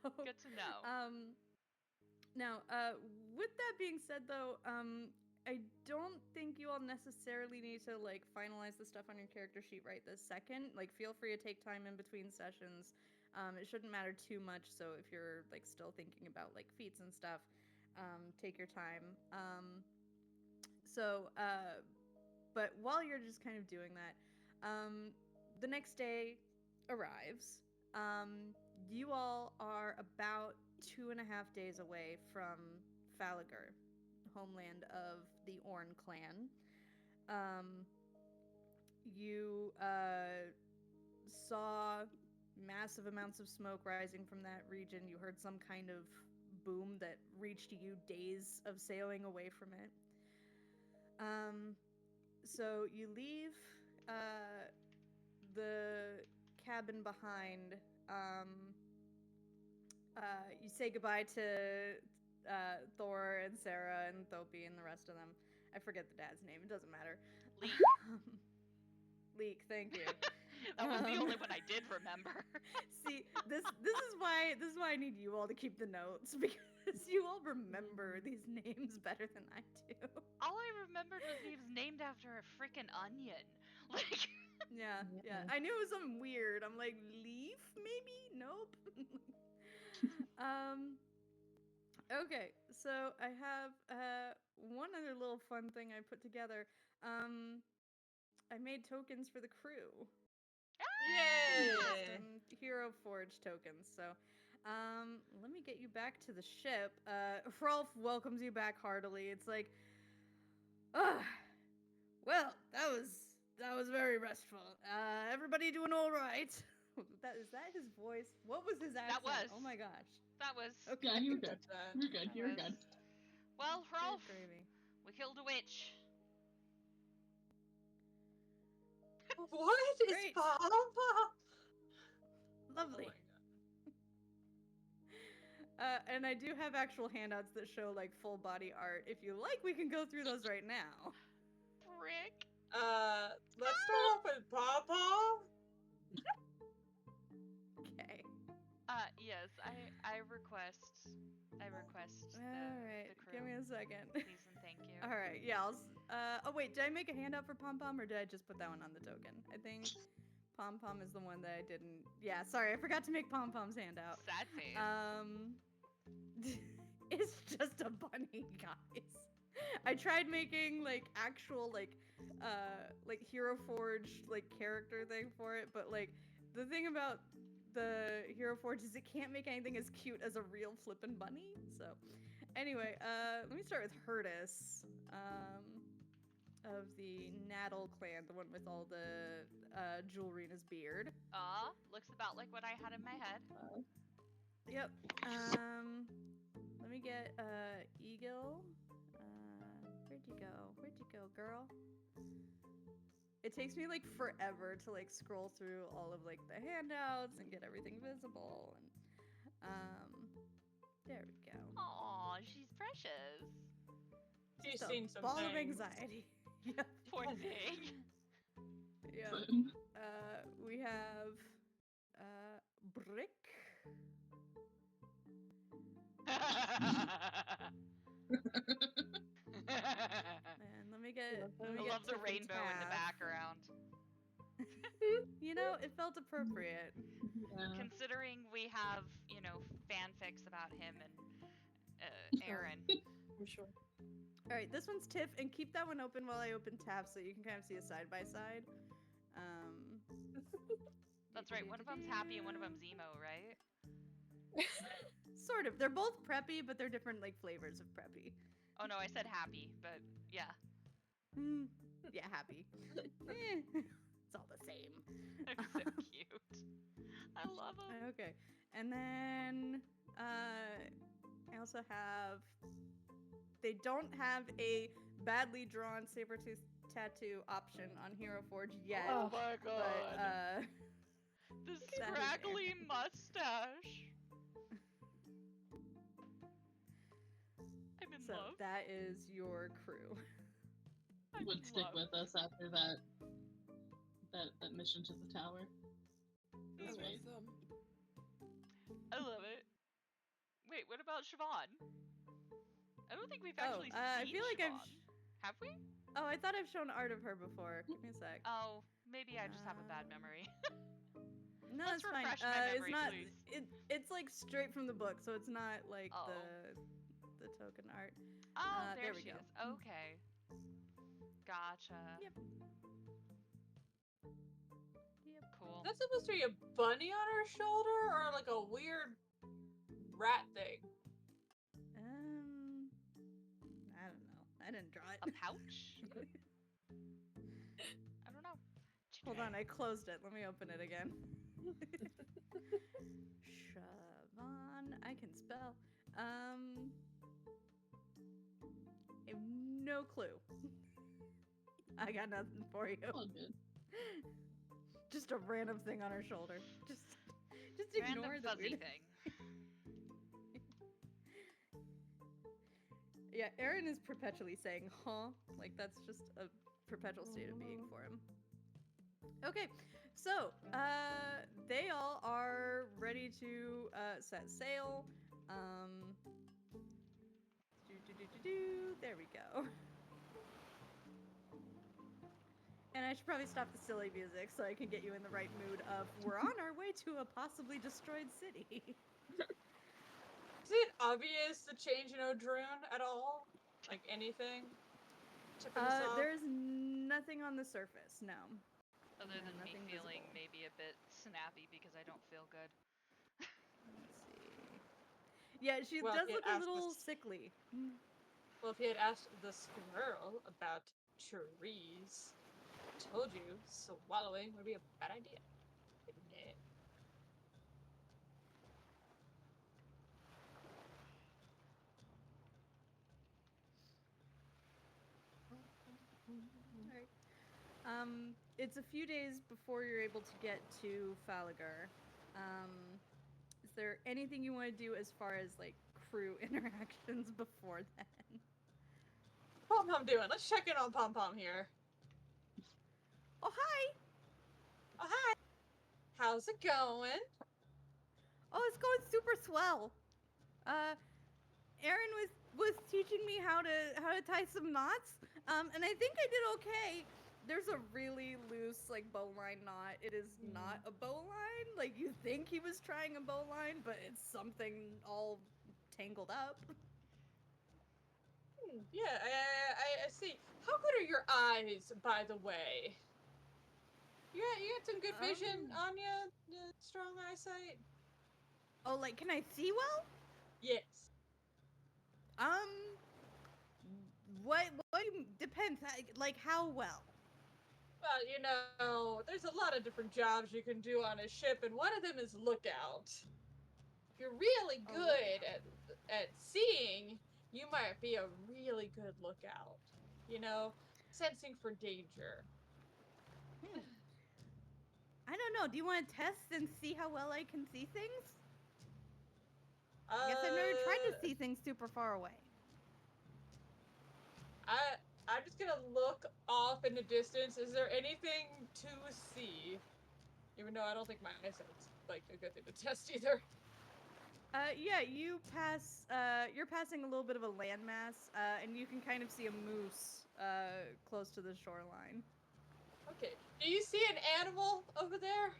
So, good to know. Now, with that being said, though, I don't think you all necessarily need to, like, finalize the stuff on your character sheet right this second. Like, feel free to take time in between sessions. It shouldn't matter too much, so if you're, like, still thinking about, like, feats and stuff, take your time. But while you're just kind of doing that, the next day arrives. You all are about 2.5 days away from Fallegur, homeland of the Orn clan. You saw massive amounts of smoke rising from that region. You heard some kind of boom that reached you days of sailing away from it. So you leave the cabin behind. You say goodbye to Thor and Sarah and Thopi and the rest of them. I forget the dad's name. It doesn't matter. Leek. Leek, thank you. That was the only one I did remember. See, this is why I need you all to keep the notes, because you all remember these names better than I do. All I remembered was he was named after a freaking onion. Like, Yeah. I knew it was something weird. I'm like, leaf? Maybe? Nope. Okay, so I have one other little fun thing I put together. I made tokens for the crew. Yay! Some Hero Forge tokens. So, let me get you back to the ship. Hrolf welcomes you back heartily. It's like, well, that was very restful. Everybody doing all right? Is that his voice? What was his accent? That was. Oh my gosh. that was. Okay. Yeah, you're good. That. You're good. You're was- good. Well, Rolf, Good gravy. we killed a witch. What is Great. Papa? Lovely. And I do have actual handouts that show like full body art. If you like, we can go through those right now. Frick. Let's start off with Papa. Okay. Yes, I request All the right. crew. Give me a second. Please and thank you. All right. Yeah. Oh wait, did I make a handout for Pom Pom, or did I just put that one on the token? I think Pom Pom is the one that I didn't. Yeah. Sorry, I forgot to make Pom Pom's handout. Sad face. It's just a bunny, guys. I tried making like actual like Hero Forge like character thing for it, but like the thing about the Hero Forge is it can't make anything as cute as a real flippin' bunny. So anyway, let me start with Hurtis, of the Naddle clan, the one with all the jewelry in his beard. Looks about like what I had in my head. Yep. Let me get Eagle. Where'd you go, girl? It takes me like forever to like scroll through all of like the handouts and get everything visible, and there we go. Aw, she's precious. She's Just a seen some ball of things. anxiety. Yep. Poor thing. Yeah. We have Brick. And let me get. Let me I get love the Tiff and rainbow in the Taff. background. You know, it felt appropriate. Yeah. Considering we have, fanfics about him and Aaron. For sure. All right, this one's Tiff, and keep that one open while I open Taff, so you can kind of see a side by side. That's right, one of them's happy and one of them's emo, right? Sort of. They're both preppy, but they're different like flavors of preppy. Oh no, I said happy, but yeah. Yeah, happy. It's all the same. They're so cute. I love them. Okay, and then I also have. They don't have a badly drawn saber-tooth tattoo option on Hero Forge yet. Oh my god. But The that is scraggly mustache. I'm in so love. that is your crew. I'm Would in stick love. with us after that mission to the tower. I That's love right. them. I love it. Wait, what about Siobhan? I don't think we've Oh, actually seen I feel like Siobhan. Have we? Oh, I thought I've shown art of her before. Give me a sec. Oh, maybe I just have a bad memory. No, let's it's fine. refresh my memory, it's not. please. It's like straight from the book, so it's not like Oh. the token art. Oh, there there we she go. is. Okay. Gotcha. Yep. Yep. Cool. Is that supposed to be a bunny on her shoulder or like a weird rat thing? I don't know. I didn't draw it. A pouch? I don't know. Hold on, I closed it. Let me open it again. Siobhan, I can spell. I have no clue. I got nothing for you. All good. Just a random thing on her shoulder. Just ignore Random the fuzzy weird... thing. Yeah, Aaron is perpetually saying, huh? Like, that's just a perpetual state of being for him. Okay, so, they all are ready to, set sail. There we go. And I should probably stop the silly music so I can get you in the right mood of, we're on our way to a possibly destroyed city. Is it obvious the change in O'Drune at all? Like anything? Tipping us off? There's nothing on the surface, no. Other No, than me nothing feeling visible. maybe a bit snappy because I don't feel good. Let's see. Yeah, she Well, does it look a asked little us- sickly. Well, if you had asked the squirrel about trees, I told you swallowing would be a bad idea. Wouldn't it? Alright. It's a few days before you're able to get to Fallegur. Is there anything you want to do as far as like crew interactions before then? Pom Pom doing? Let's check in on Pom Pom here. Oh hi! Oh hi. How's it going? Oh, it's going super swell. Aaron was teaching me how to tie some knots. And I think I did okay. There's a really loose like bowline knot. It is not a bowline. Like you think he was trying a bowline, but it's something all tangled up. Yeah, I see. How good are your eyes, by the way? You got some good vision on you? Strong eyesight? Oh, like can I see well? Yes. What depends. Like how well? Well, you know, there's a lot of different jobs you can do on a ship, and one of them is lookout. If you're really A good at seeing, you might be a really good lookout. You know, sensing for danger. I don't know. Do you want to test and see how well I can see things? I guess I've never tried to see things super far away. I'm just gonna look off in the distance. Is there anything to see? Even though I don't think my eyesight's like a good thing to test either. Yeah, you pass. You're passing a little bit of a landmass, and you can kind of see a moose close to the shoreline. Okay. Do you see an animal over there?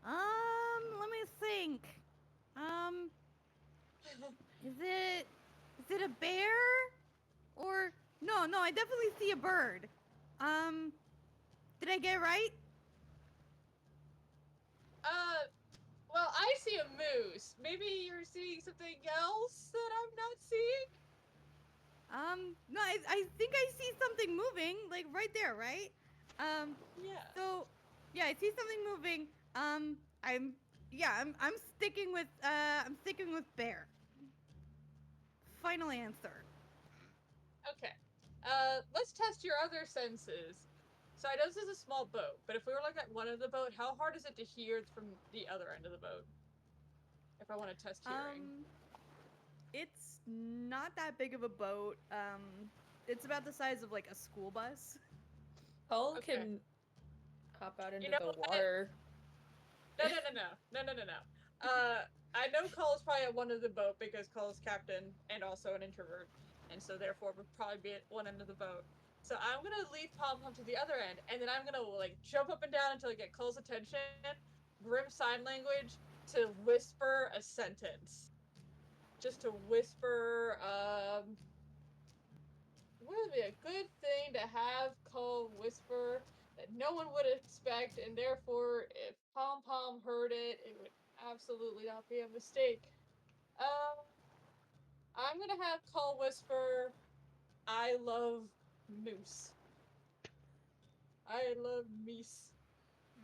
Let me think. Is it a bear? Or no, I definitely see a bird. Did I get it right? Well, I see a moose. Maybe you're seeing something else that I'm not seeing? No, I think I see something moving, like right there, right? Yeah. So, yeah, I see something moving. I'm sticking with bear. Final answer. Okay. Let's test your other senses. So I know this is a small boat, but if we were looking at one of the boat, how hard is it to hear from the other end of the boat? If I want to test hearing. It's not that big of a boat. It's about the size of like a school bus. Cole Okay. can hop out into know the what? water. No. I know Cole's probably at one of the boat because Cole's captain and also an introvert, and so therefore would probably be at one end of the boat. So I'm gonna leave Pom Pom to the other end, and then I'm gonna like jump up and down until I get Cole's attention. Grim sign language to whisper a sentence. just to whisper, what would be a good thing to have Cole whisper that no one would expect, and therefore, if Pom Pom heard it, it would absolutely not be a mistake. I'm gonna have Cole whisper, I love moose. I love meese.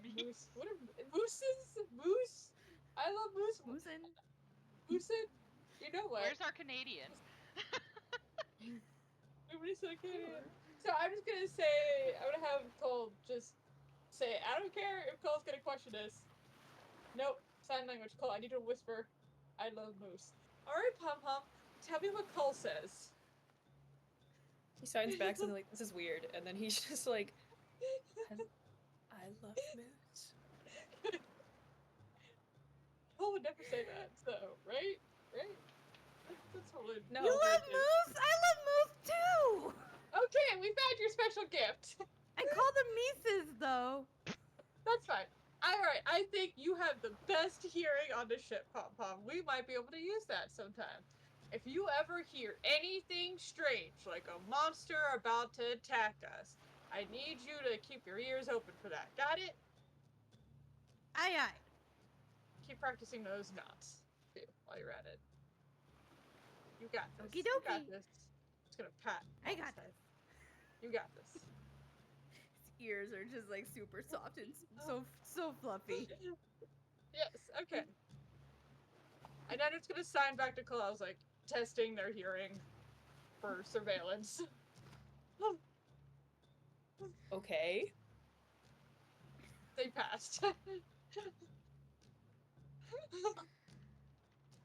Moose. What are mooses? Moose? I love moose. Moosin. Moosin? You know what? Where's our Canadian? Nobody's so Canadian. Sure. So I'm just gonna say, I'm gonna have Cole just say, I don't care if Cole's gonna question this. Nope. Sign language. Cole, I need to whisper, I love moose. Alright, Pom Pom, tell me what Cole says. He signs back something like, this is weird, and then he's just like, I love moose. Cole would never say that, so, right? Right? That's totally... No. You love moose? I love moose too! Okay, we found your special gift. I call them Mises, though. That's fine. Alright, I think you have the best hearing on the ship, Pom Pom. We might be able to use that sometime. If you ever hear anything strange, like a monster about to attack us, I need you to keep your ears open for that. Got it? Aye, aye. Keep practicing those knots, too, while you're at it. You got this. Okie You got dokie. this. Just gonna pat. I got this. You got this. His ears are just like super soft and so fluffy. Yes, okay. And then it's gonna sign back to Klaus, like, testing their hearing for surveillance. Okay. They passed.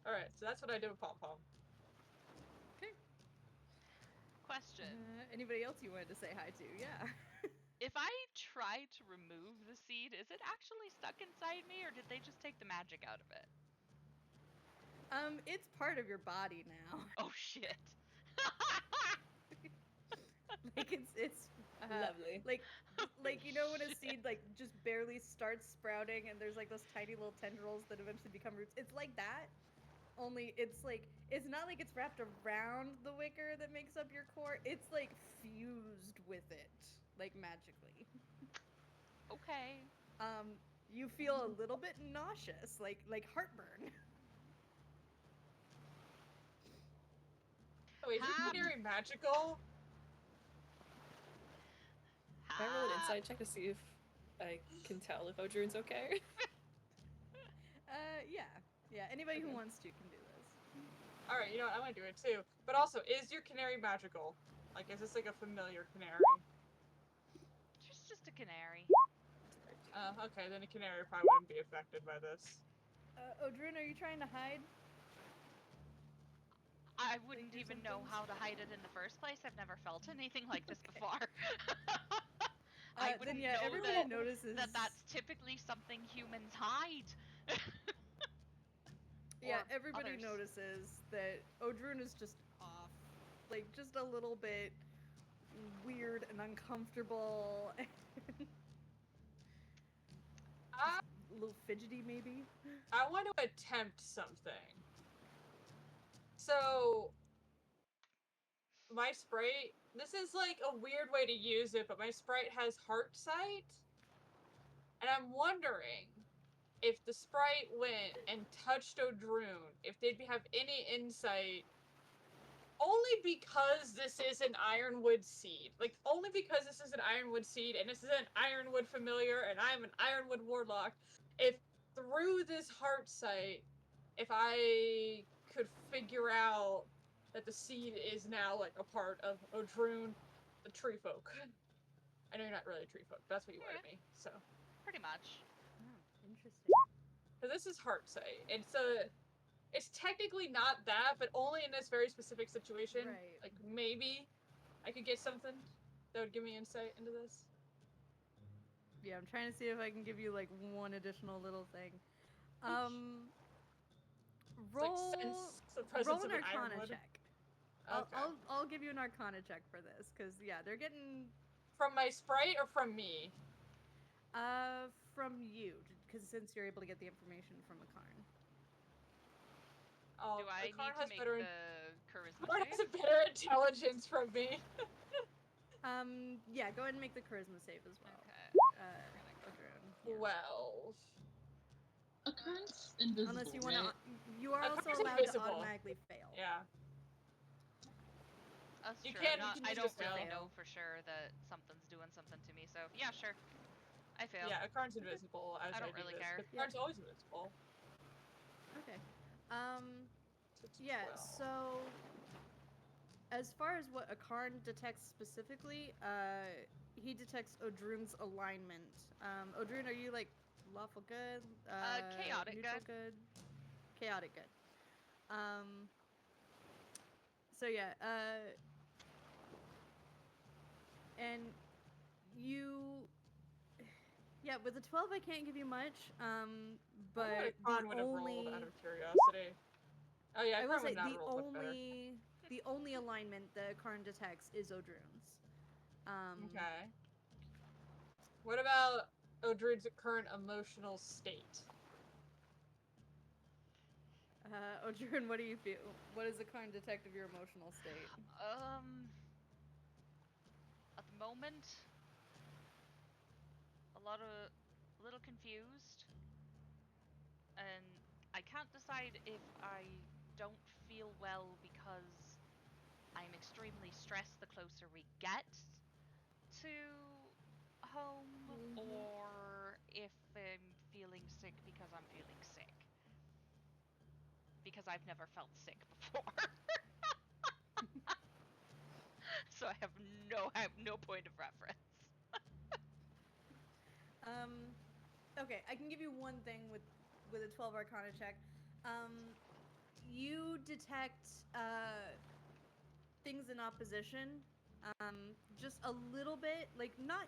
Alright, so that's what I did with Pom Pom. Question. Anybody else you wanted to say hi to? Yeah. If I try to remove the seed, is it actually stuck inside me, or did they just take the magic out of it? It's part of your body now. Oh shit. Like it's Lovely. like you know when a seed like just barely starts sprouting and there's like those tiny little tendrils that eventually become roots. It's like that. Only it's like it's not like it's wrapped around the wicker that makes up your core. It's like fused with it, like magically. Okay. You feel a little bit nauseous, like heartburn. Oh, is your canary magical? Can I roll an insight check to see if I can tell if Odrune's okay? Yeah. Anybody who wants to can do this. Alright, you know what? I'm gonna do it too. But also, is your canary magical? Like, is this like a familiar canary? Just a canary. Okay, then a canary probably wouldn't be affected by this. Odrune, are you trying to hide? I wouldn't do even some know things? how to hide it in the first place. I've never felt anything like this before. I Then wouldn't yeah, know everybody notices that's typically something humans hide. Yeah, Or everybody others. notices that Odrune is just off. Like, just a little bit weird and uncomfortable. I, A little fidgety, maybe? I want to attempt something. So, my sprite, this is like a weird way to use it, but my sprite has heart sight. And I'm wondering if the sprite went and touched Odrune, if they'd have any insight, only because this is an Ironwood seed. Like, only because this is an Ironwood seed, and this is an Ironwood familiar, and I'm an Ironwood warlock, if through this heart sight, if I could figure out that the seed is now, like, a part of Odrune, the tree folk. I know you're not really a tree folk, but that's what you are to me, so. Pretty much. Oh, interesting. So this is heart sight. It's technically not that, but only in this very specific situation. Right. Like, maybe I could get something that would give me insight into this. Yeah, I'm trying to see if I can give you, like, one additional little thing. Roll, Like, sense the presence roll of an an Arcana Ironwood. check. Okay. I'll give you an Arcana check for this, because, yeah, they're getting... From my sprite or from me? From you, because since you're able to get the information from a Karn. Oh, Do I Karn need to has make better, the charisma Karn has a save? better intelligence from me. Yeah, go ahead and make the charisma save as well. Okay. Odrune, yeah. 12. Occurrence invisible, Unless you want to, right? you are also Occurrence allowed to invisible. automatically fail. Yeah. That's You true. can't- I'm you not, can I just don't really fail. know for sure that something's doing something to me, so yeah, sure. I fail. Yeah, Karn's invisible as I don't do really this, care. but Karn's always invisible. Okay. It's Yeah. 12. So, as far as what Akarn detects specifically, he detects Odrune's alignment. Odrune, are you like lawful good? Chaotic neutral good. Chaotic good. So yeah. And you. Yeah, with the 12, I can't give you much. But Karn would the have only. rolled out of curiosity. Oh yeah, I will Karn say would not the roll much better. only alignment that Karn detects is Odrune's. Okay. What about Odrune's current emotional state? Odrune, what do you feel? What is the Karn detect of your emotional state? At the moment, a little confused, and I can't decide if I don't feel well because I'm extremely stressed the closer we get to home, or if I'm feeling sick because I'm feeling sick. Because I've never felt sick before. So I have no point of reference. Okay, I can give you one thing with a 12 Arcana check. You detect things in opposition, just a little bit, like not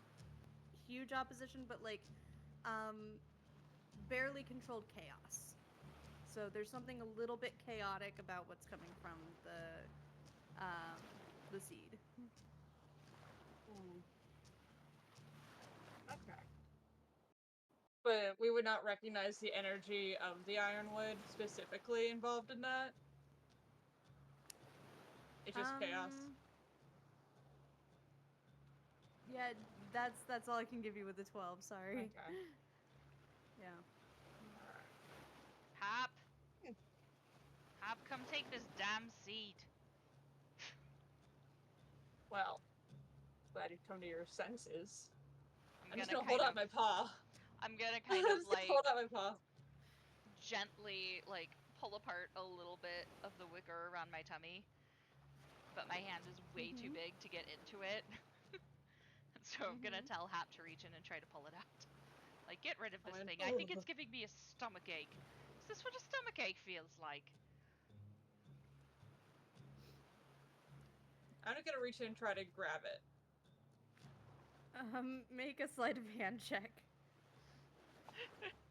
huge opposition, but like barely controlled chaos. So there's something a little bit chaotic about what's coming from the seed. Okay. But we would not recognize the energy of the Ironwood specifically involved in that? It's just chaos. Yeah, that's all I can give you with the 12, sorry. Okay. Yeah. Hap! Hap, come take this damn seed. Well, glad you've come to your senses. I'm just gonna gonna hold out my paw. I'm gonna I'm kind of just like gonna hold out my paw. gently like pull apart a little bit of the wicker around my tummy, but my hand is way too big to get into it. So I'm gonna tell Hap to reach in and try to pull it out. Like, get rid of this thing. I think it's giving me a stomach ache. Is this what a stomach ache feels like? I'm just gonna reach in and try to grab it. Make a sleight of hand check.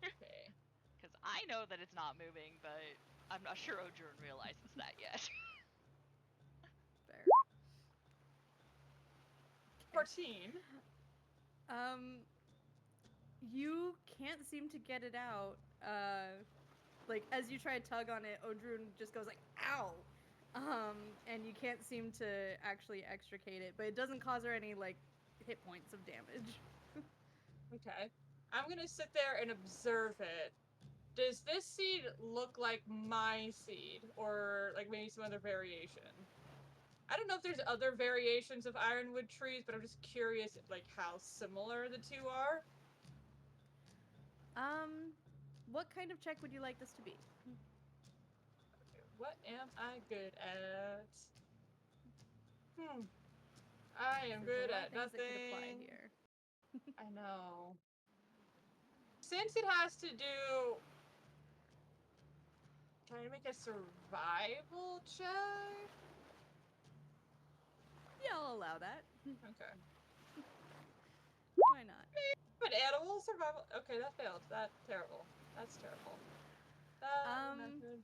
Okay. Because I know that it's not moving, but I'm not sure Odrune realizes that yet. Fair. 14. You can't seem to get it out. Like, as you try to tug on it, Odrune just goes like, ow! And you can't seem to actually extricate it, but it doesn't cause her any, like, hit points of damage. Okay. I'm gonna sit there and observe it. Does this seed look like my seed? Or, like, maybe some other variation? I don't know if there's other variations of ironwood trees, but I'm just curious, like, how similar the two are. What kind of check would you like this to be? Okay, what am I good at? I am good at Things that could apply nothing. here. I know. Since it has to do... Can I make a survival check? Yeah, I'll allow that. Okay. Why not? But animal survival... Okay, that failed. That's terrible. That's terrible. Not good.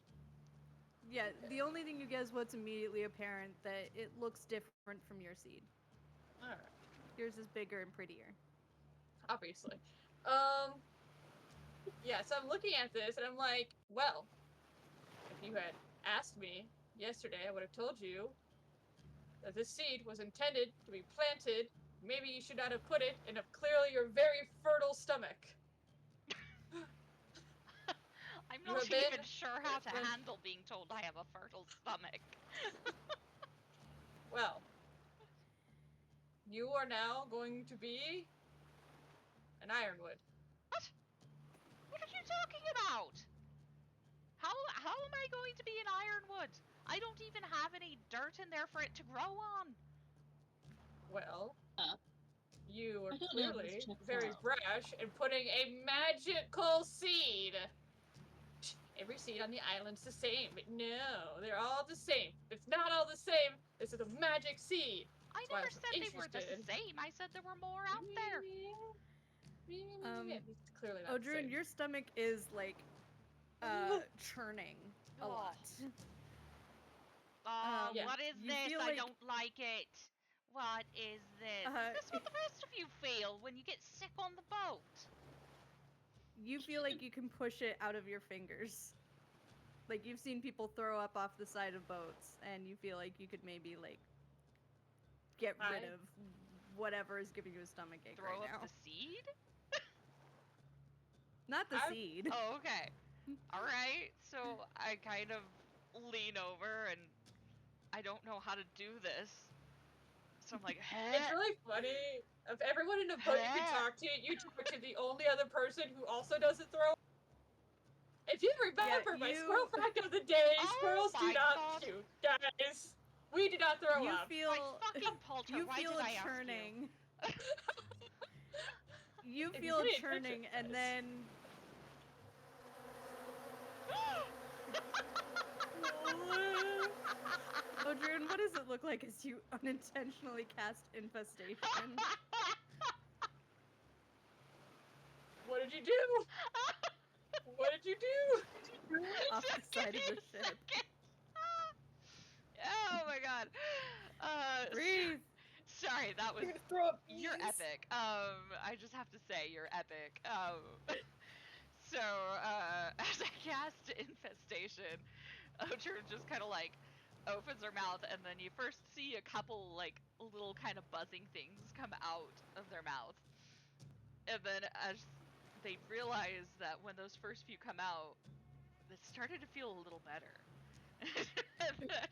Yeah, the only thing you get is what's immediately apparent, that it looks different from your seed. Alright. Yours is bigger and prettier. Obviously. Yeah, so I'm looking at this and I'm like, well, if you had asked me yesterday, I would have told you that this seed was intended to be planted. Maybe you should not have put it in a clearly your very fertile stomach. I'm You not have been- even sure how to when- handle being told I have a fertile stomach. Well, you are now going to be an ironwood. What are you talking about? How am I going to be an ironwood? I don't even have any dirt in there for it to grow on. Well, Uh, you are I don't know if clearly this checks very out. brash in putting a magical seed. Every seed on the island's the same, but no, they're all the same. It's not all the same. This is a magic seed. I That's why never I'm so said they were the interested. same. I said there were more out there. It's clearly not the Odrun, same. your stomach is like churning a Oh. lot. Yeah. What is you this? feel I like- don't like it. What is this? Is this what the rest of you feel when you get sick on the boat? You feel like you can push it out of your fingers. Like you've seen people throw up off the side of boats, and you feel like you could maybe like get rid I- of whatever is giving you a stomachache Throw right up now. the seed? Not the I- seed. Oh, okay. Alright, so I kind of lean over and I don't know how to do this. So I'm like, It's really funny. Of everyone in the boat you can talk to, you talk to the only other person who also doesn't throw up. If you remember my squirrel fact of the day, Oh squirrels do my not God. puke, guys. We do not throw You up. feel My fucking Poulter, you why feel did a I ask you? churning. You If feel you a pay churning, attention, and guys. then Odrun, what does it look like as you unintentionally cast infestation What did you do? What did you do? off the side of the ship? Oh my god. Breathe. Sorry, that was You're gonna throw up. you're bees. epic. I just have to say you're epic. So as I cast infestation, Ocher just kind of like opens her mouth, and then you first see a couple like little kind of buzzing things come out of their mouth, and then as they realize that when those first few come out, it started to feel a little better. And then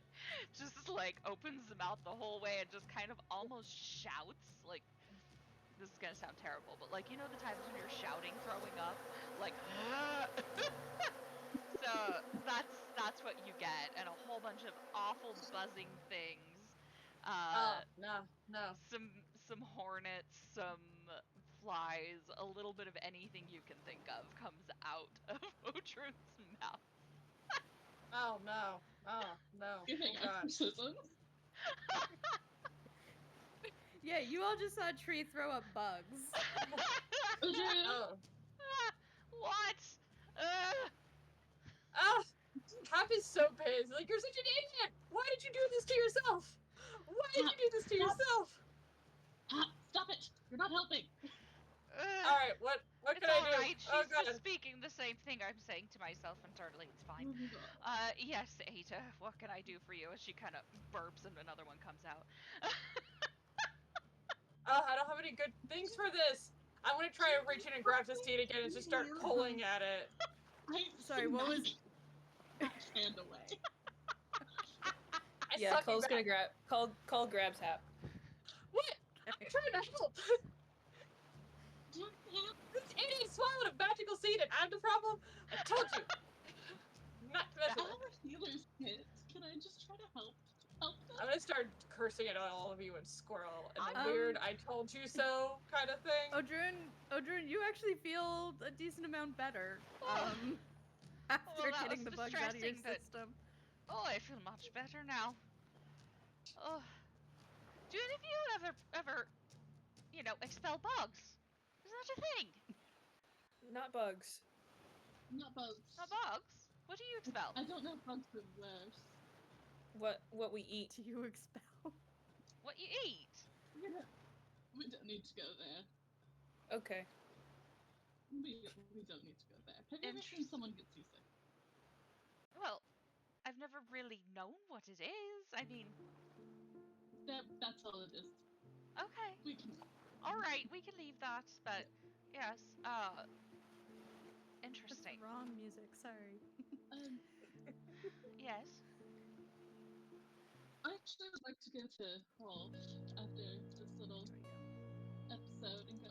just like opens the mouth the whole way and just kind of almost shouts like, this is gonna sound terrible, but like, you know the times when you're shouting throwing up, like so that's what you get, and a whole bunch of awful buzzing things. No. Some hornets, some flies, a little bit of anything you can think of comes out of Otrun's mouth. Oh, no. Oh, no. Giving Oh, God. exorcisms. Yeah, you all just saw a tree throw up bugs. Odrun, Oh. What? Ah! Cap is so pissed. Like, you're such an idiot! Why did you do this to yourself? Why did you do this to yourself? Stop it! You're not helping. Alright, what It's can I do? alright, Oh, she's God. just speaking the same thing I'm saying to myself internally, it's fine. Oh my God. Yes, Ada, what can I do for you? As she kind of burps and another one comes out. I don't have any good things for this. I'm gonna try to reach in and grab this seed again and just start pulling at it. Sorry, what was- That hand away. I Yeah, suck Cole's at gonna grab. Cole grabs Hap. What? I'm trying to help. This idiot swallowed a magical seed and I'm the problem? I told you. Not to mess with it. Our healer's kit. Can I just try to help them? I'm gonna start cursing at all of you and Squirrel and the Um, weird I told you so kind of thing. Odrun, you actually feel a decent amount better. After that getting was the bugs out of your distressing, but- system. Oh, I feel much better now. Oh. Do any of you ever, expel bugs? Is that a thing? Not bugs. Not bugs. Not bugs? What do you expel? I don't know if bugs are worse. What we eat. Do you expel? What you eat? We don't need to go there. Okay. We don't need to go there. Have you ever seen someone get seasick? Well, I've never really known what it is. I mean, That's all it is. okay. We can. All right, we can leave that, but yes, That's interesting. the wrong music. Sorry. Yes. I actually would like to go to Rolf after this little episode and go.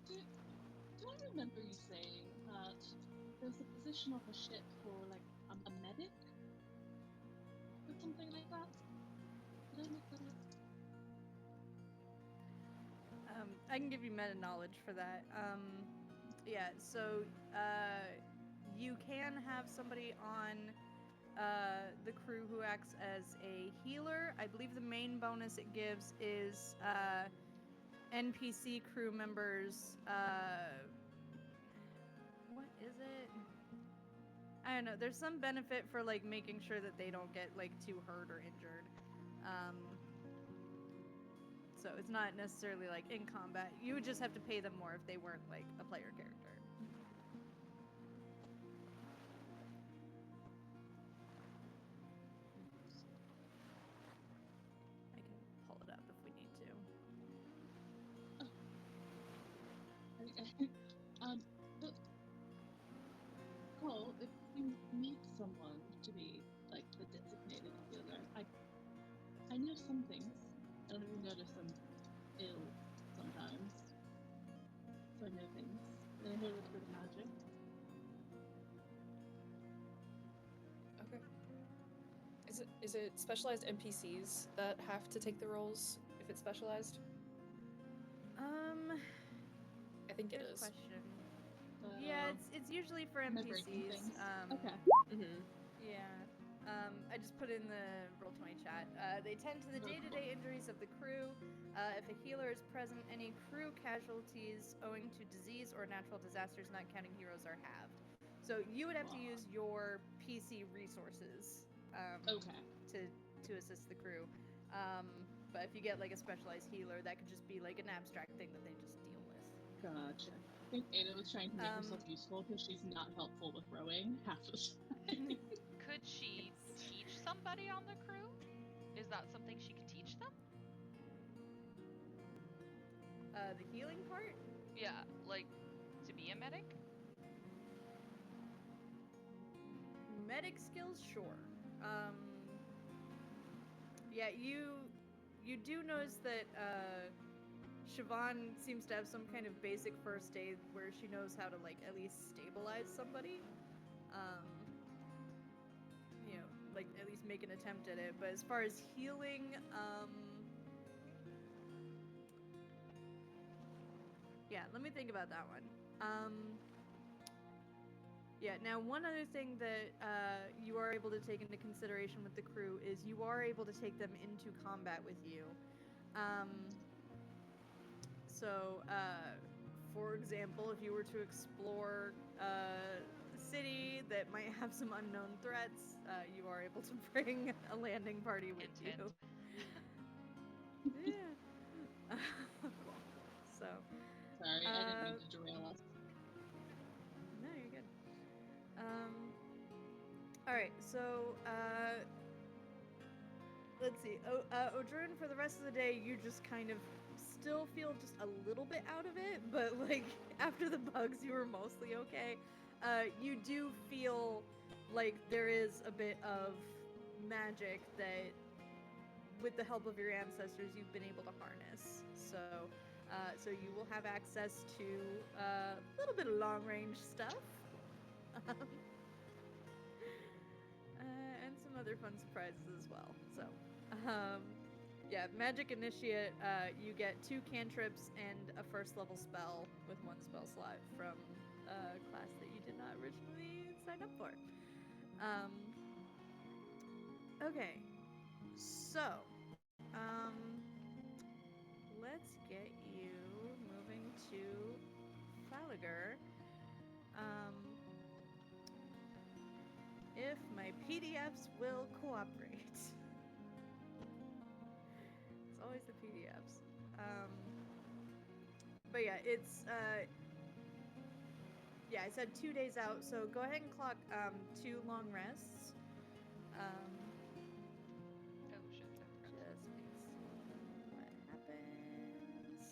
Do I remember you saying that there's a position on the ship for like a medic or something like that? Did I make that up? I can give you meta knowledge for that. Yeah, so you can have somebody on the crew who acts as a healer. I believe the main bonus it gives is NPC crew members. What is it? I don't know. There's some benefit for like making sure that they don't get like too hurt or injured. So it's not necessarily like in combat. You would just have to pay them more if they weren't like a player character. I can pull it up if we need to. Okay. But Cole, if you meet someone to be like the designated healer, I know some things. I don't even notice I'm ill sometimes. So I know things. And I know a little bit of magic. Okay. Is it specialized NPCs that have to take the roles if it's specialized? I think it Good is. question. Yeah, it's usually for Am I breaking NPCs. things? Okay. Mm-hmm. Yeah. I just put in the Roll20 chat. They tend to the day-to-day injuries of the crew. If a healer is present, any crew casualties owing to disease or natural disasters, not counting heroes, are halved. So you would have to use your PC resources to assist the crew. But if you get like a specialized healer, that could just be like an abstract thing that they just deal with. Gotcha. I think Ada was trying to make herself useful because she's not helpful with rowing half the time. Could she teach somebody on the crew? Is that something she could teach them? The healing part? Yeah, like to be a medic? Medic skills, sure. Yeah, you do notice that Siobhan seems to have some kind of basic first aid where she knows how to like at least stabilize somebody. You know, like at least make an attempt at it. But as far as healing, yeah, let me think about that one. Yeah, now one other thing that you are able to take into consideration with the crew is you are able to take them into combat with you. So, for example, if you were to explore a city that might have some unknown threats, you are able to bring a landing party with you. Yeah. Cool. So. Sorry, I didn't mean to derail us. No, you're good. Alright, so, let's see. Odrun, for the rest of the day, you just kind of still feel just a little bit out of it, but, like, after the bugs, you were mostly okay. You do feel like there is a bit of magic that, with the help of your ancestors, you've been able to harness. So you will have access to a little bit of long-range stuff. And some other fun surprises as well. So, yeah, Magic Initiate, you get 2 cantrips and a first level spell with 1 spell slot from a class that you did not originally sign up for. Okay, so, let's get you moving to Fallegur. If my PDFs will cooperate. It's always the PDFs. But yeah, it's yeah, I said 2 days out, so go ahead and clock 2 long rests. Oh shit, I forgot. Just see what happens.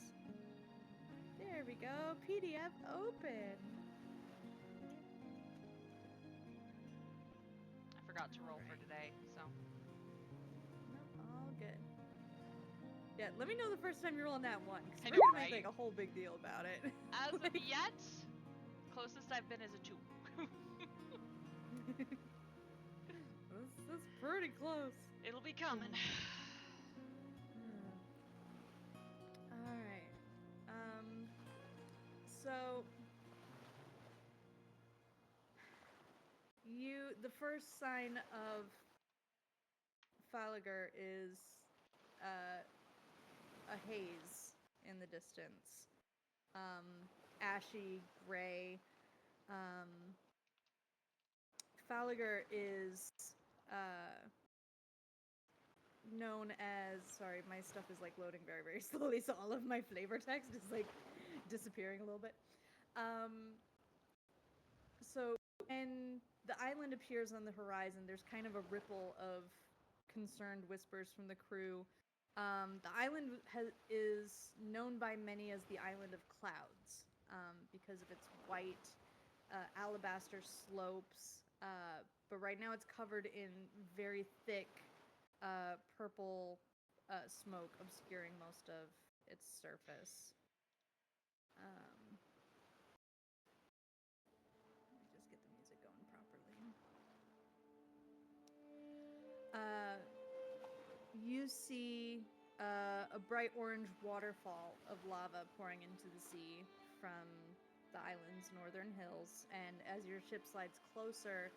There we go. PDF open. I forgot to roll for Alright. today, so. Nope, all good. Yeah, let me know the first time you roll on that one, because I we're know, gonna make right? like a whole big deal about it. As of yet, closest I've been is a 2. That's pretty close. It'll be coming. Alright. So the first sign of Fallegur is a haze in the distance. Ashy gray. Fallegur is known as, sorry, my stuff is like loading very, very slowly, so all of my flavor text is like disappearing a little bit. So when the island appears on the horizon, there's kind of a ripple of concerned whispers from the crew. The island is known by many as the Island of Clouds because of its white alabaster slopes, but right now it's covered in very thick purple smoke obscuring most of its surface. Let me just get the music going properly. You see a bright orange waterfall of lava pouring into the sea from the island's northern hills, and as your ship slides closer,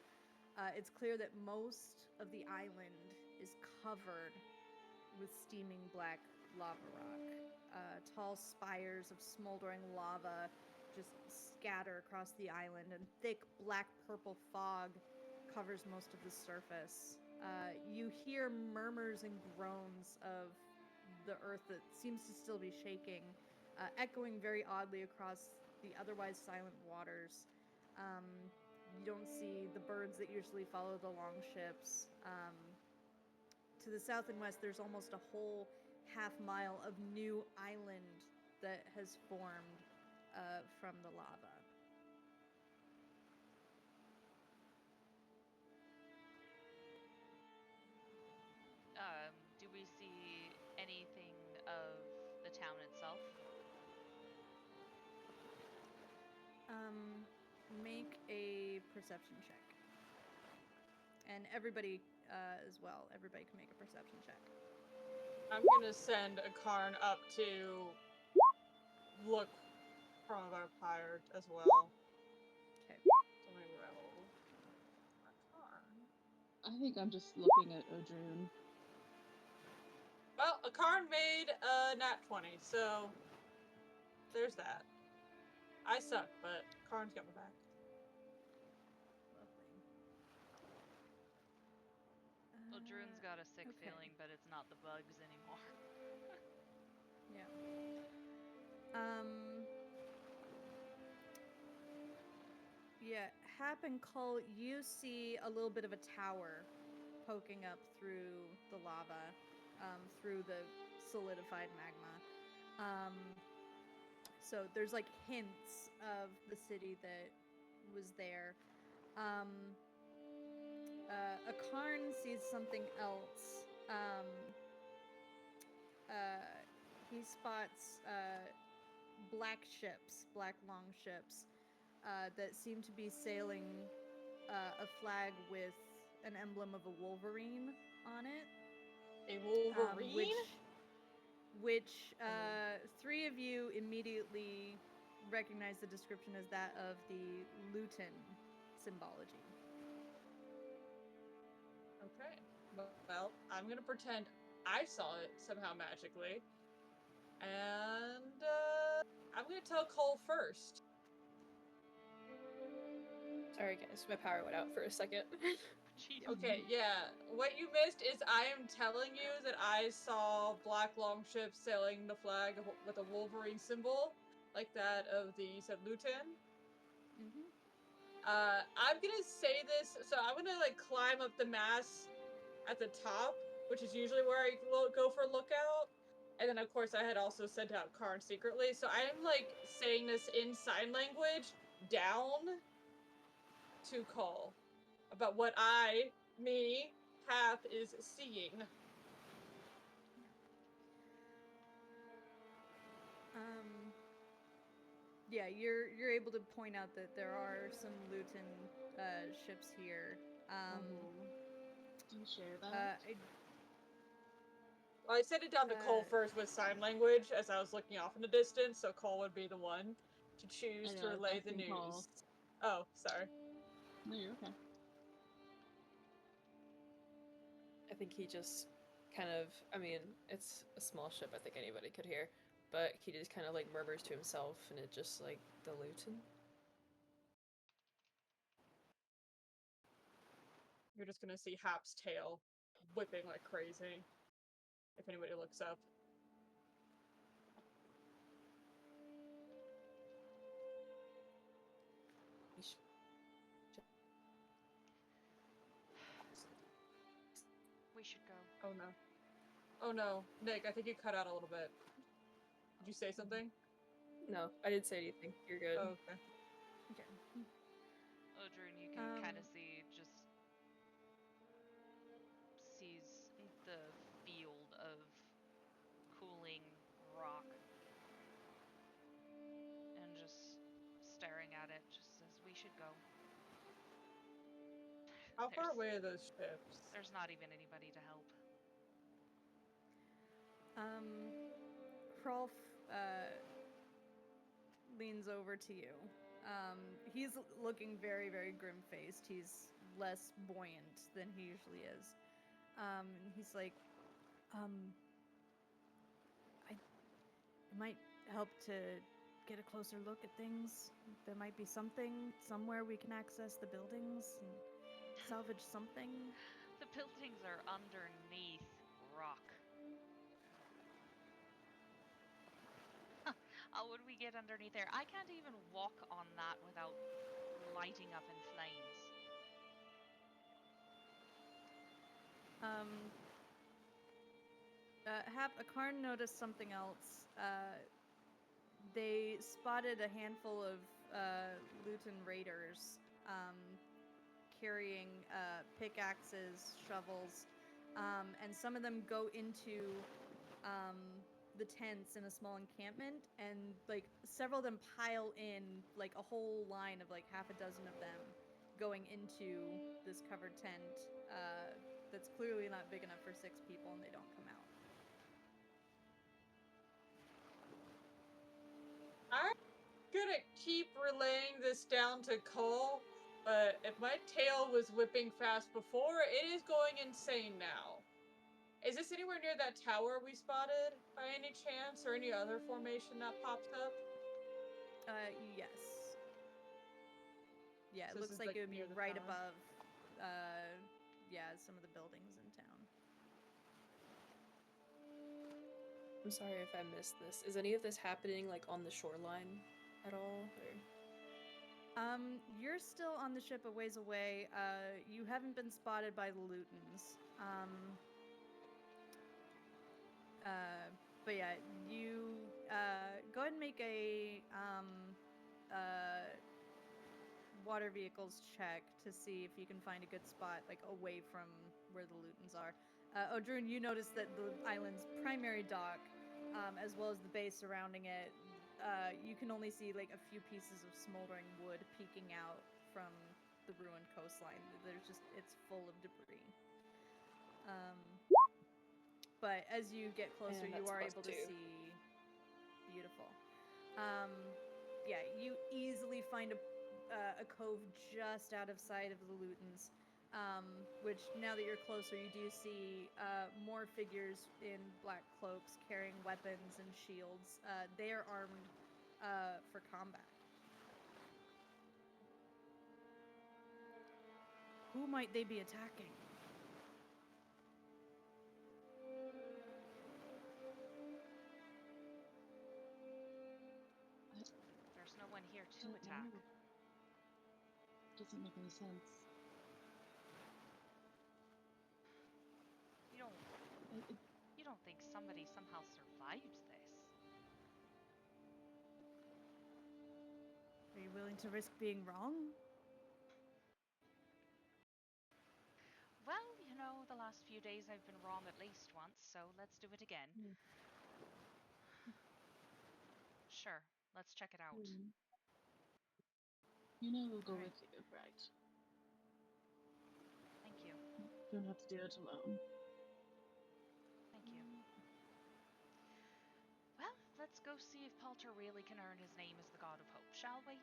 it's clear that most of the island is covered with steaming black lava rock. Tall spires of smoldering lava just scatter across the island, and thick black-purple fog covers most of the surface. You hear murmurs and groans of the earth that seems to still be shaking, echoing very oddly across the otherwise silent waters. You don't see the birds that usually follow the longships. To the south and west, there's almost a whole half mile of new island that has formed from the lava. Do we see anything of the town itself? Make a perception check. And everybody as well. Everybody can make a perception check. I'm gonna send a Karn up to look from above higher as well. Okay. So let me roll a Karn. I think I'm just looking at Odrune. Well, a Karn made a nat 20, so there's that. I suck, but Karn's got my back. Lovely. Well, Drune's got a sick okay. feeling, but it's not the bugs anymore. Yeah. Yeah, Hap and Cull, you see a little bit of a tower poking up through the lava, through the solidified magma. So there's like hints of the city that was there. Akarn sees something else. He spots black ships, black long ships, that seem to be sailing a flag with an emblem of a wolverine on it. A Wolverine? Which three of you immediately recognize the description as that of the Luton symbology. Okay. Well, I'm gonna pretend I saw it somehow magically. And I'm gonna tell Cole first. Sorry guys, my power went out for a second. Jeez. Okay, yeah. What you missed is I am telling you that I saw black longships sailing the flag with a Wolverine symbol, like that of the, you said, Luton? Mm-hmm. I'm gonna say this, so I'm gonna like climb up the mast at the top, which is usually where I go for lookout. And then, of course, I had also sent out Karn secretly. So I'm, like, saying this in sign language down to Call about what Hap, is seeing. Yeah, you're able to point out that there are some Luton ships here. Do you share that? Well, I sent it down to Cole first with sign language as I was looking off in the distance, so Cole would be the one to choose to relay the news. Cole. Oh, sorry. No, you're okay. I think he just kind of, I mean, it's a small ship, I think anybody could hear, but he just kind of like murmurs to himself, and it just like, the Luton? You're just gonna see Hap's tail whipping like crazy if anybody looks up. We should go. Oh no. Oh no. Nick, I think you cut out a little bit. Did you say something? No, I didn't say anything. You're good. Oh, okay. Okay. Odrin, you can kind of see sees the field of cooling rock and just staring at it, just says, we should go. How far away are those ships? There's not even anybody to help. Hrolf leans over to you. He's looking very, very grim-faced. He's less buoyant than he usually is. He's like, it might help to get a closer look at things. There might be something somewhere we can access the buildings and salvage something. The buildings are underneath rock. How would we get underneath there? I can't even walk on that without lighting up in flames. Hap, Akarn noticed something else. They spotted a handful of Luton raiders carrying pickaxes, shovels, and some of them go into the tents in a small encampment, and like several of them pile in, like a whole line of like half a dozen of them going into this covered tent that's clearly not big enough for 6 people, and they don't come out. I'm gonna keep relaying this down to Cole, but if my tail was whipping fast before, it is going insane now. Is this anywhere near that tower we spotted, by any chance, or any other formation that pops up? Yes. Yeah, So it this looks is, like it would be near the right tower? above, some of the buildings in town. I'm sorry if I missed this. Is any of this happening like on the shoreline at all? Or? You're still on the ship a ways away. You haven't been spotted by the Lutons. But yeah, you go ahead and make a water vehicles check to see if you can find a good spot, like away from where the Lutons are. Odrun, you notice that the island's primary dock, as well as the bay surrounding it, you can only see like a few pieces of smoldering wood peeking out from the ruined coastline. It's full of debris. But as you get closer, you are able to see. Beautiful. Yeah, you easily find a cove just out of sight of the Lutons, which now that you're closer, you do see more figures in black cloaks carrying weapons and shields. They are armed for combat. Who might they be attacking? There's no one here to attack. Doesn't make any sense. You don't think somebody somehow survived this? Are you willing to risk being wrong? Well, you know, the last few days I've been wrong at least once, so let's do it again. Sure, let's check it out. You know we'll go Right. with you, right? Thank you. Don't have to do it alone. Thank you. Well, let's go see if Palter really can earn his name as the God of Hope, shall we?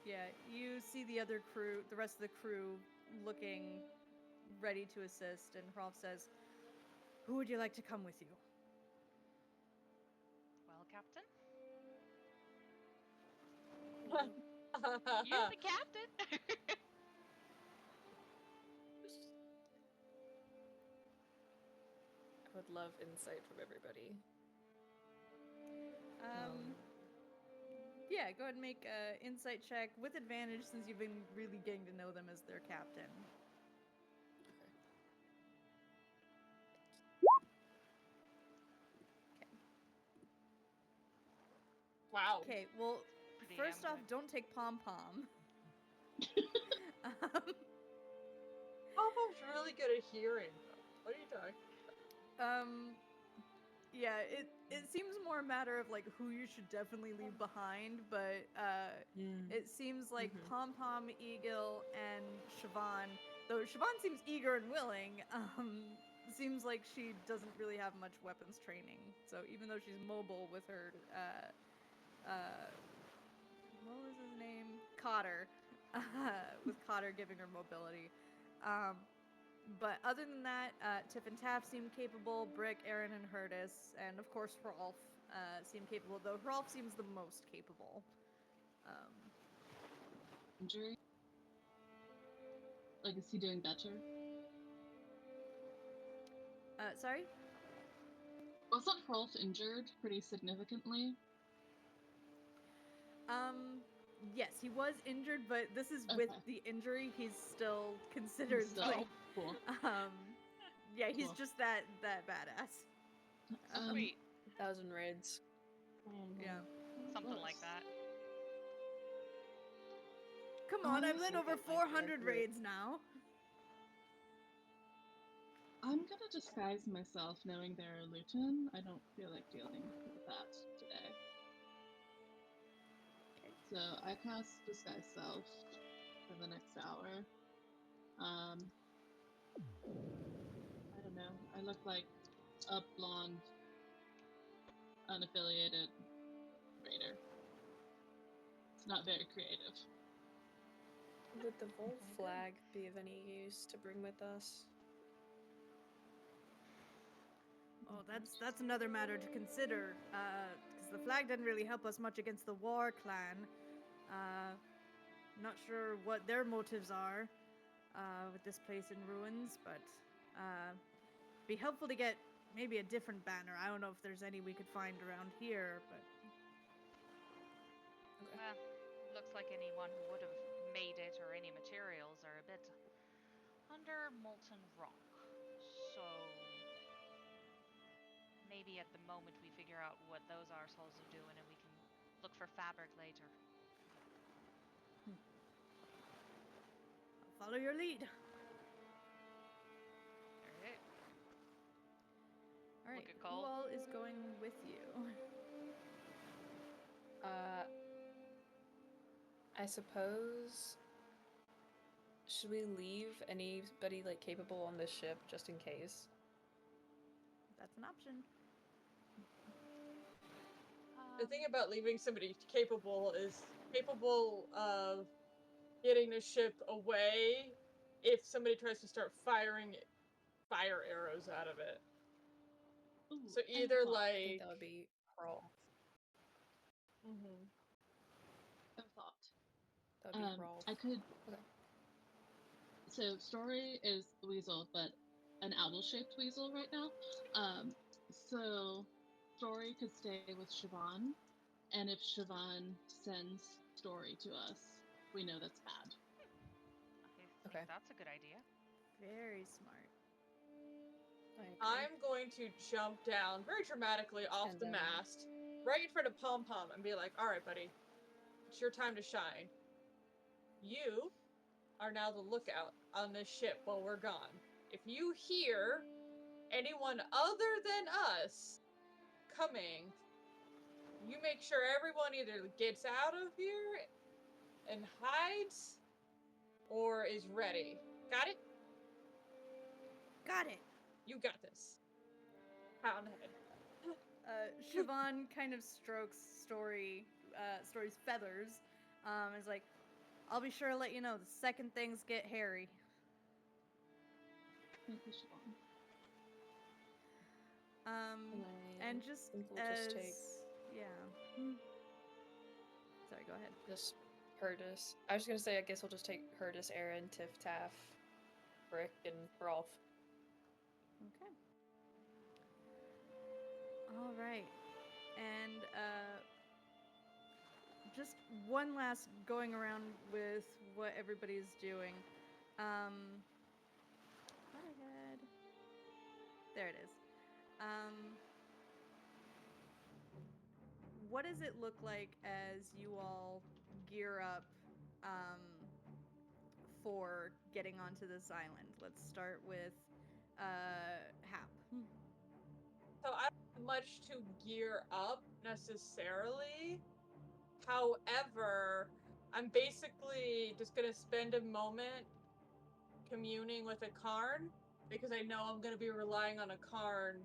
Yeah, you see the other crew, the rest of the crew, looking ready to assist, and Hrolf says, "Who would you like to come with you?" Well, Captain? You're the captain! I would love insight from everybody. Yeah, go ahead and make an insight check with advantage since you've been really getting to know them as their captain. Wow. Okay, well, Pretty first damn off, good. don't take pom-pom. Pom-Pom's really good at hearing, though. What are you talking? Yeah, it seems more a matter of like who you should definitely leave behind, but it seems like Pom Pom, Eagle, and Siobhan, though Siobhan seems eager and willing, seems like she doesn't really have much weapons training. So even though she's mobile with her, what was his name? Cotter, with Cotter giving her mobility. But other than that, Tiff and Taff seem capable, Brick, Aaron, and Hurtis, and of course Hrolf seem capable, though Hrolf seems the most capable. Injury? Like, is he doing better? Sorry? Wasn't Hrolf injured pretty significantly? Yes, he was injured, but this is with the injury, he's still considered Still, like, cool. yeah, he's Cool. just that badass. Sweet. 1,000 raids. Yeah. Something like that. Come on, I've led Honestly, over that might be a 400 great- raids now. I'm gonna disguise myself knowing they're a Luton. I don't feel like dealing with that today. So I cast Disguise Self for the next hour. I don't know. I look like a blonde, unaffiliated raider. It's not very creative. Would the Vol flag be of any use to bring with us? Oh, that's another matter to consider, because the flag didn't really help us much against the War Clan. Not sure what their motives are with this place in ruins, but be helpful to get maybe a different banner. I don't know if there's any we could find around here, but Well, looks like anyone who would have made it or any materials are a bit under molten rock. So maybe at the moment we figure out what those arseholes are doing and we can look for fabric later. I'll follow your lead. Alright. All right, Look at who Cole. all is going with you? I suppose. Should we leave anybody like capable on this ship just in case? That's an option. The thing about leaving somebody capable is capable of getting the ship away if somebody tries to start firing fire arrows out of it. Ooh, So I have either a thought. I think like that would be Hrolf. I have a thought. That would be Hrolf. I could. Okay. So Story is the weasel, but an owl-shaped weasel right now. So Story could stay with Siobhan, and if Siobhan sends Story to us, we know that's bad. I Okay. think that's a good idea. Very smart. I agree. I'm going to jump down very dramatically off And the then- mast, right in front of Pom Pom, and be like, all right, buddy, it's your time to shine. You are now the lookout on this ship while we're gone. If you hear anyone other than us coming, you make sure everyone either gets out of here and hides or is ready. Got it? Got it. You got this. Pound head. Siobhan kind of strokes Story's feathers. Is like, I'll be sure to let you know the second things get hairy. Thank you, Siobhan. And just think we'll as just take Sorry, go ahead. just Herdus. I was gonna say, I guess we'll just take Herdus, Aaron, Tiff, Taff, Brick, and Rolf. Okay. All right. And just one last going around with what everybody's doing. What I had. There it is. What does it look like as you all gear up for getting onto this island? Let's start with Hap. So I don't have much to gear up necessarily. However, I'm basically just gonna spend a moment communing with a Karn because I know I'm gonna be relying on a Karn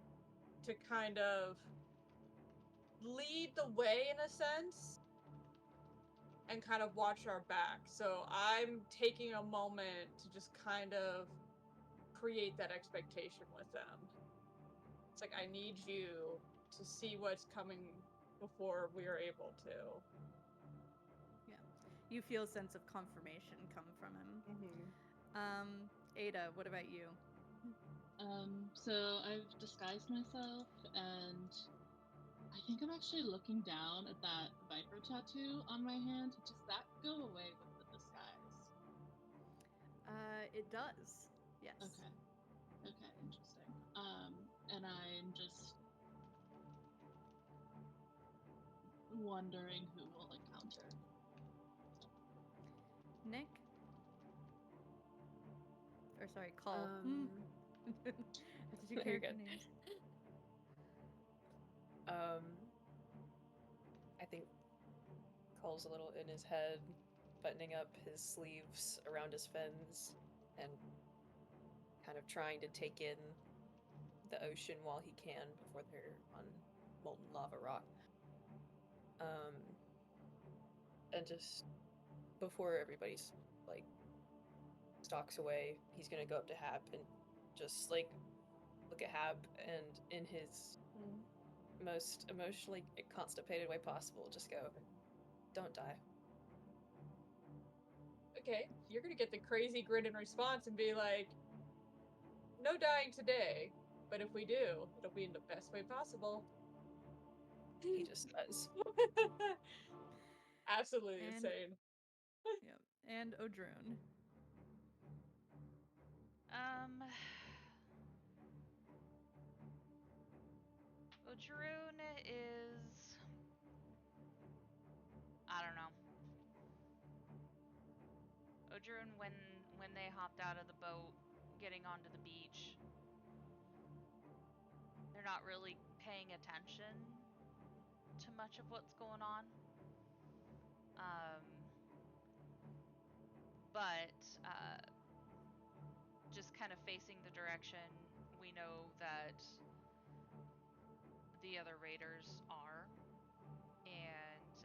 to kind of lead the way in a sense and kind of watch our back. So I'm taking a moment to just kind of create that expectation with them. It's like, I need you to see what's coming before we are able to. You feel a sense of confirmation come from him. Ada, what about you? So I've disguised myself, and I think I'm actually looking down at that viper tattoo on my hand. Does that go away with the disguise? It does. Yes. Okay. Okay, interesting. And I'm just wondering who we'll encounter. Nick? Or sorry, Call. Did you No, you're character good. names? I think Cole's a little in his head, buttoning up his sleeves around his fins, and kind of trying to take in the ocean while he can before they're on molten lava rock. And just before everybody's like stalks away, he's gonna go up to Hap and just like look at Hap and in his most emotionally constipated way possible, just go, "Don't die." Okay, you're gonna get the crazy grin in response and be like, no dying today, but if we do, it'll be in the best way possible. He just does. Absolutely And- insane. Yep. And Odrune. Odrune is, I don't know. Odrune, when they hopped out of the boat, getting onto the beach, they're not really paying attention to much of what's going on. But just kind of facing the direction we know that the other raiders are, and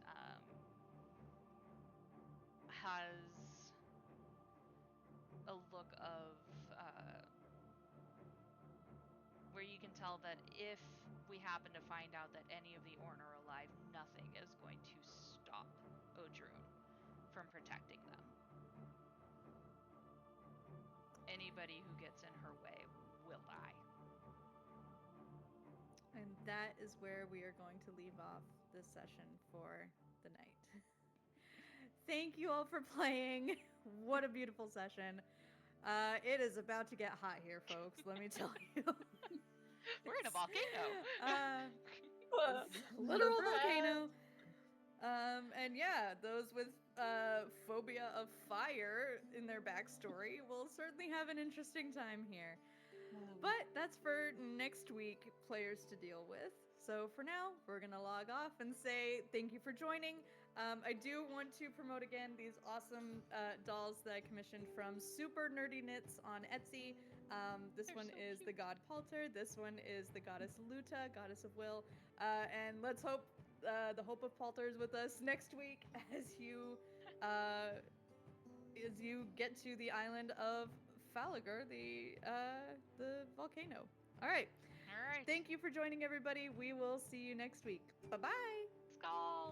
has a look of where you can tell that if we happen to find out that any of the Orn are alive, nothing is going to stop Odrune from protecting them. Anybody who gets in her way will die. And that is where we are going to leave off this session for the night. Thank you all for playing. What a beautiful session. It is about to get hot here, folks. Let me tell you. We're in a volcano. Literal Surprise. volcano. And yeah, those with phobia of fire in their backstory will certainly have an interesting time here. But that's for next week players to deal with. So for now, we're going to log off and say thank you for joining. I do want to promote again these awesome dolls that I commissioned from Super Nerdy Knits on Etsy. This They're one so is cute. the god Palter. This one is the goddess Luta, goddess of will. And let's hope the hope of Palter is with us next week as you get to the island of Fallegur, the volcano. All right. All right. Thank you for joining, everybody. We will see you next week. Bye-bye. Skull.